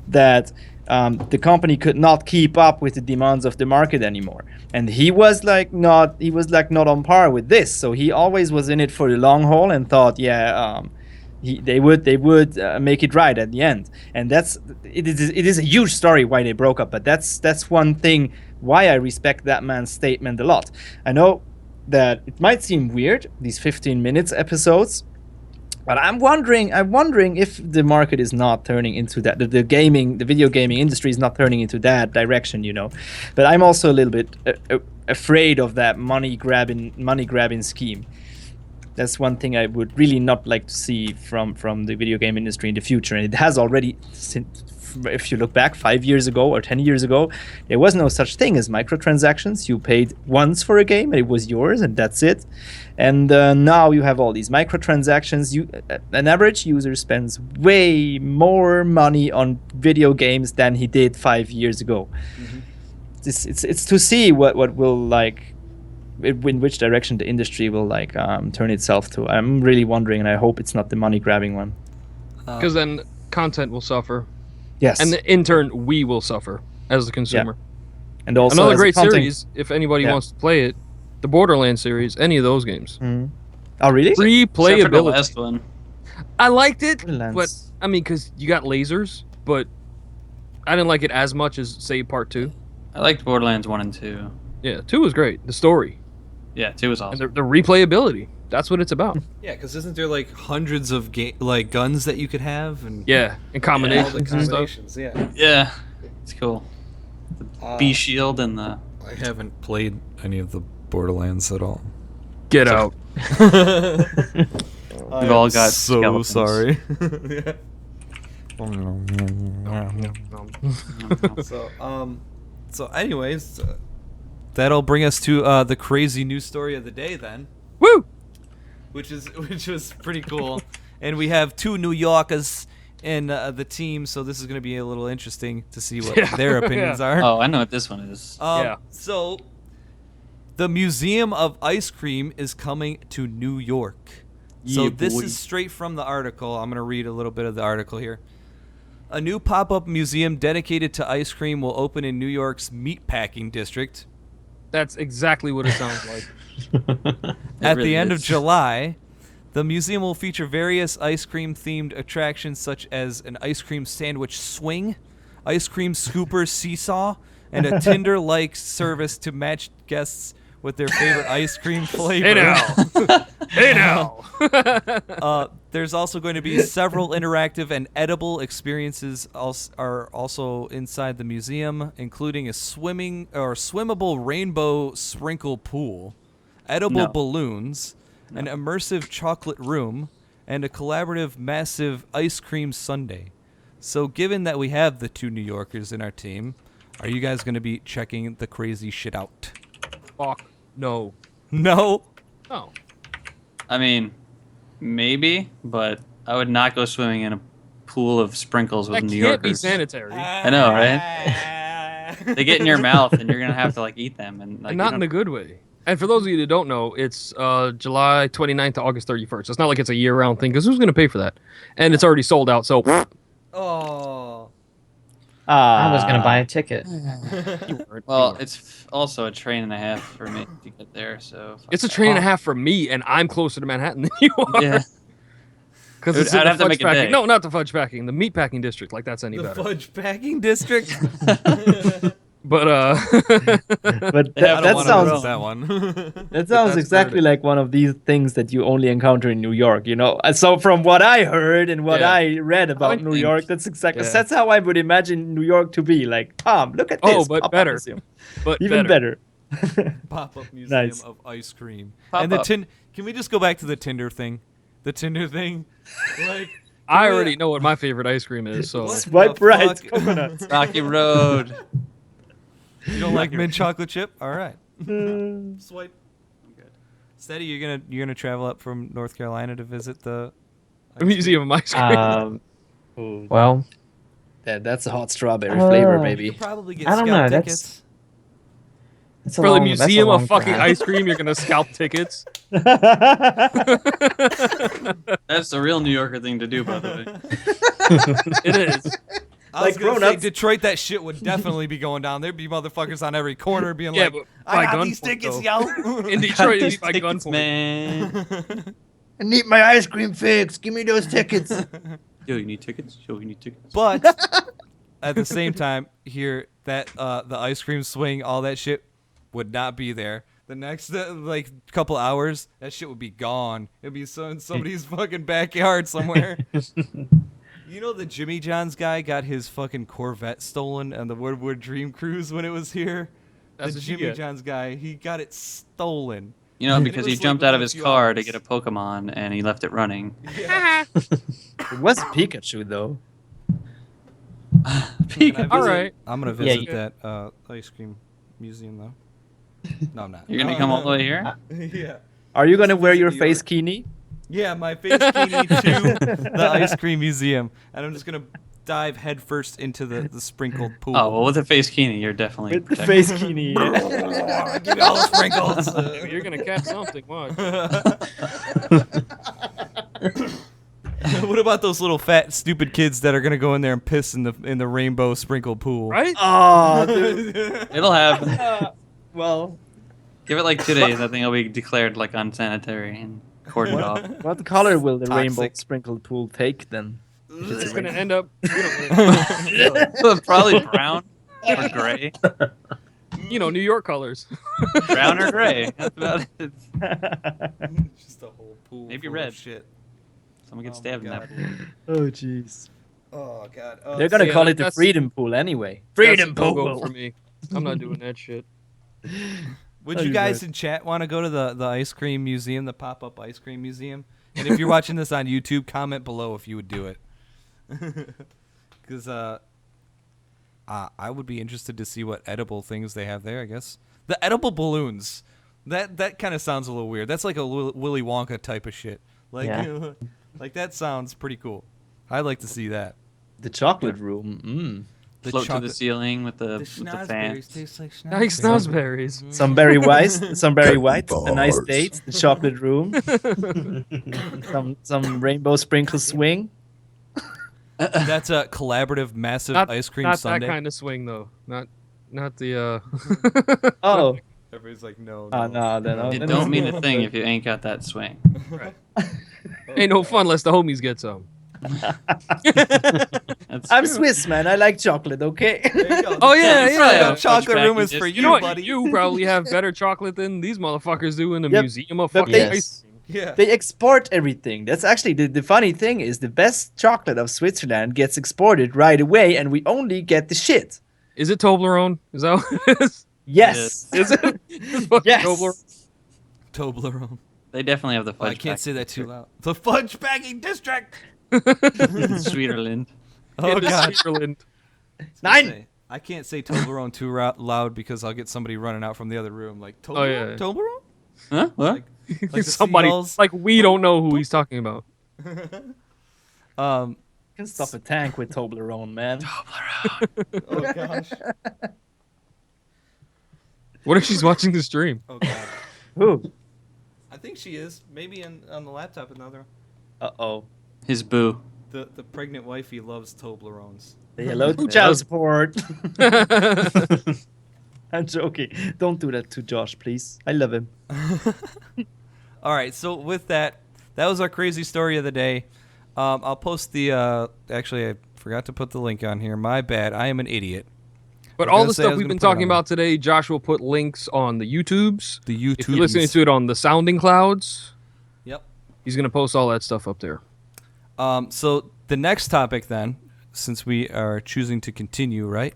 that the company could not keep up with the demands of the market anymore, and he was not on par with this. So he always was in it for the long haul and thought, they would make it right at the end. And it is a huge story why they broke up. But that's one thing why I respect that man's statement a lot. I know that it might seem weird, these 15 minutes episodes, but I'm wondering if the market is not turning into that, the video gaming industry is not turning into that direction, you know. But I'm also a little bit afraid of that money grabbing scheme. That's one thing I would really not like to see from the video game industry in the future. And it has already, if you look back 5 years ago or 10 years ago, there was no such thing as microtransactions. You paid once for a game and it was yours and that's it. And now you have all these microtransactions. An average user spends way more money on video games than he did 5 years ago. Mm-hmm. It's to see what will like, in which direction the industry will like turn itself to. I'm really wondering, and I hope it's not the money grabbing one. Because then content will suffer, Yes, and in turn we will suffer as the consumer. and also Another as a great content- series, if anybody Yeah. wants to play it, the Borderlands series, any of those games. Mhm. Oh really? Free Except for the playability. last one. I liked it, Borderlands. but I mean, because you got lasers, but I didn't like it as much as say Part 2. I liked Borderlands 1 and 2. Yeah, 2 was great. The story Yeah, 2 was and awesome. the replayability. That's what it's about. Yeah, because isn't there like hundreds of like guns that you could have and Yeah, and all the combinations and stuff. combinations? Yeah. Yeah, it's cool. B shield and the. I haven't played any of the Borderlands at all. Get out. We've all got so skeletons. sorry. So anyways, that'll bring us to the crazy news story of the day then, Woo! which was pretty cool. And we have 2 New Yorkers in the team, so this is going to be a little interesting to see what Yeah. their opinions are. Oh, I know what this one is. Yeah. So, the Museum of Ice Cream is coming to New York. So Yeah, this boy. is straight from the article. I'm going to read a little bit of the article here. A new pop-up museum dedicated to ice cream will open in New York's Meatpacking District. That's exactly what it sounds like. At really the end of is. July, the museum will feature various ice cream themed attractions such as an ice cream sandwich swing, ice cream scooper seesaw, and a Tinder-like service to match guests with their favorite ice cream flavor. Hey now. Hey now. There's also going to be several interactive and edible experiences are also inside the museum, including a swimmable rainbow sprinkle pool, edible No. balloons, an immersive chocolate room, and a collaborative massive ice cream sundae. So given that we have the 2 New Yorkers in our team, are you guys going to be checking the crazy shit out? Fuck. No. No. No. I mean, maybe, but I would not go swimming in a pool of sprinkles with That New can't be Yorkers. sanitary. I know, right? They get in your mouth, and you're gonna have to like eat them, and like And you not in don't- a good way. And for those of you that don't know, it's July 29th to August 31st. It's not like it's a year-round thing, because who's going to pay for that? And it's already sold out, so... Oh. I was gonna buy a ticket. Well, it's also a train and a half for me to get there, so fuck It's a that. train and a half from me, and I'm closer to Manhattan than you are. Yeah. Because Dude, it's in I'd the have to fudge make a packing. day. No, not the fudge packing. The meat packing district. Like, that's any The better. fudge packing district? But, But They have that one of sounds those. that one. that sounds that's exactly better. like one of these things that you only encounter in New York, you know. So from what I heard and what Yeah. I read about would New think- York, that's exactly Yeah. that's how I would imagine New York to be. Like, Tom, look at this. Oh, but pop-up better. museum. but Even better. Pop-up museum Nice. of ice cream. Pop and the up. Can we just go back to the Tinder thing? The Tinder thing? Like, I we- already know what my favorite ice cream is, so... What? Swipe the right, fuck? coconut. Rocky Road. You don't like mint chocolate chip? All right. Swipe. Good. Steady, you're gonna travel up from North Carolina to visit the A museum of ice cream. Ooh, Well, that's a hot strawberry flavor, You baby. could probably get I don't scalp know, tickets. it's a For the long- that's a museum long of fucking drive. ice cream, you're going to scalp tickets. That's the real New Yorker thing to do, by the way. It is. I Like was gonna say, grown-ups. Detroit, that shit would definitely be going down. There'd be motherfuckers on every corner being Yeah, like, but I by got these gunpoint, tickets, though. yo. In Detroit, These it's by tickets, gunpoint. man. I need my ice cream fix. Give me those tickets. Yo, you need tickets? Yo, you need tickets? But at the same time, here that the ice cream swing, all that shit would not be there. The next like couple hours, that shit would be gone. It'd be in somebody's fucking backyard somewhere. You know the Jimmy John's guy got his fucking Corvette stolen on the Woodward Dream Cruise when it was here? That's The what you Jimmy get. John's guy, he got it stolen. You know, And because it he was, like, jumped out of within a his few car to hours. get a Pokemon and he left it running. It was Pikachu though. Can I visit? All right. I'm gonna Yeah, visit you- that ice cream museum though. No, I'm not. You're gonna come all the way here? Yeah. Are you gonna wear your New face York. kini? Yeah, my face kini to the ice cream museum, and I'm just gonna dive headfirst into the sprinkled pool. Oh, well, with a face kini, you're definitely With the protected. face kini. Yeah. Give me all the sprinkles. You're going to catch something. Watch. What about those little fat stupid kids that are gonna go in there and piss in the rainbow sprinkled pool? Right? Oh, dude. It'll happen. Well, Give it like 2 days. I think it'll be declared like unsanitary and cordoned off. what color will the Toxic. rainbow sprinkled pool take then? It's going to end up... Probably brown or gray. You know, New York colors. Brown or gray. That's about it. Just a whole pool. Maybe full red. of shit. Someone gets Oh stabbed my in that God. pool. Oh, jeez. Oh god. They're gonna yeah, call it the that's- freedom pool anyway. That's a Freedom no-go pool. for me. I'm not doing that shit. Would Oh, you you're guys right. in chat want to go to the ice cream museum, the pop-up ice cream museum? And if you're watching this on YouTube, comment below if you would do it. Because I would be interested to see what edible things they have there, I guess. The edible balloons. That kind of sounds a little weird. That's like a Willy Wonka type of shit. Like, Yeah. like that sounds pretty cool. I'd like to see that. The chocolate room. The Float to the chocolate- ceiling with the the fan. schnozberries taste like Like schnozberries. snozberries. Some berry white, some berry white. A nice date. The chocolate room. some rainbow sprinkle swing. That's a collaborative, massive Not, ice cream not sundae. that kind of swing, though. Not the, Oh, Everybody's like, no. No, then It don't mean a thing if you ain't got that swing. Ain't no fun unless the homies get some. That's I'm true. Swiss, man. I like chocolate. Okay. There you go. Oh, yeah, The yeah. chocolate room is Hunchback for is- you, You know what? buddy. You probably have better chocolate than these motherfuckers do in the Yep. museum of But fucking they- ice. Yeah. They export everything. That's actually the funny thing is the best chocolate of Switzerland gets exported right away, and we only get the shit. Is it Toblerone? Is that what it is? Yes. Is it? It's fucking Yes. Toblerone. Toblerone. They definitely have the Oh, I fudge. can't say that too loud. The fudge packing district. Sweeterland. Oh In the god. Switzerland. Nine. I can't say Toblerone too loud because I'll get somebody running out from the other room. Like Toblerone. Oh, yeah. Toblerone. Huh? What? Like the Somebody seagulls. like we don't know who he's talking about. You can stop a tank with Toblerone, man. Oh gosh. What if she's watching the stream? Oh god. Who? I think she is. Maybe on the laptop another. Uh-oh. His boo. The pregnant wifey loves Toblerones. Say hello to Who child does? support. I'm joking. Don't do that to Josh, please. I love him. All right. So with that was our crazy story of the day. I'll post the. Actually, I forgot to put the link on here. My bad. I am an idiot. But I was all gonna the say I stuff was we've gonna been put it talking on about today, Josh will put links on the YouTubes. The YouTube. If you're listening to it on the Sounding Clouds, Yep. he's gonna post all that stuff up there. So the next topic then, since we are choosing to continue, right?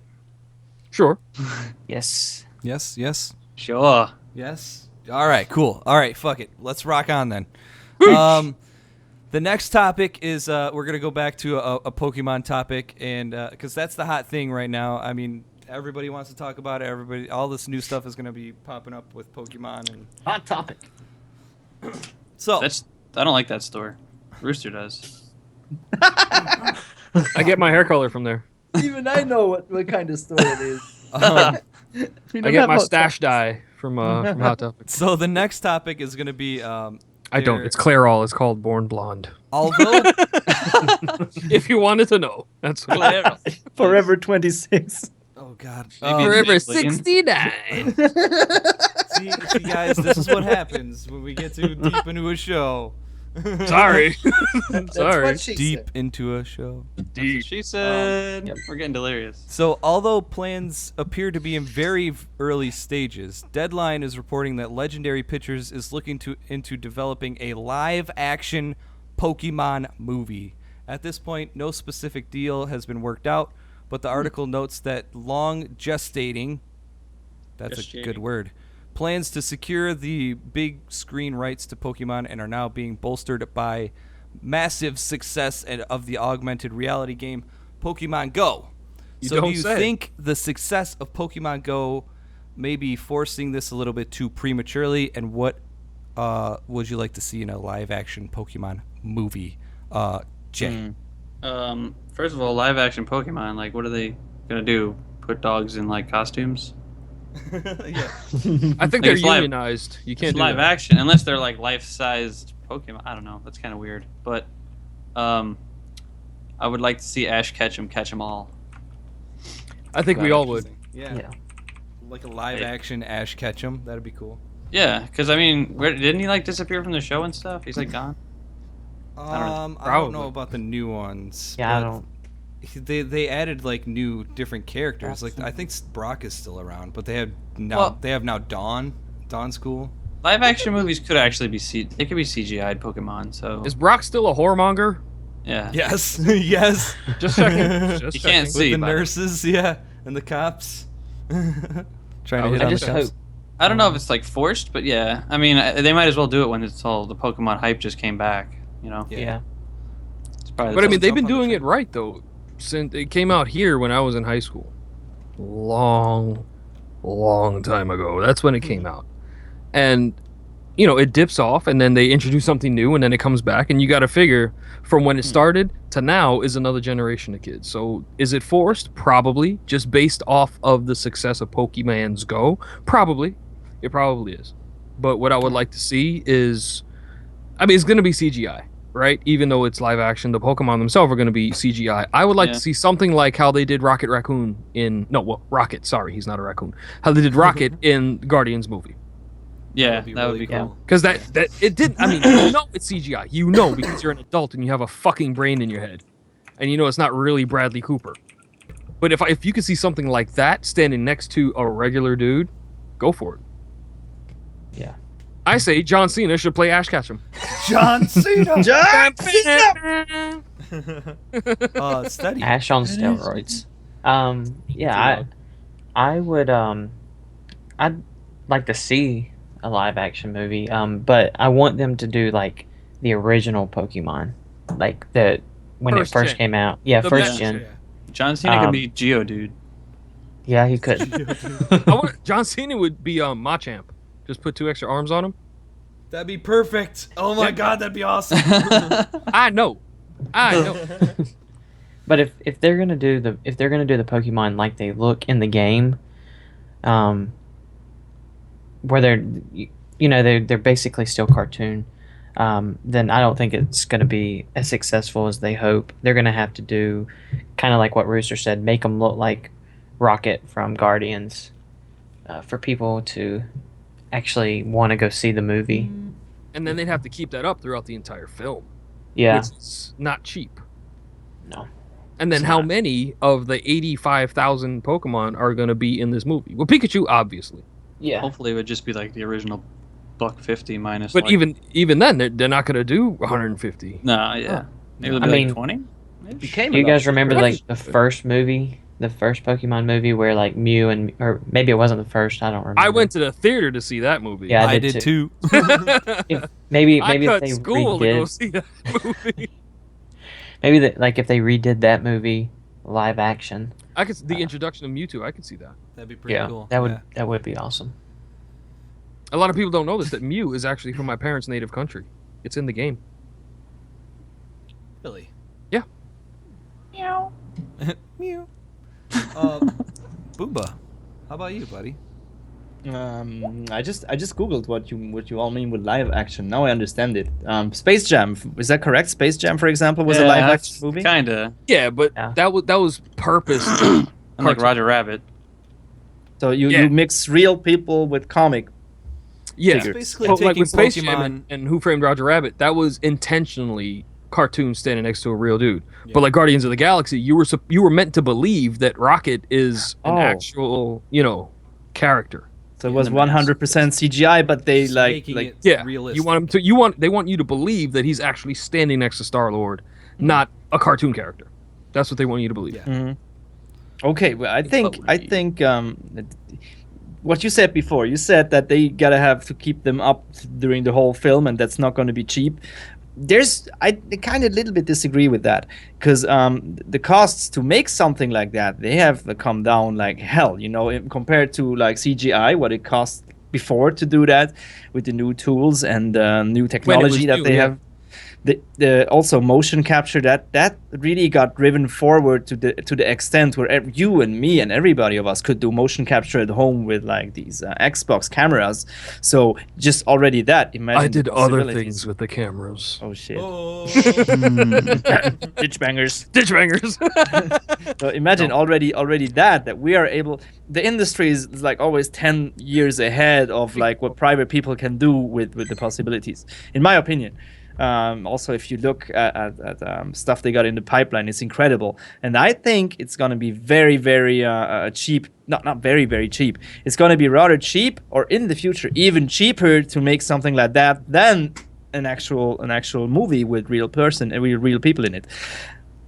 Sure. Yes. Yes. Yes. Sure. Yes. All right. Cool. All right. Fuck it. Let's rock on then. The next topic is we're gonna go back to a Pokemon topic, and because that's the hot thing right now. I mean, everybody wants to talk about it. All this new stuff is gonna be popping up with Pokemon, and Hot topic. so I don't like that store. Rooster does. I get my hair color from there. Even I know what kind of story it is. We I don't get have my hot stash dye from Hot Topic. so the next topic is gonna be. I don't. there- It's Clairol. It's called Born Blonde. Although If you wanted to know, that's what topic. Forever 26. oh god, Maybe Forever it's Nickelodeon. 69. see guys, this is what happens when we get too deep into a show. Sorry. That's Sorry. what she Deep said. into a show. That's what she said. We're getting delirious. So, although plans appear to be in very early stages, Deadline is reporting that Legendary Pictures is looking into developing a live-action Pokemon movie. At this point, no specific deal has been worked out, but the article notes that long gestating, that's a good Gestating. word, plans to secure the big screen rights to Pokemon and are now being bolstered by massive success of the augmented reality game Pokemon Go. You So do don't you say. think the success of Pokemon Go may be forcing this a little bit too prematurely? And what would you like to see in a live-action Pokemon movie, Jay? First of all, live action Pokemon. Like, what are they gonna do? Put dogs in like costumes? Yeah. I think Like, they're it's live- unionized. You can't It's do live that. action, unless they're like life-sized Pokemon. I don't know. That's kind of weird. But I would like to see Ash catch them all. I think we all would. Yeah. Yeah. Like a live-action Ash Ketchum. That'd be cool. Yeah, because I mean, didn't he like disappear from the show and stuff? He's like gone. I don't know Probably. about the new ones. Yeah, I but don't. They added like new different characters. Like I think Brock is still around, but they have now Well- Dawn. Dawn's cool. Live action movies could actually be they could be CGI'd Pokemon. So Is Brock still a whoremonger? yeah, Yes, yes. Just checking. Just You checking. can't With see the but- nurses, yeah, and the cops. Trying to hit I on just the cops. hope. I don't know if it's like forced, but yeah. I mean, they might as well do it when it's all the Pokemon hype just came back. You know, Yeah. it's probably. But I mean, they've been Jump on the doing it train. right though. Since it came out here when I was in high school, long time ago. That's when it came out, and you know it dips off, and then they introduce something new, and then it comes back, and you got to figure from when it started to now is another generation of kids. So is it forced? Probably, just based off of the success of Pokemon's Go. Probably, it probably is. But what I would like to see is, I mean, it's going to be CGI. right? Even though it's live action, the Pokemon themselves are going to be CGI. I would like to see something like how they did Rocket Raccoon Rocket. Sorry, he's not a raccoon. How they did Rocket in Guardians movie. Yeah, That that would would be be really cool. Because that it didn't. I mean, you know it's CGI. You know because you're an adult and you have a fucking brain in your head, and you know it's not really Bradley Cooper. But if you could see something like that standing next to a regular dude, go for it. Yeah. I say John Cena should play Ash Ketchum. John Cena. John Cena! Steady. Ash on steroids. Yeah, I would I'd like to see a live action movie. But I want them to do like the original Pokemon, like the when First it first gen. came out. Yeah, The first best gen. Yeah. John Cena could be Geodude. Yeah, he could. John Cena would be Machamp. Just put 2 extra arms on him. That'd be perfect. Oh my god, that'd be awesome. I know. But if they're gonna do the Pokemon like they look in the game, where they're basically still cartoon, then I don't think it's gonna be as successful as they hope. They're gonna have to do kind of like what Rooster said, make them look like Rocket from Guardians, for people to actually want to go see the movie. And then they'd have to keep that up throughout the entire film. Yeah. Which is not cheap. No. And then how many of the 85,000 Pokemon are going to be in this movie? Well, Pikachu, obviously. Yeah. Hopefully, it would just be like the original $150 minus. But like, even then, they're not going to do 150. no, yeah, maybe it'll I be mean, like 20. Became Do you a lot guys remember cheaper. like the first movie, the first Pokemon movie where like Mew or maybe it wasn't the first, I don't remember. I went to the theater to see that movie. Yeah, I did too. Maybe I if cut they school to go redid, see that movie. maybe like if they redid that movie live action. I could the introduction of Mewtwo. I could see that. That'd be pretty Yeah, cool. that would be awesome. A lot of people don't know this that Mew is actually from my parents' native country. It's in the game. Really? Yeah. Meow. Mew. Boomba. How about you, buddy? I just googled what you all mean with live action. Now I understand it. Space Jam, is that correct? Space Jam, for example, was a live action movie. Kinda. Yeah, but Yeah. that was purpose. Unlike Cartoon. Roger Rabbit. So you Yeah. mix real people with comic. Yeah, Figures. Basically like taking with Space Pokemon. Jam and Who Framed Roger Rabbit, that was intentionally cartoon standing next to a real dude. Yeah. But like Guardians of the Galaxy, you were meant to believe that Rocket is an Oh. actual character. So it was 100% CGI, but they Just like making it Yeah, realistic. they want you to believe that he's actually standing next to Star Lord, not a cartoon character. That's what they want you to believe. Yeah. Mhm. Okay, well, I think what you said before. You said that they gotta have to keep them up during the whole film, and that's not going to be cheap. I kind of little bit disagree with that because the costs to make something like that, they have come down like hell. Compared to like CGI, what it cost before to do that with the new tools and new technology that new, they yeah. have. The also motion capture that really got driven forward to the extent where you and me and everybody of us could do motion capture at home with like these Xbox cameras. So just already that, imagine I did the other possibilities. things with the cameras. Oh shit! Oh. Ditch bangers. Ditch bangers. So imagine already that we are able. The industry is like always 10 years ahead of like what private people can do with the possibilities, in my opinion. Also, if you look at stuff they got in the pipeline, it's incredible, and I think it's gonna be very, very cheap. Not very, very cheap. It's gonna be rather cheap, or in the future even cheaper to make something like that than an actual movie with real person and real people in it.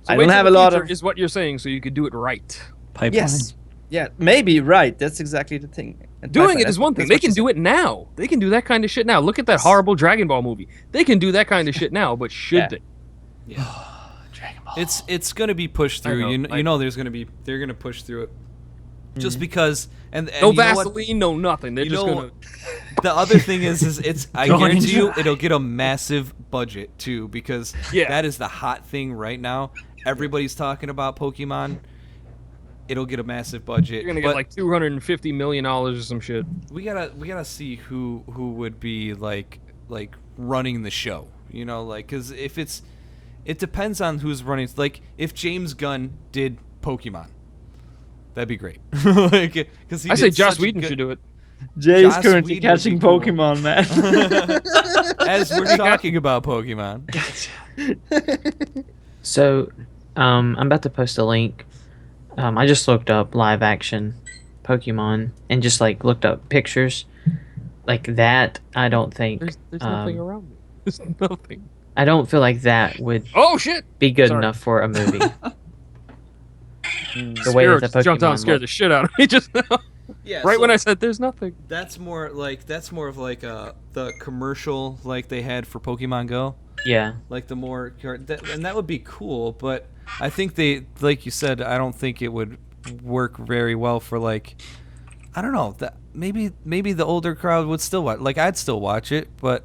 So I wait don't till have the a lot future of is what you're saying, so you could do it right. Pipeline. yes. Yeah, maybe right. That's exactly the thing. And Doing pipeline, it is one thing. that's They what can you do it now. They can do that kind of shit now. Look at that horrible Dragon Ball movie. They can do that kind of shit now, but should Yeah. they? Dragon Ball. It's gonna be pushed through. I You know. know they're gonna push through it. Just because and No you know what? Vaseline, no nothing. They're You just know, gonna. The other thing is it's I Going guarantee you dry. it'll get a massive budget too because Yeah. that is the hot thing right now. Everybody's talking about Pokemon. It'll get a massive budget. You're gonna but get like $250 million or some shit. we gotta see who would be like running the show. You know, like, because it depends on who's running. Like, if James Gunn did Pokemon, that'd be great. Like, because I say Joss Whedon should do it. Jay is Joss currently Whedon would catching be cool. Pokemon, man. As we're talking about Pokemon. So, I'm about to post a link. I just looked up live action Pokemon and just like looked up pictures like that. I don't think There's nothing around me. There's nothing. I don't feel like that would Oh shit! be good Sorry. enough for a movie. The way Spirit that the just jumped out and Pokemon scared the look. shit out of me just now. Yeah, Right so when I said there's nothing. that's more of like the commercial like they had for Pokemon Go. Yeah. Like the more and that would be cool, but I think they, like you said, I don't think it would work very well for, like, I don't know, that maybe the older crowd would still watch. Like, I'd still watch it, but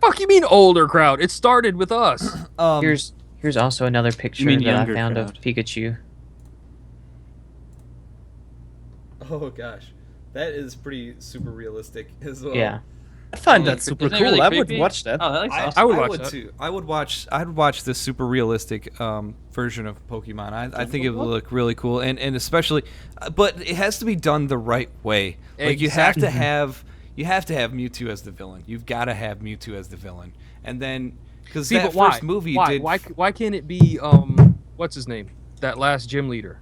Fuck you mean older crowd? It started with us. Here's also another picture mean that I younger found of crowd. Pikachu. oh gosh, that is pretty super realistic as well. Yeah. I find Really that super isn't it cool. really I would creepy? watch that. Oh, that looks awesome. I would watch that. too. I'd watch this super realistic version of Pokemon. I think it would look really cool, and especially, but it has to be done the right way. Like you have to have Mewtwo as the villain. You've got to have Mewtwo as the villain, and then because See, that but why? first movie why? did. Why can't it be what's his name? That last gym leader.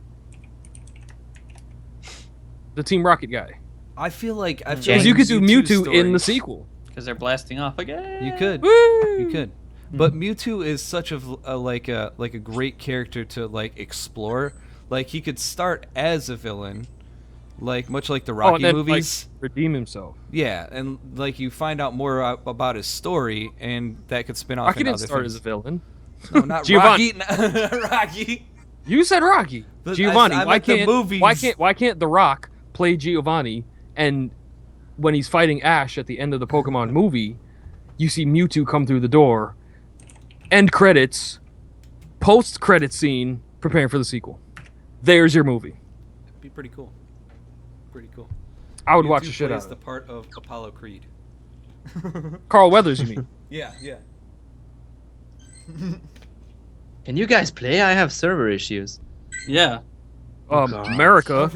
The Team Rocket guy. I feel like Because you could do Mewtwo's Mewtwo in the story- sequel. Because they're blasting off again. You could. Woo! You could. But Mewtwo is such a great character to like explore. Like he could start as a villain, like much like the Oh, Rocky and then, movies. like, redeem himself. Yeah, and like you find out more about his story, and that could spin off. Rocky into didn't other start things. as a villain. No, not Giovanni. Rocky. Rocky. You said Rocky. But Giovanni. I Why meant the can't movies. why can't The Rock play Giovanni, and when he's fighting Ash at the end of the Pokemon movie, you see Mewtwo come through the door. End credits, post credit scene, preparing for the sequel. There's your movie. It'd be pretty cool. Pretty cool. I would Mewtwo watch the shit plays out the of it. part of Apollo Creed. Carl Weathers, you mean? Yeah, yeah. Can you guys play? I have server issues. Yeah. America.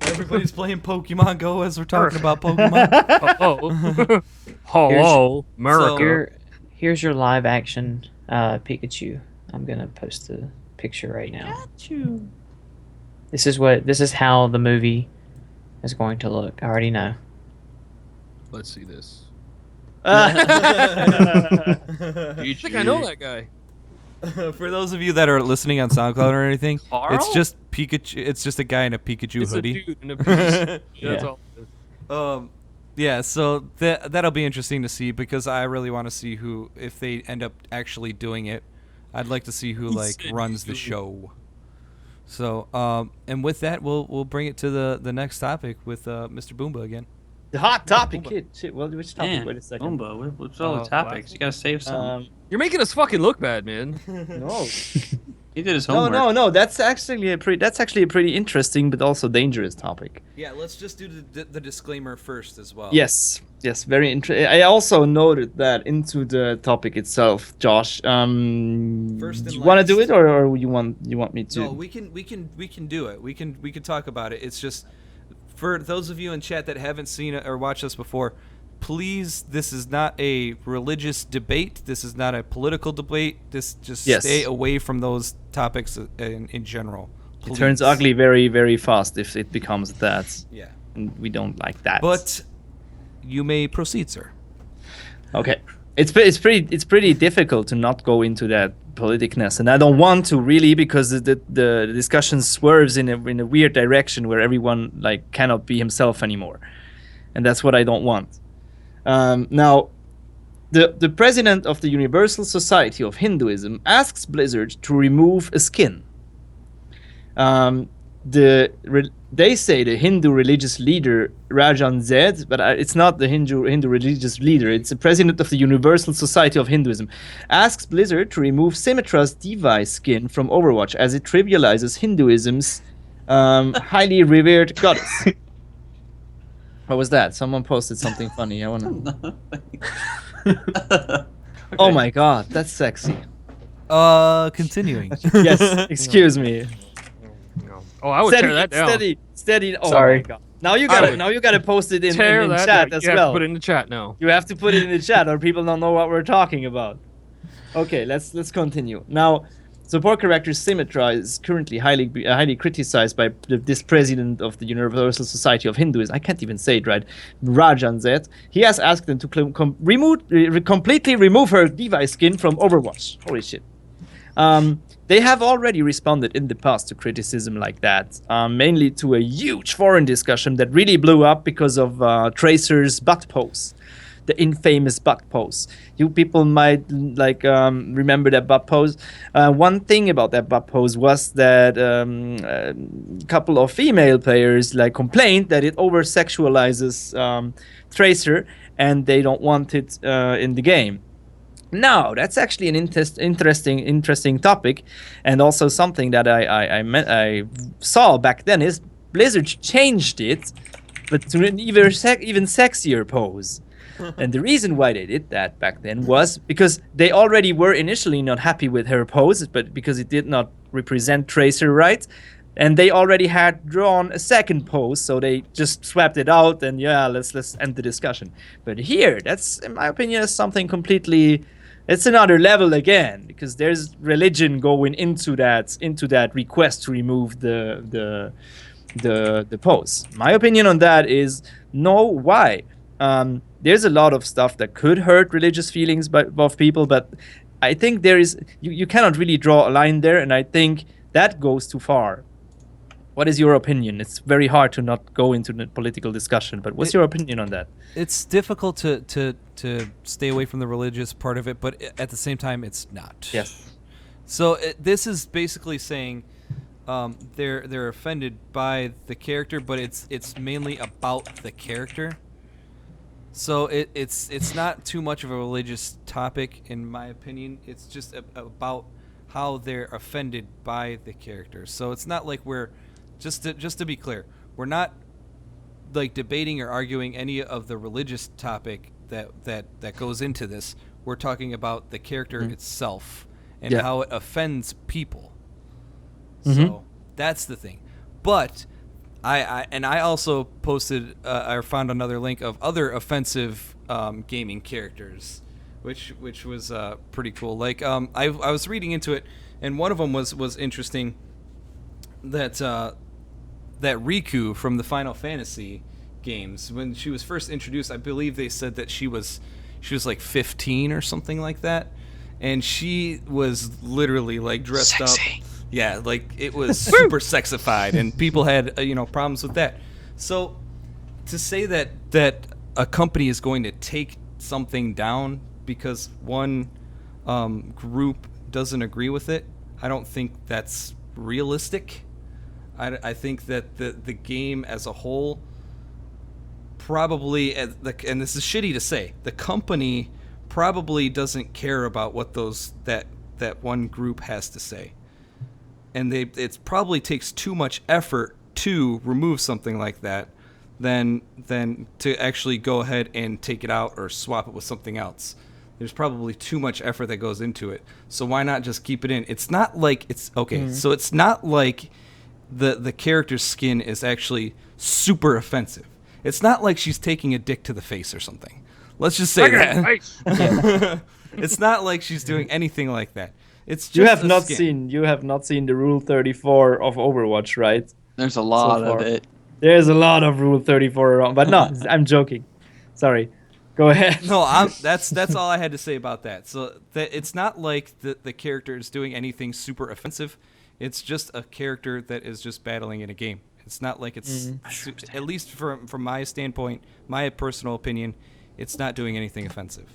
Everybody's playing Pokemon Go as we're talking about Pokemon. Oh. Hello, America. Here's your live action Pikachu. I'm gonna post the picture right now. This is how the movie is going to look. I already know. Let's see this. Ah. I think I know that guy. For those of you that are listening on SoundCloud or anything, Carl? it's just Pikachu. It's just a guy in a Pikachu It's hoodie. a dude in a piece. Yeah. That's all it is. Yeah, so that'll be interesting to see because I really want to see who, if they end up actually doing it, I'd like to see who like said runs the dude. show. So, and with that, we'll bring it to the next topic with Mr. Boomba again. The hot topic, kid. Shit. Well, which topic? Man, Wait a second. Boomba, what's all the topics? You gotta save some. You're making us fucking look bad, man. No. He did his No, homework. no. That's actually a pretty interesting, but also dangerous topic. Yeah, let's just do the disclaimer first as well. Yes, very interesting. I also noted that into the topic itself, Josh. First and You want to do last. it, or you want me to? No, we can do it. We can talk about it. It's just for those of you in chat that haven't seen it or watched us before, please, this is not a religious debate. This is not a political debate. Just Yes. stay away from those topics in general. It turns please. ugly very, very fast if it becomes that, Yeah. and we don't like that. But you may proceed, sir. Okay, it's pretty difficult to not go into that politicness, and I don't want to really because the discussion swerves in a weird direction where everyone like cannot be himself anymore, and that's what I don't want. Now, the president of the Universal Society of Hinduism asks Blizzard to remove a skin. They say the Hindu religious leader Rajan Zed, but it's not the Hindu religious leader. It's the president of the Universal Society of Hinduism. Asks Blizzard to remove Symmetra's device skin from Overwatch as it trivializes Hinduism's highly revered goddess. What was that? Someone posted something funny. I wanna. Oh my god, that's sexy. Continuing. Yes, excuse me. No. Oh, I would Steady, tear that down. steady. Oh Sorry. my god. Now you I gotta would post it in Tear that chat down. as You have well. to put it in the chat now. You have to put it in the chat, or people don't know what we're talking about. Okay, let's continue. Now, support character Symmetra is currently highly criticized by this president of the Universal Society of Hinduism. I can't even say it right, Rajan Zed. He has asked them to completely remove her device skin from Overwatch. Holy shit. They have already responded in the past to criticism like that, mainly to a huge foreign discussion that really blew up because of Tracer's butt pose, the infamous butt pose. You people might remember that butt pose. One thing about that butt pose was that a couple of female players complained that it over sexualizes Tracer, and they don't want it in the game. Now, that's actually an interesting topic, and also something that I saw back then is Blizzard changed it, but to an even sexier pose. And the reason why they did that back then was because they already were initially not happy with her pose, but because it did not represent Tracer right, and they already had drawn a second pose, so they just swapped it out, and yeah, let's end the discussion. But here, that's, in my opinion, is something completely. It's another level again, because there's religion going into that request to remove the pose. My opinion on that is no. Why? There's a lot of stuff that could hurt religious feelings of people, but I think there is you cannot really draw a line there, and I think that goes too far. What is your opinion? It's very hard to not go into the political discussion, but what's your opinion on that? It's difficult to stay away from the religious part of it, but at the same time, it's not. Yes. So this is basically saying they're offended by the character, but it's mainly about the character. So it's not too much of a religious topic, in my opinion. It's just about how they're offended by the character. So it's not like we're just to be clear, we're not debating or arguing any of the religious topic that goes into this. We're talking about the character itself and how it offends people. So that's the thing. But I also posted or found another link of other offensive gaming characters, which was pretty cool. I was reading into it, and one of them was interesting. That Riku from the Final Fantasy games, when she was first introduced, I believe they said that she was like 15 or something like that, and she was literally dressed Sexy. up. Yeah, it was super sexified, and people had problems with that. So to say that a company is going to take something down because one group doesn't agree with it, I don't think that's realistic. I think that the game as a whole probably, and this is shitty to say, the company probably doesn't care about what that one group has to say, and it probably takes too much effort to remove something like that than to actually go ahead and take it out or swap it with something else. There's probably too much effort that goes into it, so why not just keep it in? It's not like it's okay. So it's not like the character's skin is actually super offensive. It's not like she's taking a dick to the face or something. Let's just say that. It's not like she's doing anything like that. It's just You have not seen the Rule 34 of Overwatch, right? There's a lot of it. There's a lot of Rule 34 around, but no, I'm joking. Sorry. Go ahead. No, that's all I had to say about that. So it's not like the character is doing anything super offensive. It's just a character that is just battling in a game. It's not like it's, at least from my standpoint, my personal opinion, it's not doing anything offensive.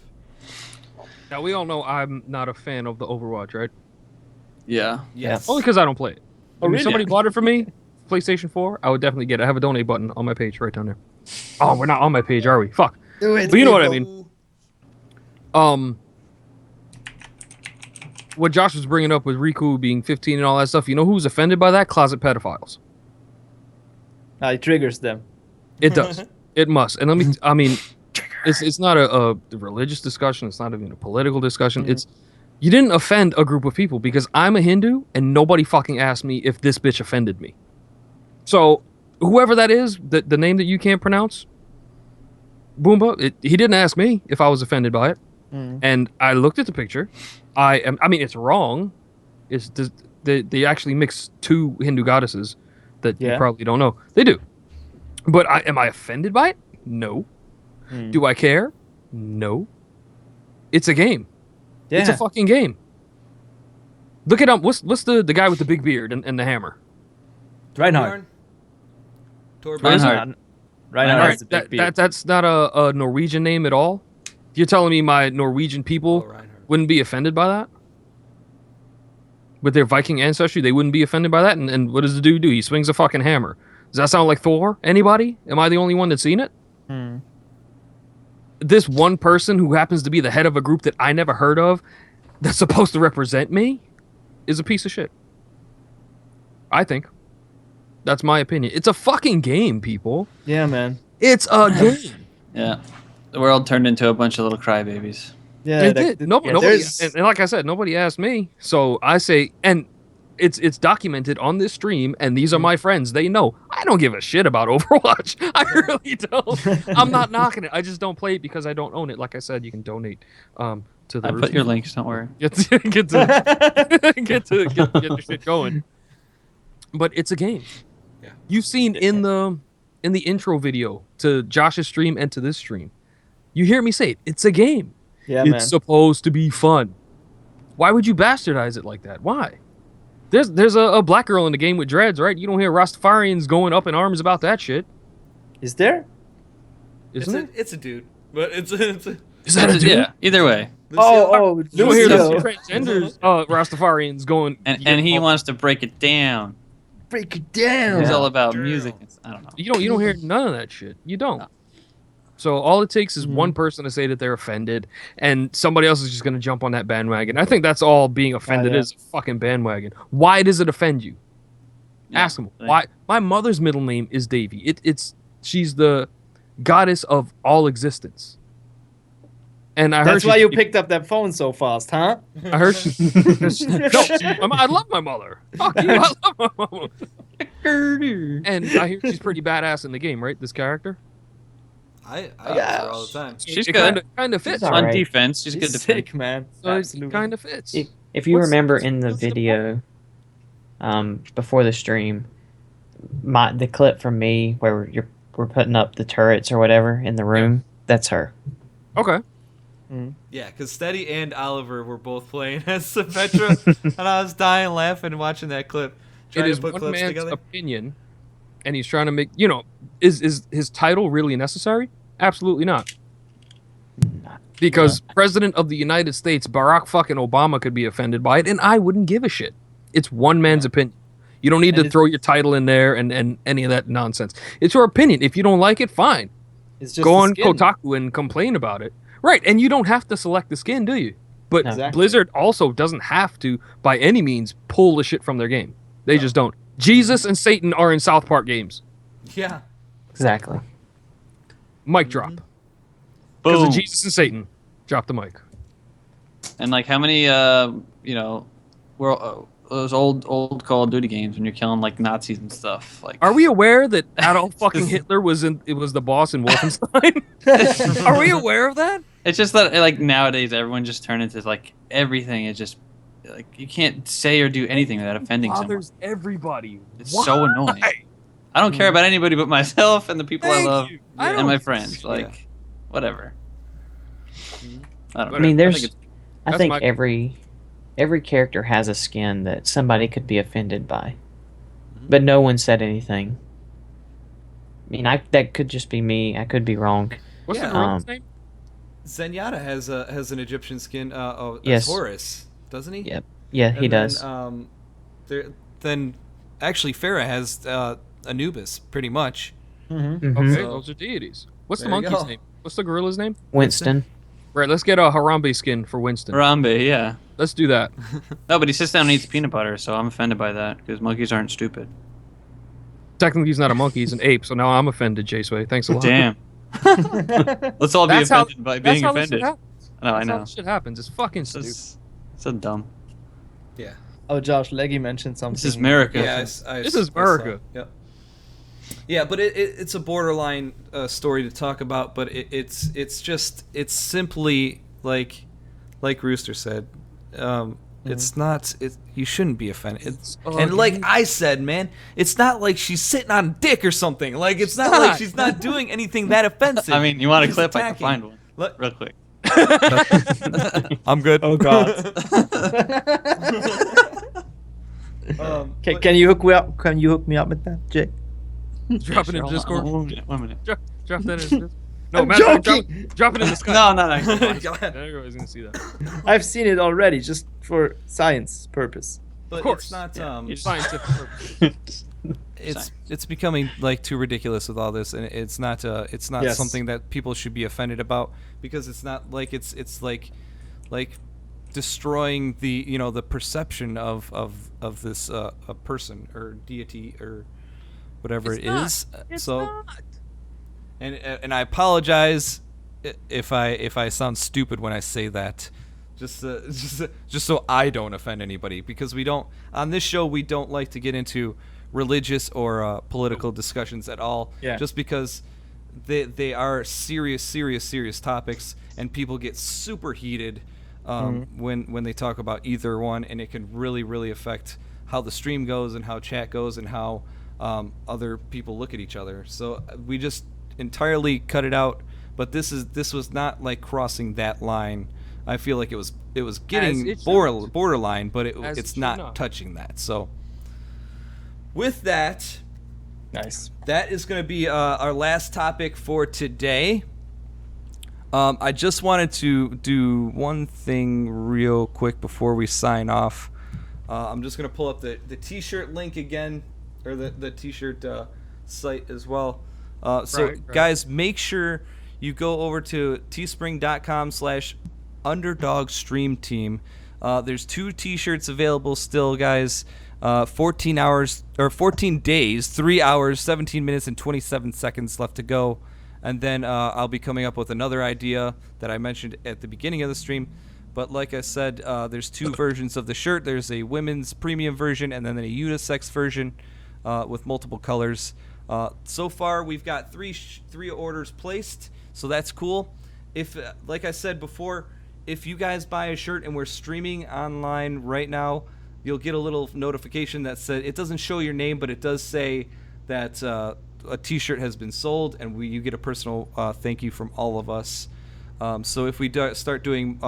Now, we all know I'm not a fan of the Overwatch, right? Yeah. Yes. Only because I don't play it. Oh, If really? somebody bought it for me, PlayStation 4, I would definitely get it. I have a donate button on my page right down there. Oh, we're not on my page, are we? Fuck. Do it. But you know what I mean. What Josh was bringing up with Riku being 15 and all that stuff, you know who's offended by that? Closet pedophiles. It triggers them. It does. It must. And It's not a religious discussion. It's not even a political discussion. It's you didn't offend a group of people because I'm a Hindu and nobody fucking asked me if this bitch offended me. So whoever that is, the name that you can't pronounce, Boomba, he didn't ask me if I was offended by it. And I looked at the picture. I mean, it's wrong. They actually mix two Hindu goddesses that you probably don't know. They do. But am I offended by it? No. Do I care? No. It's a game. Yeah. It's a fucking game. Look at what's the guy with the big beard and the hammer? Reinhardt. Reinhardt is a big beard. That's not a Norwegian name at all. You're telling me my Norwegian people wouldn't be offended by that? With their Viking ancestry, they wouldn't be offended by that? And what does the dude do? He swings a fucking hammer. Does that sound like Thor? Anybody? Am I the only one that's seen it? This one person who happens to be the head of a group that I never heard of that's supposed to represent me is a piece of shit. I think. That's my opinion. It's a fucking game, people. Yeah, man. It's a game. Yeah. The world turned into a bunch of little crybabies. Yeah, it did. Nobody, and like I said, nobody asked me. So I say, and it's documented on this stream, and these are my friends. They know. I don't give a shit about Overwatch. I really don't. I'm not knocking it. I just don't play it because I don't own it. Like I said, you can donate to the. I put your links. Don't worry. Get your shit going. But it's a game. Yeah. You've seen in the intro video to Josh's stream and to this stream. You hear me say it. It's a game. Yeah, it's supposed to be fun. Why would you bastardize it like that? Why? There's a black girl in the game with dreads, right? You don't hear Rastafarians going up in arms about that shit. Is there? Isn't it? It's a dude, but it's a. Is that a dude? Yeah. Either way. You don't hear the transgenders Rastafarians going. And he wants to break it down. Break it down. It's all about music. I don't know. You don't hear none of that shit. You don't. No. So all it takes is one person to say that they're offended, and somebody else is just going to jump on that bandwagon. I think that's all being offended is a fucking bandwagon. Why does it offend you? Ask them. Why? My mother's middle name is Davy. She's the goddess of all existence. And that's why you picked up that phone so fast, huh? I heard. I love my mother. Fuck you. I love my mother. And I hear she's pretty badass in the game, right? This character. I use her all the time. She's good. Kind of fits on defense. She's good sick, defense. Man. So absolutely. It kind of fits. If you remember in the video, before the stream, the clip from me where we're putting up the turrets or whatever in the room, that's her. Okay. Yeah, because Steady and Oliver were both playing as Symmetra, and I was dying laughing watching that clip. It is one man's opinion, and he's trying to make, is his title really necessary? Absolutely not. Because President of the United States, Barack fucking Obama, could be offended by it, and I wouldn't give a shit. It's one man's opinion. You don't need to throw your title in there and any of that nonsense. It's your opinion. If you don't like it, fine. It's just go on Kotaku and complain about it. Right, and you don't have to select the skin, do you? But Blizzard also doesn't have to, by any means, pull the shit from their game. They just don't. Jesus and Satan are in South Park games. Yeah. Exactly. Mic drop. Because of Jesus and Satan. Drop the mic. And like how many, those old Call of Duty games when you're killing like Nazis and stuff. Like, are we aware that Adolf fucking Hitler was the boss in Wolfenstein? Are we aware of that? It's just that like nowadays everyone just turned into like everything is just like you can't say or do anything without offending someone. Everybody. It's so annoying. I don't care about anybody but myself and the people I love and my friends. Like, whatever. I don't know. I mean, I think every character has a skin that somebody could be offended by, but no one said anything. I mean, that could just be me. I could be wrong. What's the girl's name? Zenyatta has an Egyptian skin. Yes, Horus, doesn't he? Yep. Yeah, he does. Then actually, Farah has Anubis, pretty much. Mm-hmm. Okay, those are deities. What's the monkey's name? What's the gorilla's name? Winston. Right, let's get a Harambe skin for Winston. Harambe, yeah. Let's do that. No, but he sits down and eats peanut butter, so I'm offended by that because monkeys aren't stupid. Technically, he's not a monkey; he's an ape. So now I'm offended, J-Sway. Thanks a lot. Damn. Let's all be That's how- offended by That's being how this shit offended. happens. No, I That's how know. this shit happens. It's fucking It's stupid. just so dumb. Yeah. Oh, Josh Leggy mentioned something. This is America. Yeah. This is America. Yep. Yeah, but it's a borderline story to talk about, but it's simply like Rooster said. It's not. You shouldn't be offended. And like I said, man, it's not like she's sitting on a dick or something. Like it's not like she's not doing anything that offensive. I mean, you want a She's clip? I can attacking. find one. Look- Real quick. I'm good. Oh God. But- Can you hook me up? Can you hook me up with that, Jay? Drop it in Hold on, Discord. 1 minute. 1 minute. Drop that in Discord. No, I'm Matt, joking! drop it in the sky. No, not actually. Everybody's gonna see that. I've seen it already, just for science purpose. But Of course. it's not. It's scientific purpose. It's becoming like too ridiculous with all this, and it's not Yes. something that people should be offended about, because it's not like it's like destroying the perception of this a person or deity or whatever it is. It's So not. and I apologize if I sound stupid when I say that. Just so I don't offend anybody, because we don't on this show we don't like to get into religious or political discussions at all. Yeah. Just because they are serious topics, and people get super heated when they talk about either one, and it can really affect how the stream goes and how chat goes and how other people look at each other. So we just entirely cut it out. But this was not like crossing that line. I feel like it was getting it should. borderline, but As it it's should not not. touching that. So with that, Nice. that is going to be our last topic for today. I just wanted to do one thing real quick before we sign off. I'm just going to pull up the t-shirt link again, or the t-shirt site as well. So Right. guys, make sure you go over to teespring.com/Underdog Stream Team. There's 2 t-shirts available still, guys. 14 days, 3 hours, 17 minutes, and 27 seconds left to go. And then I'll be coming up with another idea that I mentioned at the beginning of the stream. But like I said, there's 2 versions of the shirt. There's a women's premium version and then a unisex version with multiple colors. So far, we've got 3 orders placed, so that's cool. If, like I said before, if you guys buy a shirt and we're streaming online right now, you'll get a little notification that said, it doesn't show your name, but it does say that a t-shirt has been sold, and you get a personal thank you from all of us. So if we start doing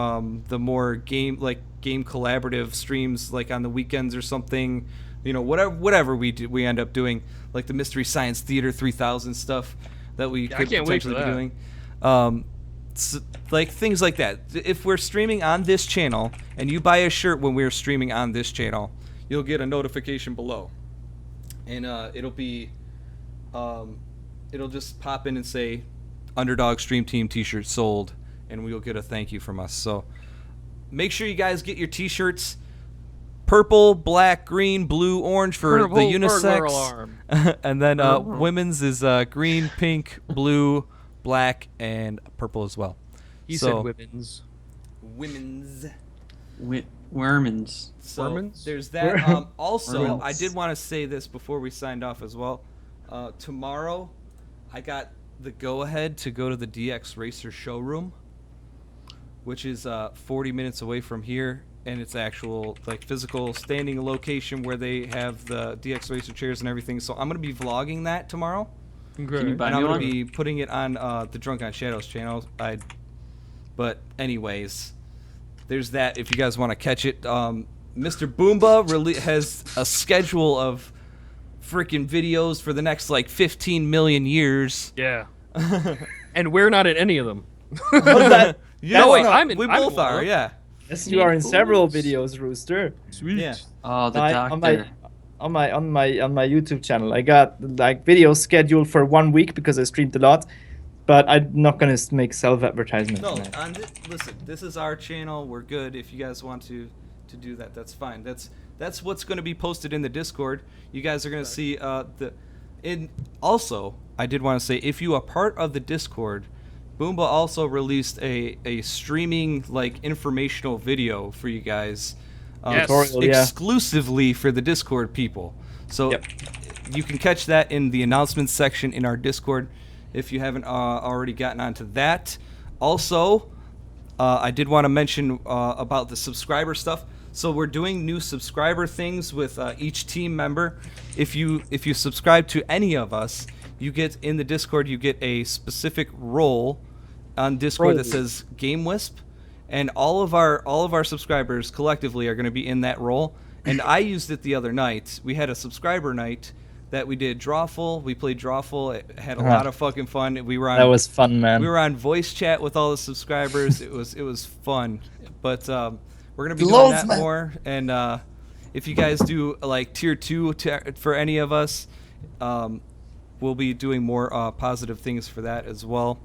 the more game collaborative streams, like on the weekends or something, whatever we end up doing, like the Mystery Science Theater 3000 stuff that we could can't wait for potentially be that. doing. Like things like that. If we're streaming on this channel and you buy a shirt when we're streaming on this channel, you'll get a notification below, and it'll just pop in and say Underdog Stream Team t-shirt sold, and we'll get a thank you from us. So make sure you guys get your t-shirts. Purple, black, green, blue, orange for Purple the burglar unisex. alarm. And then women's is green, pink, blue, black, and purple as well. He So- said women's. Women's. Wormans. So Wormans? there's that. Also, Wormans. I did want to say this before we signed off as well. Tomorrow, I got the go-ahead to go to the DX Racer showroom, which is 40 minutes away from here, and it's actual physical standing location where they have the DX Racer chairs and everything. So I'm gonna be vlogging that tomorrow, Okay. buy and me I'm gonna one? be putting it on the Drunk on Shadows channel. But anyways, there's that. If you guys want to catch it, Mr. Boomba has a schedule of freaking videos for the next 15 million years. Yeah. And we're not in any of them. That- Yeah, that's wait, not- we I'm both one. are. Yeah. Yes, you are in several videos, Rooster. Sweet. Yeah. Oh, the On doctor. my YouTube channel, I got videos scheduled for 1 week because I streamed a lot, but I'm not gonna make self-advertisement. No, tonight. listen. This is our channel. We're good. If you guys want to do that, that's fine. That's what's going to be posted in the Discord. You guys are going to see And also, I did want to say, if you are part of the Discord, Boomba also released a streaming like informational video for you guys, Yes. Tutorial, yeah. exclusively for the Discord people. So Yep. you can catch that in the announcements section in our Discord if you haven't already gotten onto that. Also, I did want to mention about the subscriber stuff. So we're doing new subscriber things with each team member. If you subscribe to any of us, you get in the Discord. You get a specific role on Discord that says Game Wisp, and all of our subscribers collectively are going to be in that role. And I used it the other night. We had a subscriber night that we did Drawful. We played Drawful. It had a lot of fucking fun. We were on. That was fun, man. We were on voice chat with all the subscribers. It was fun, but we're gonna be doing that more. And if you guys do like tier 2 for any of us, we'll be doing more positive things for that as well.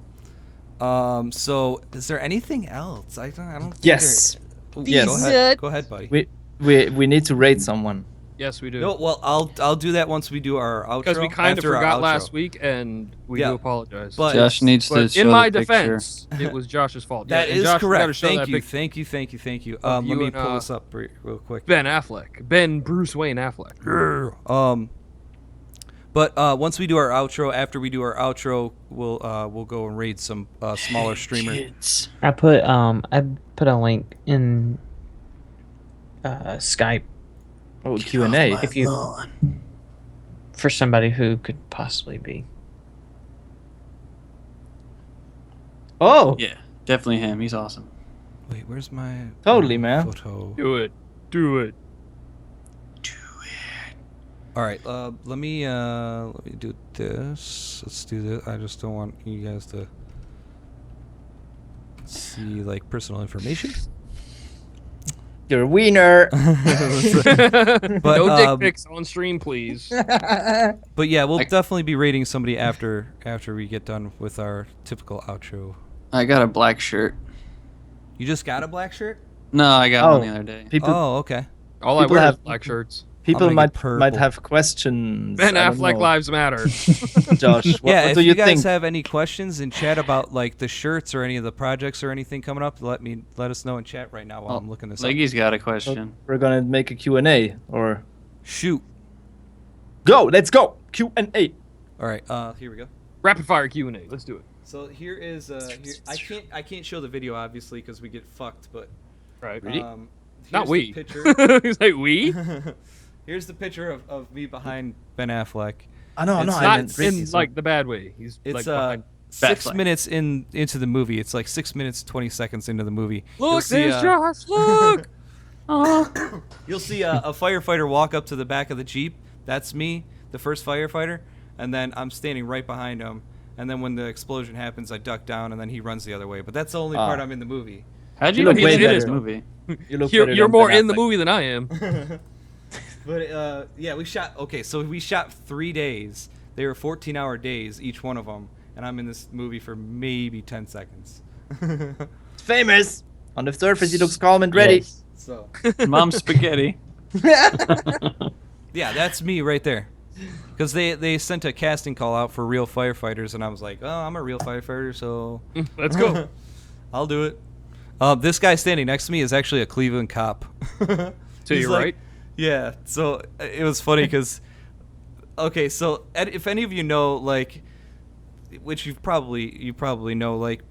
So is there anything else? I don't. think Yes. there- Yes. Go ahead, buddy. We need to rate someone. Yes, we do. No, well, I'll do that once we do our outro. Because we kind of after our forgot outro. last week, and we Yeah. do apologize. But- Josh needs to But show in my the picture. defense, it was Josh's fault. That Yeah, and is Josh, we gotta correct. show Thank that you, pic- thank you, thank you, thank you. Of Let you me and, pull this up real quick. Ben Affleck, Ben Bruce Wayne Affleck. But once we do our outro, after we do our outro, we'll go and raid some smaller streamer. I put a link in Skype Oh, Q&A. if you for somebody who could possibly be. Oh, Yeah, definitely him. He's awesome. Wait, where's my Totally, man. photo? Do it. Do it. All right, let me do this. Let's do this. I just don't want you guys to see like personal information. you're a wiener. But No dick pics on stream, please. but yeah, we'll definitely be rating somebody after we get done with our typical outro. I got a black shirt. You just got a black shirt? No, I got Oh. one the other day. People, Oh, okay. All I People wear have- is black shirts. people gonna get might purple. have questions. Ben I don't Affleck know. lives matter. Josh, what, Yeah, what if do you you guys think? have any questions in chat about like the shirts or any of the projects or anything coming up, let us know in chat right now while I'm looking this up. Leggy's got a question. We're gonna make a Q&A or Shoot. go. Let's go. Q&A. All right. Here we go. Rapid fire Q&A. Let's do it. So here is I can't show the video obviously because we get fucked, but Right. Really? here's Not the we. picture. He's like, we? Here's the picture of me behind Ben Affleck. I know, It's I Not meant in Ricky, so- like the bad way. He's It's like behind. 6 Batfleck. minutes into the movie. It's like 6 minutes 20 seconds into the movie. Look, there's Josh. Look. You'll see a firefighter walk up to the back of the Jeep. That's me, the first firefighter, and then I'm standing right behind him. And then when the explosion happens, I duck down, and then he runs the other way. But that's the only part I'm in the movie. How'd You you look know way he's in this better. movie? You look You're, better you're than more Ben in the Affleck. movie than I am. But yeah, we shot. Okay, so we shot 3 days. They were 14-hour days, each one of them, and I'm in this movie for maybe 10 seconds. It's famous. On the surface, he looks calm and ready. So Mom's spaghetti. yeah, that's me right there. Because they sent a casting call out for real firefighters, and I was like, oh, I'm a real firefighter, so Let's go. I'll do it. This guy standing next to me is actually a Cleveland cop. To He's your like- right. Yeah, so it was funny because, okay, so if any of you know, like, which you probably know, like,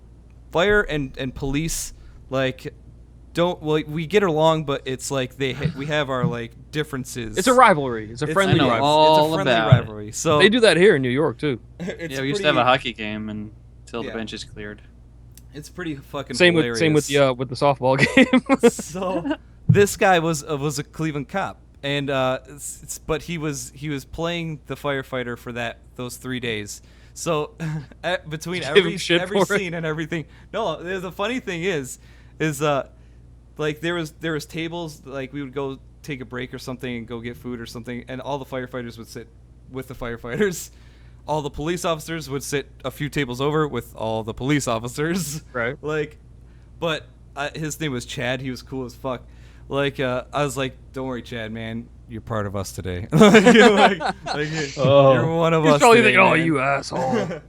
fire and police, like, we get along, but it's like we have our like differences. It's a rivalry. It's a friendly I know rivalry. all It's a friendly about it. rivalry. So They do that here in New York too. It's Yeah, we used to have a hockey game until Yeah. the bench is cleared. It's pretty fucking Same hilarious. with the softball game. So this guy was a Cleveland cop, and but he was playing the firefighter for those 3 days. So between Give him every shit for it. scene and everything, no. The funny thing is like there was tables, like we would go take a break or something and go get food or something, and all the firefighters would sit with the firefighters. All the police officers would sit a few tables over with all the police officers. Right. Like, but his name was Chad. He was cool as fuck. Like, I was like, don't worry, Chad, man. you're part of us today. You're one of He's us. probably today, thinking, oh, man." you asshole.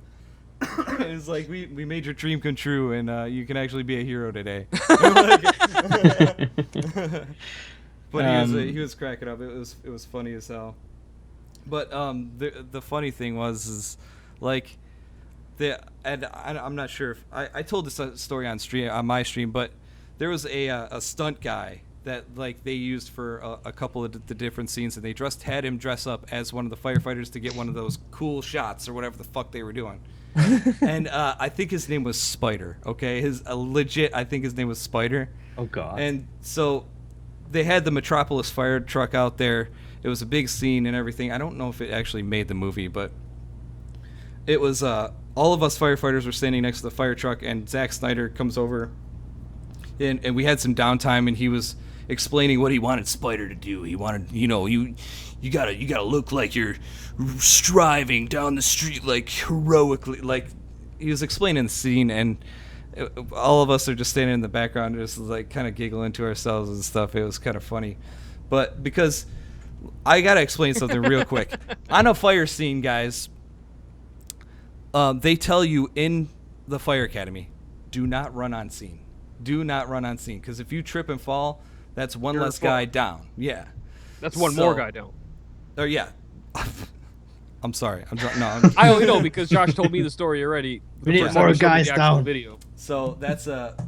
It's like we made your dream come true, and you can actually be a hero today. But he was cracking up. It was funny as hell. But the funny thing was like and I'm not sure if I told this story on my stream, but there was a stunt guy that like they used for a couple of the different scenes, and they had him dress up as one of the firefighters to get one of those cool shots or whatever the fuck they were doing. And I think his name was Spider. Okay, I think his name was Spider. Oh God. And so they had the Metropolis fire truck out there. It was a big scene and everything. I don't know if it actually made the movie, but it was all of us firefighters were standing next to the fire truck, and Zack Snyder comes over, and we had some downtime, and he was explaining what he wanted Spider to do. He wanted, you gotta look like you're striving down the street like heroically. Like he was explaining the scene, and all of us are just standing in the background, just like kind of giggling to ourselves and stuff. It was kind of funny, but because I gotta explain something real quick on a fire scene, guys. They tell you in the fire academy, do not run on scene. Do not run on scene, because if you trip and fall, that's one less guy down. Yeah. That's one more guy down. Or yeah. I'm sorry. I only know because Josh told me the story already. We need more guys down. Video. So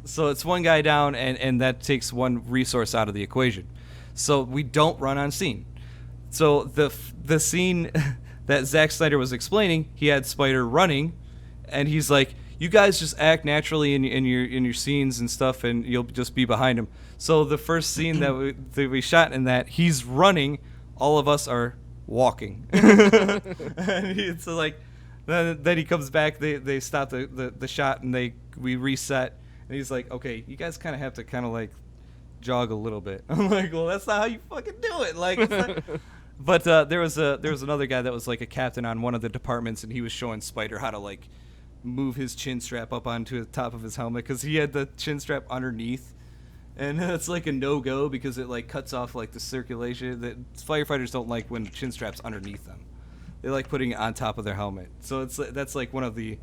so it's one guy down, and that takes one resource out of the equation. So we don't run on scene. So the scene that Zack Snyder was explaining, he had Spider running, and he's like, "You guys just act naturally in your scenes and stuff, and you'll just be behind him." So the first scene that we shot in that, he's running, all of us are walking. And so like, then he comes back. They stop the shot, and we reset, and he's like, "Okay, you guys kind of have to kind of like jog a little bit." I'm like, "Well, that's not how you fucking do it." Like. It's not. But there was another guy that was like a captain on one of the departments, and he was showing Spider how to like move his chin strap up onto the top of his helmet, because he had the chin strap underneath, and it's like a no-go because it like cuts off like the circulation. The firefighters don't like when chin straps underneath them. They like putting it on top of their helmet. So that's like one of the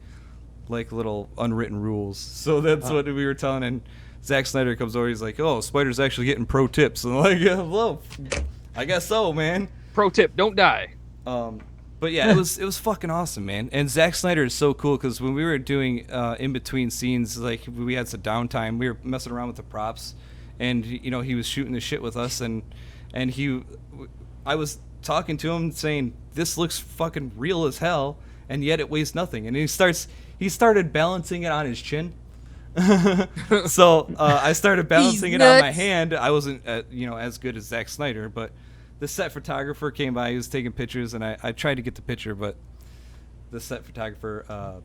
like little unwritten rules. So that's what we were telling, and Zack Snyder comes over. He's like, "Oh, Spider's actually getting pro tips." And I'm like, "Yeah, well, I guess so, man." Pro tip: don't die. But yeah, it was fucking awesome, man. And Zack Snyder is so cool, because when we were doing in between scenes, like we had some downtime, we were messing around with the props, and he was shooting the shit with us, and I was talking to him saying, "This looks fucking real as hell, and yet it weighs nothing." And he started balancing it on his chin. So I started balancing it on my hand. I wasn't as good as Zack Snyder, but the set photographer came by. He was taking pictures, and I tried to get the picture, but the set photographer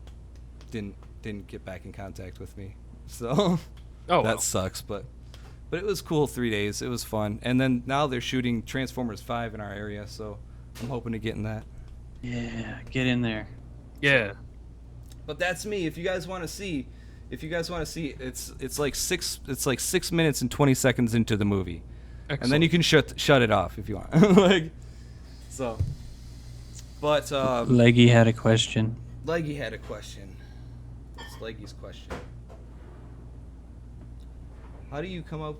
didn't get back in contact with me. So that sucks, but it was cool. 3 days. It was fun. And then now they're shooting Transformers 5 in our area, so I'm hoping to get in that. Yeah, get in there. Yeah. But that's me. If you guys want to see, it's like 6 minutes and 20 seconds into the movie. Excellent. And then you can shut it off if you want. Like, so. But Leggy had a question. Leggy had a question. That's Leggy's question. How do you come up?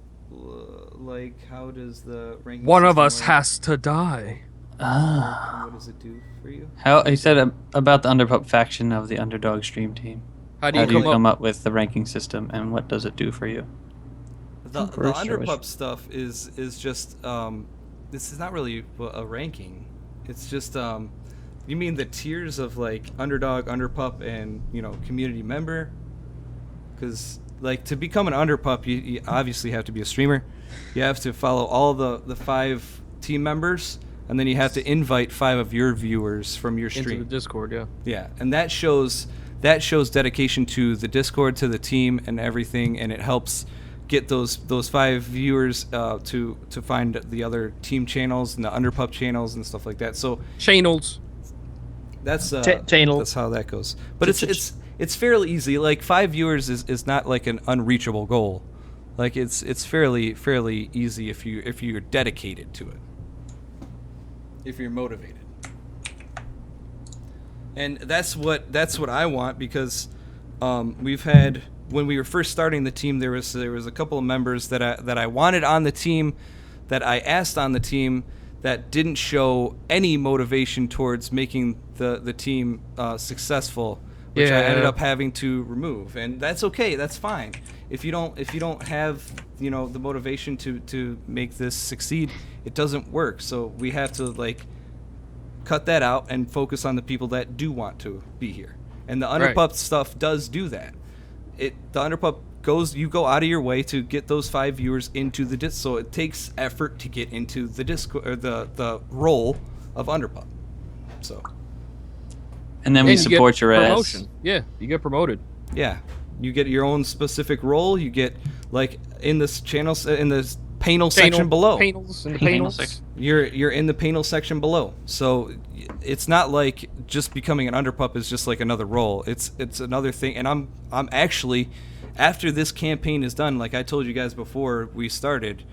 How does the ranking? One of system us work? has to die. Ah. What does it do for you? How he said about the Underpup faction of the Underdog stream team. How do you come up with the ranking system, and what does it do for you? The Underpup stuff is just this is not really a ranking. It's just you mean the tiers of like Underdog, Underpup, and community member? Because like to become an Underpup, you obviously have to be a streamer. You have to follow all the 5 team members, and then you have to invite 5 of your viewers from your stream into the Discord. Yeah, and that shows dedication to the Discord, to the team, and everything, and it helps get those 5 viewers to find the other team channels and the Underpup channels and stuff like that. So channels. That's channel. That's how that goes. But it's fairly easy. Like 5 viewers is not like an unreachable goal. Like it's fairly easy if you're dedicated to it. if you're motivated. And that's what I want, because we've had, when we were first starting the team, there was a couple of members that I wanted on the team, that I asked on the team, that didn't show any motivation towards making the team successful, which I ended up having to remove. And that's okay, that's fine. If you don't have, you know, the motivation to make this succeed, it doesn't work. So we have to like cut that out and focus on the people that do want to be here. And the Underpup stuff does do that. The Underpup you go out of your way to get those 5 viewers into the disc, so it takes effort to get into the Discord or the role of Underpup. So. And then we support your promotion. ass. Yeah, you get promoted. Yeah, you get your own specific role. You get like in this channel in this panel section below. Panels in the panels. You're in the panel section below. So it's not like just becoming an Underpup is just like another role. It's another thing. And I'm actually, after this campaign is done, like I told you guys before we started,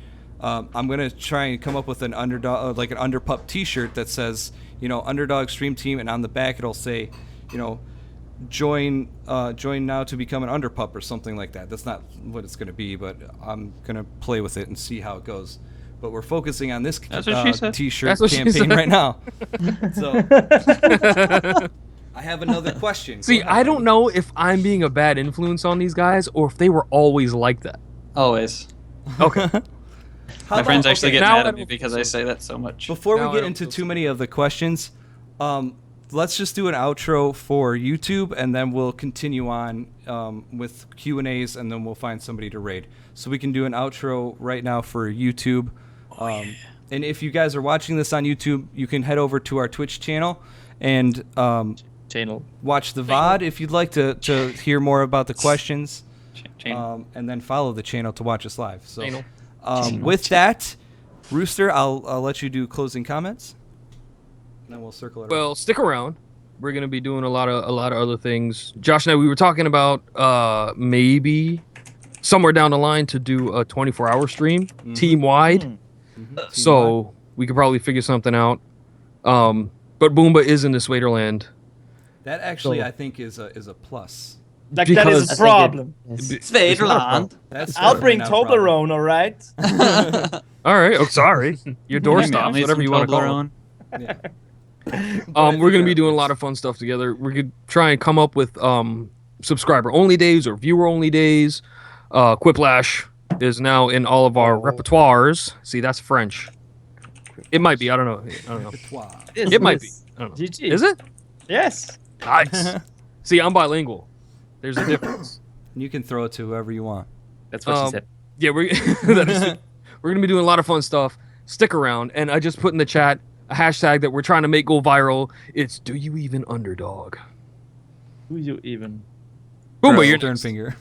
I'm gonna try and come up with an Underdog, like an Underpup T-shirt that says, you know, Underdog Stream Team, and on the back it'll say, you know, join now to become an Underpup or something like that. That's not what it's gonna be, but I'm gonna play with it and see how it goes. But we're focusing on this T-shirt campaign right now. So I have another question. See, I don't know if I'm being a bad influence on these guys or if they were always like that. Always. Okay. My friends actually get Now mad I at me don't because think I so. say that so much. Before Now we I get don't into feel too many of the questions, let's just do an outro for YouTube, and then we'll continue on with Q&As, and then we'll find somebody to raid. So we can do an outro right now for YouTube. And if you guys are watching this on YouTube, you can head over to our Twitch channel and watch the VOD if you'd like to hear more about the questions. And then follow the channel to watch us live. So with that, Rooster, I'll let you do closing comments. And then we'll circle it around. Well, stick around. We're gonna be doing a lot of other things. Josh and I, we were talking about maybe somewhere down the line to do a 24-hour stream team wide. So we could probably figure something out. But Boomba is in the Swaderland. That actually, I think, is a plus. Like, that is a problem. Svaderland. I'll bring Toblerone, all right? All right. Oh, sorry. Your doorstops, whatever you want to call it. Yeah. We're gonna be doing a lot of fun stuff together. We could try and come up with subscriber only days or viewer only days. Quiplash is now in all of our repertoires. See, that's French. It might be. I don't know. It might be. I don't know. GG. Is it? Yes. Nice. See, I'm bilingual. There's a difference. You can throw it to whoever you want. That's what she said. Yeah, we're gonna be doing a lot of fun stuff. Stick around, and I just put in the chat a hashtag that we're trying to make go viral. It's Do You Even Underdog? Who you even? Boomba, your turn finger.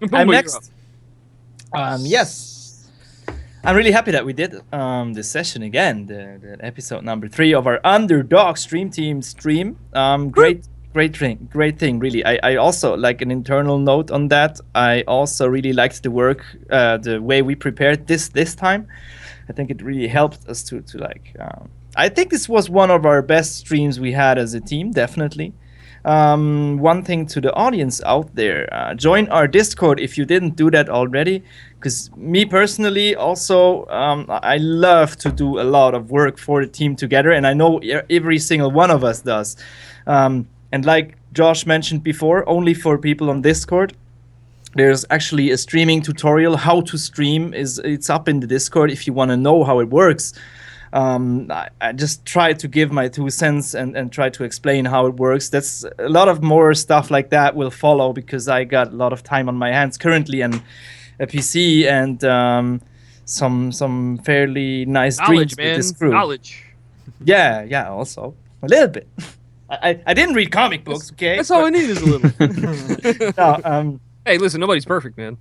Boomba, I'm you're next. Yes. I'm really happy that we did this session again, the episode number 3 of our Underdog Stream Team stream. Great thing, really. I also, like an internal note on that, I also really liked the work, the way we prepared this time. I think it really helped us to like, I think this was one of our best streams we had as a team, definitely. One thing to the audience out there, join our Discord if you didn't do that already, because me personally also, I love to do a lot of work for the team together, and I know every single one of us does. And like Josh mentioned before, only for people on Discord, there's actually a streaming tutorial how to stream. It's up in the Discord if you want to know how it works. I just try to give my 2 cents and try to explain how it works. That's a lot of more stuff like that will follow, because I got a lot of time on my hands currently, and a PC and some fairly nice dreams with this crew. Knowledge. Yeah, also a little bit. I didn't read comic books, okay? That's all I need is a little. No, hey, listen, nobody's perfect, man.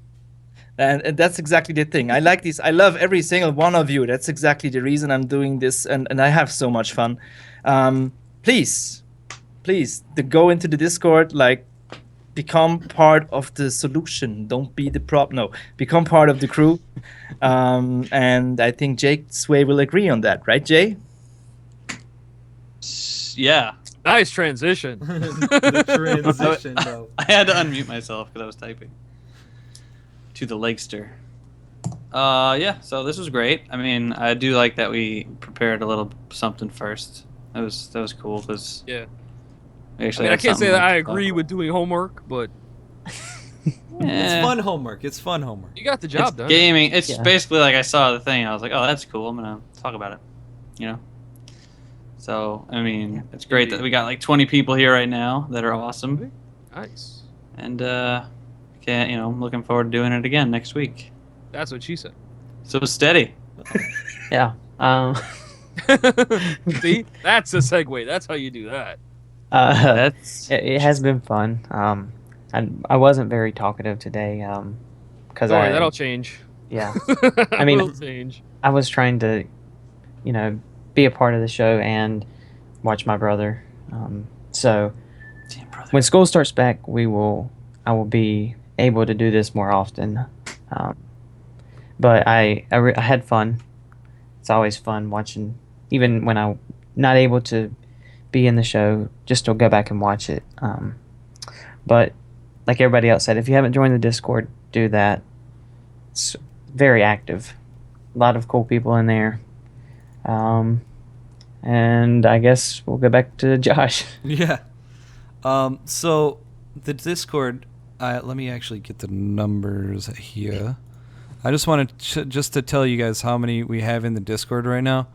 and that's exactly the thing. I like these. I love every single one of you. That's exactly the reason I'm doing this, and I have so much fun. Please, go into the Discord, like, become part of the solution. Don't be the prop. No, become part of the crew. And I think Jake Sway will agree on that, right, Jay? Yeah. Nice transition. The transition, though. I had to unmute myself because I was typing. To the Lakester. Yeah, so this was great. I mean, I do like that we prepared a little something first. That was cool because Yeah. we I actually mean, I had can't say something that I to talk agree about. with doing homework, but It's fun homework. It's fun homework. you got the It's job done. gaming. It's Yeah. basically like I saw the thing. I was like, oh, that's cool. I'm gonna talk about it. You know. So I mean, it's great that we got like 20 people here right now that are awesome, Nice. and I'm looking forward to doing it again next week. That's what she said. So steady. Yeah. See, that's a segue. That's how you do that. That's it has been fun. I wasn't very talkative today. Because Don't worry, that'll change. yeah, I mean- Will change. I was trying to, be a part of the show and watch my brother. So damn brother. when school starts back, I will be able to do this more often. But I had fun. It's always fun watching, even when I'm not able to be in the show, just to go back and watch it. But like everybody else said, if you haven't joined the Discord, do that. It's very active. A lot of cool people in there. And I guess we'll go back to Josh. Yeah. So the Discord. Let me actually get the numbers here. I just wanted just to tell you guys how many we have in the Discord right now.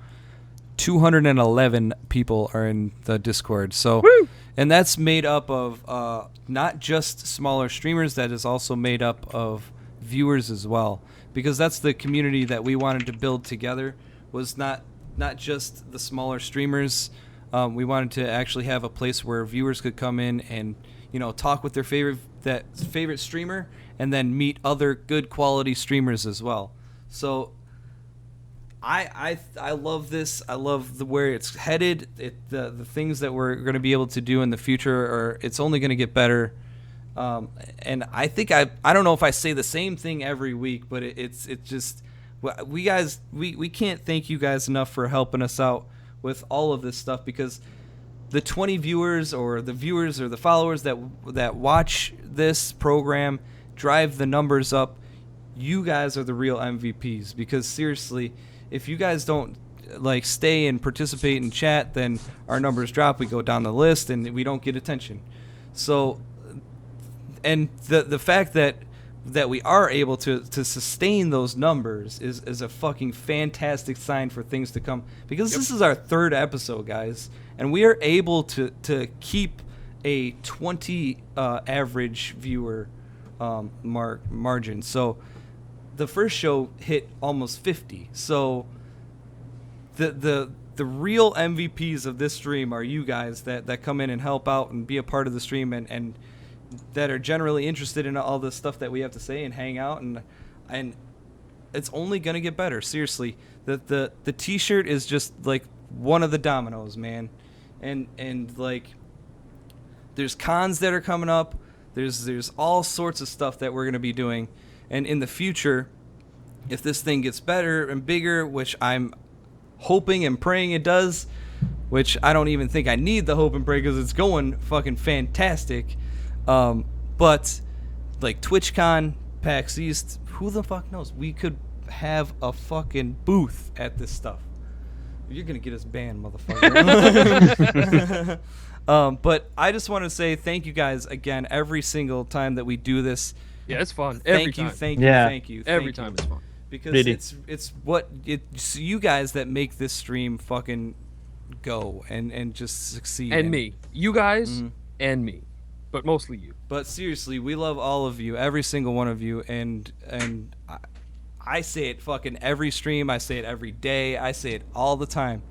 211 people are in the Discord. So, and that's made up of not just smaller streamers. That is also made up of viewers as well, because that's the community that we wanted to build together. Was not just the smaller streamers. We wanted to actually have a place where viewers could come in and talk with their favorite streamer, and then meet other good quality streamers as well. So I love this. I love where it's headed. The things that we're going to be able to do in the future it's only going to get better. And I think I don't know if I say the same thing every week, but it's just we can't thank you guys enough for helping us out with all of this stuff, because the 20 viewers or the followers that watch this program drive the numbers up. You guys are the real MVPs, because seriously, if you guys don't stay and participate in chat, then our numbers drop. We go down the list and we don't get attention. So, and the fact that we are able to sustain those numbers is a fucking fantastic sign for things to come, because this is our 3rd episode, guys, and we are able to keep a 20 average viewer margin. So the first show hit almost 50. So the real MVPs of this stream are you guys that come in and help out and be a part of the stream, and that are generally interested in all the stuff that we have to say and hang out, and it's only gonna get better. Seriously, the T-shirt is just like one of the dominoes, man, and there's cons that are coming up. There's all sorts of stuff that we're gonna be doing, and in the future, if this thing gets better and bigger, which I'm hoping and praying it does, which I don't even think I need the hope and pray, because it's going fucking fantastic. But like TwitchCon, PAX East, who the fuck knows? We could have a fucking booth at this stuff. You're gonna get us banned, motherfucker. But I just want to say thank you guys again every single time that we do this. Yeah, it's fun. Every Thank you, time. thank you, Yeah. thank you. Every thank time you. it's fun. Because Really. it's you guys that make this stream fucking go and just succeed. And me. You guys Mhm. and me. But mostly you. But seriously, we love all of you, every single one of you, and I say it fucking every stream. I say it every day. I say it all the time.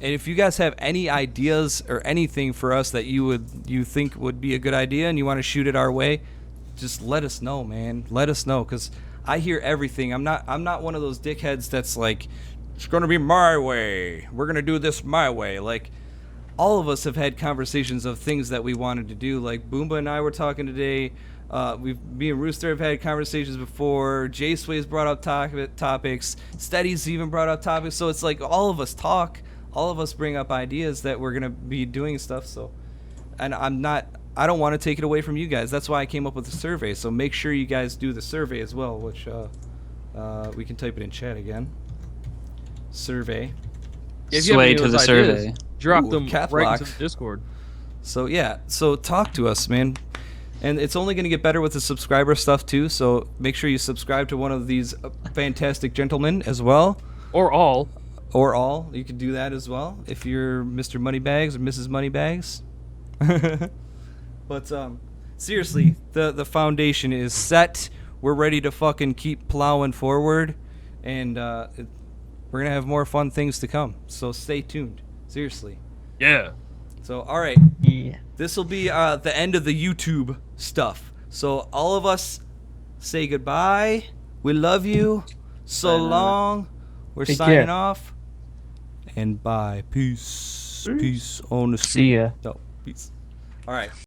And if you guys have any ideas or anything for us that you think would be a good idea and you want to shoot it our way, just let us know, man. Let us know, because I hear everything. I'm not one of those dickheads that's like, it's gonna be my way. We're gonna do this my way. Like, all of us have had conversations of things that we wanted to do. Like Boomba and I were talking today. Me and Rooster have had conversations before. J-Sway's brought up topics. Steady's even brought up topics. So it's like all of us talk all of us bring up ideas that we're gonna be doing stuff. So, and I don't want to take it away from you guys. That's why I came up with the survey. So make sure you guys do the survey as well, which we can type it in chat again. Survey. If you have Sway any to of the those ideas, survey. drop Ooh, them cap right lock. into the Discord. So yeah, so talk to us, man. And it's only going to get better with the subscriber stuff too. So make sure you subscribe to one of these fantastic gentlemen as well, Or all. or all. You can do that as well if you're Mr. Moneybags or Mrs. Moneybags. But seriously, the foundation is set. We're ready to fucking keep plowing forward, and we're gonna have more fun things to come. So stay tuned. Seriously. Yeah. So all right. Yeah. This will be the end of the YouTube stuff. So all of us say goodbye. We love you. So Sayonara. long. We're Take signing care. off. And bye. Peace. Peace on the See ya. No, peace. All right.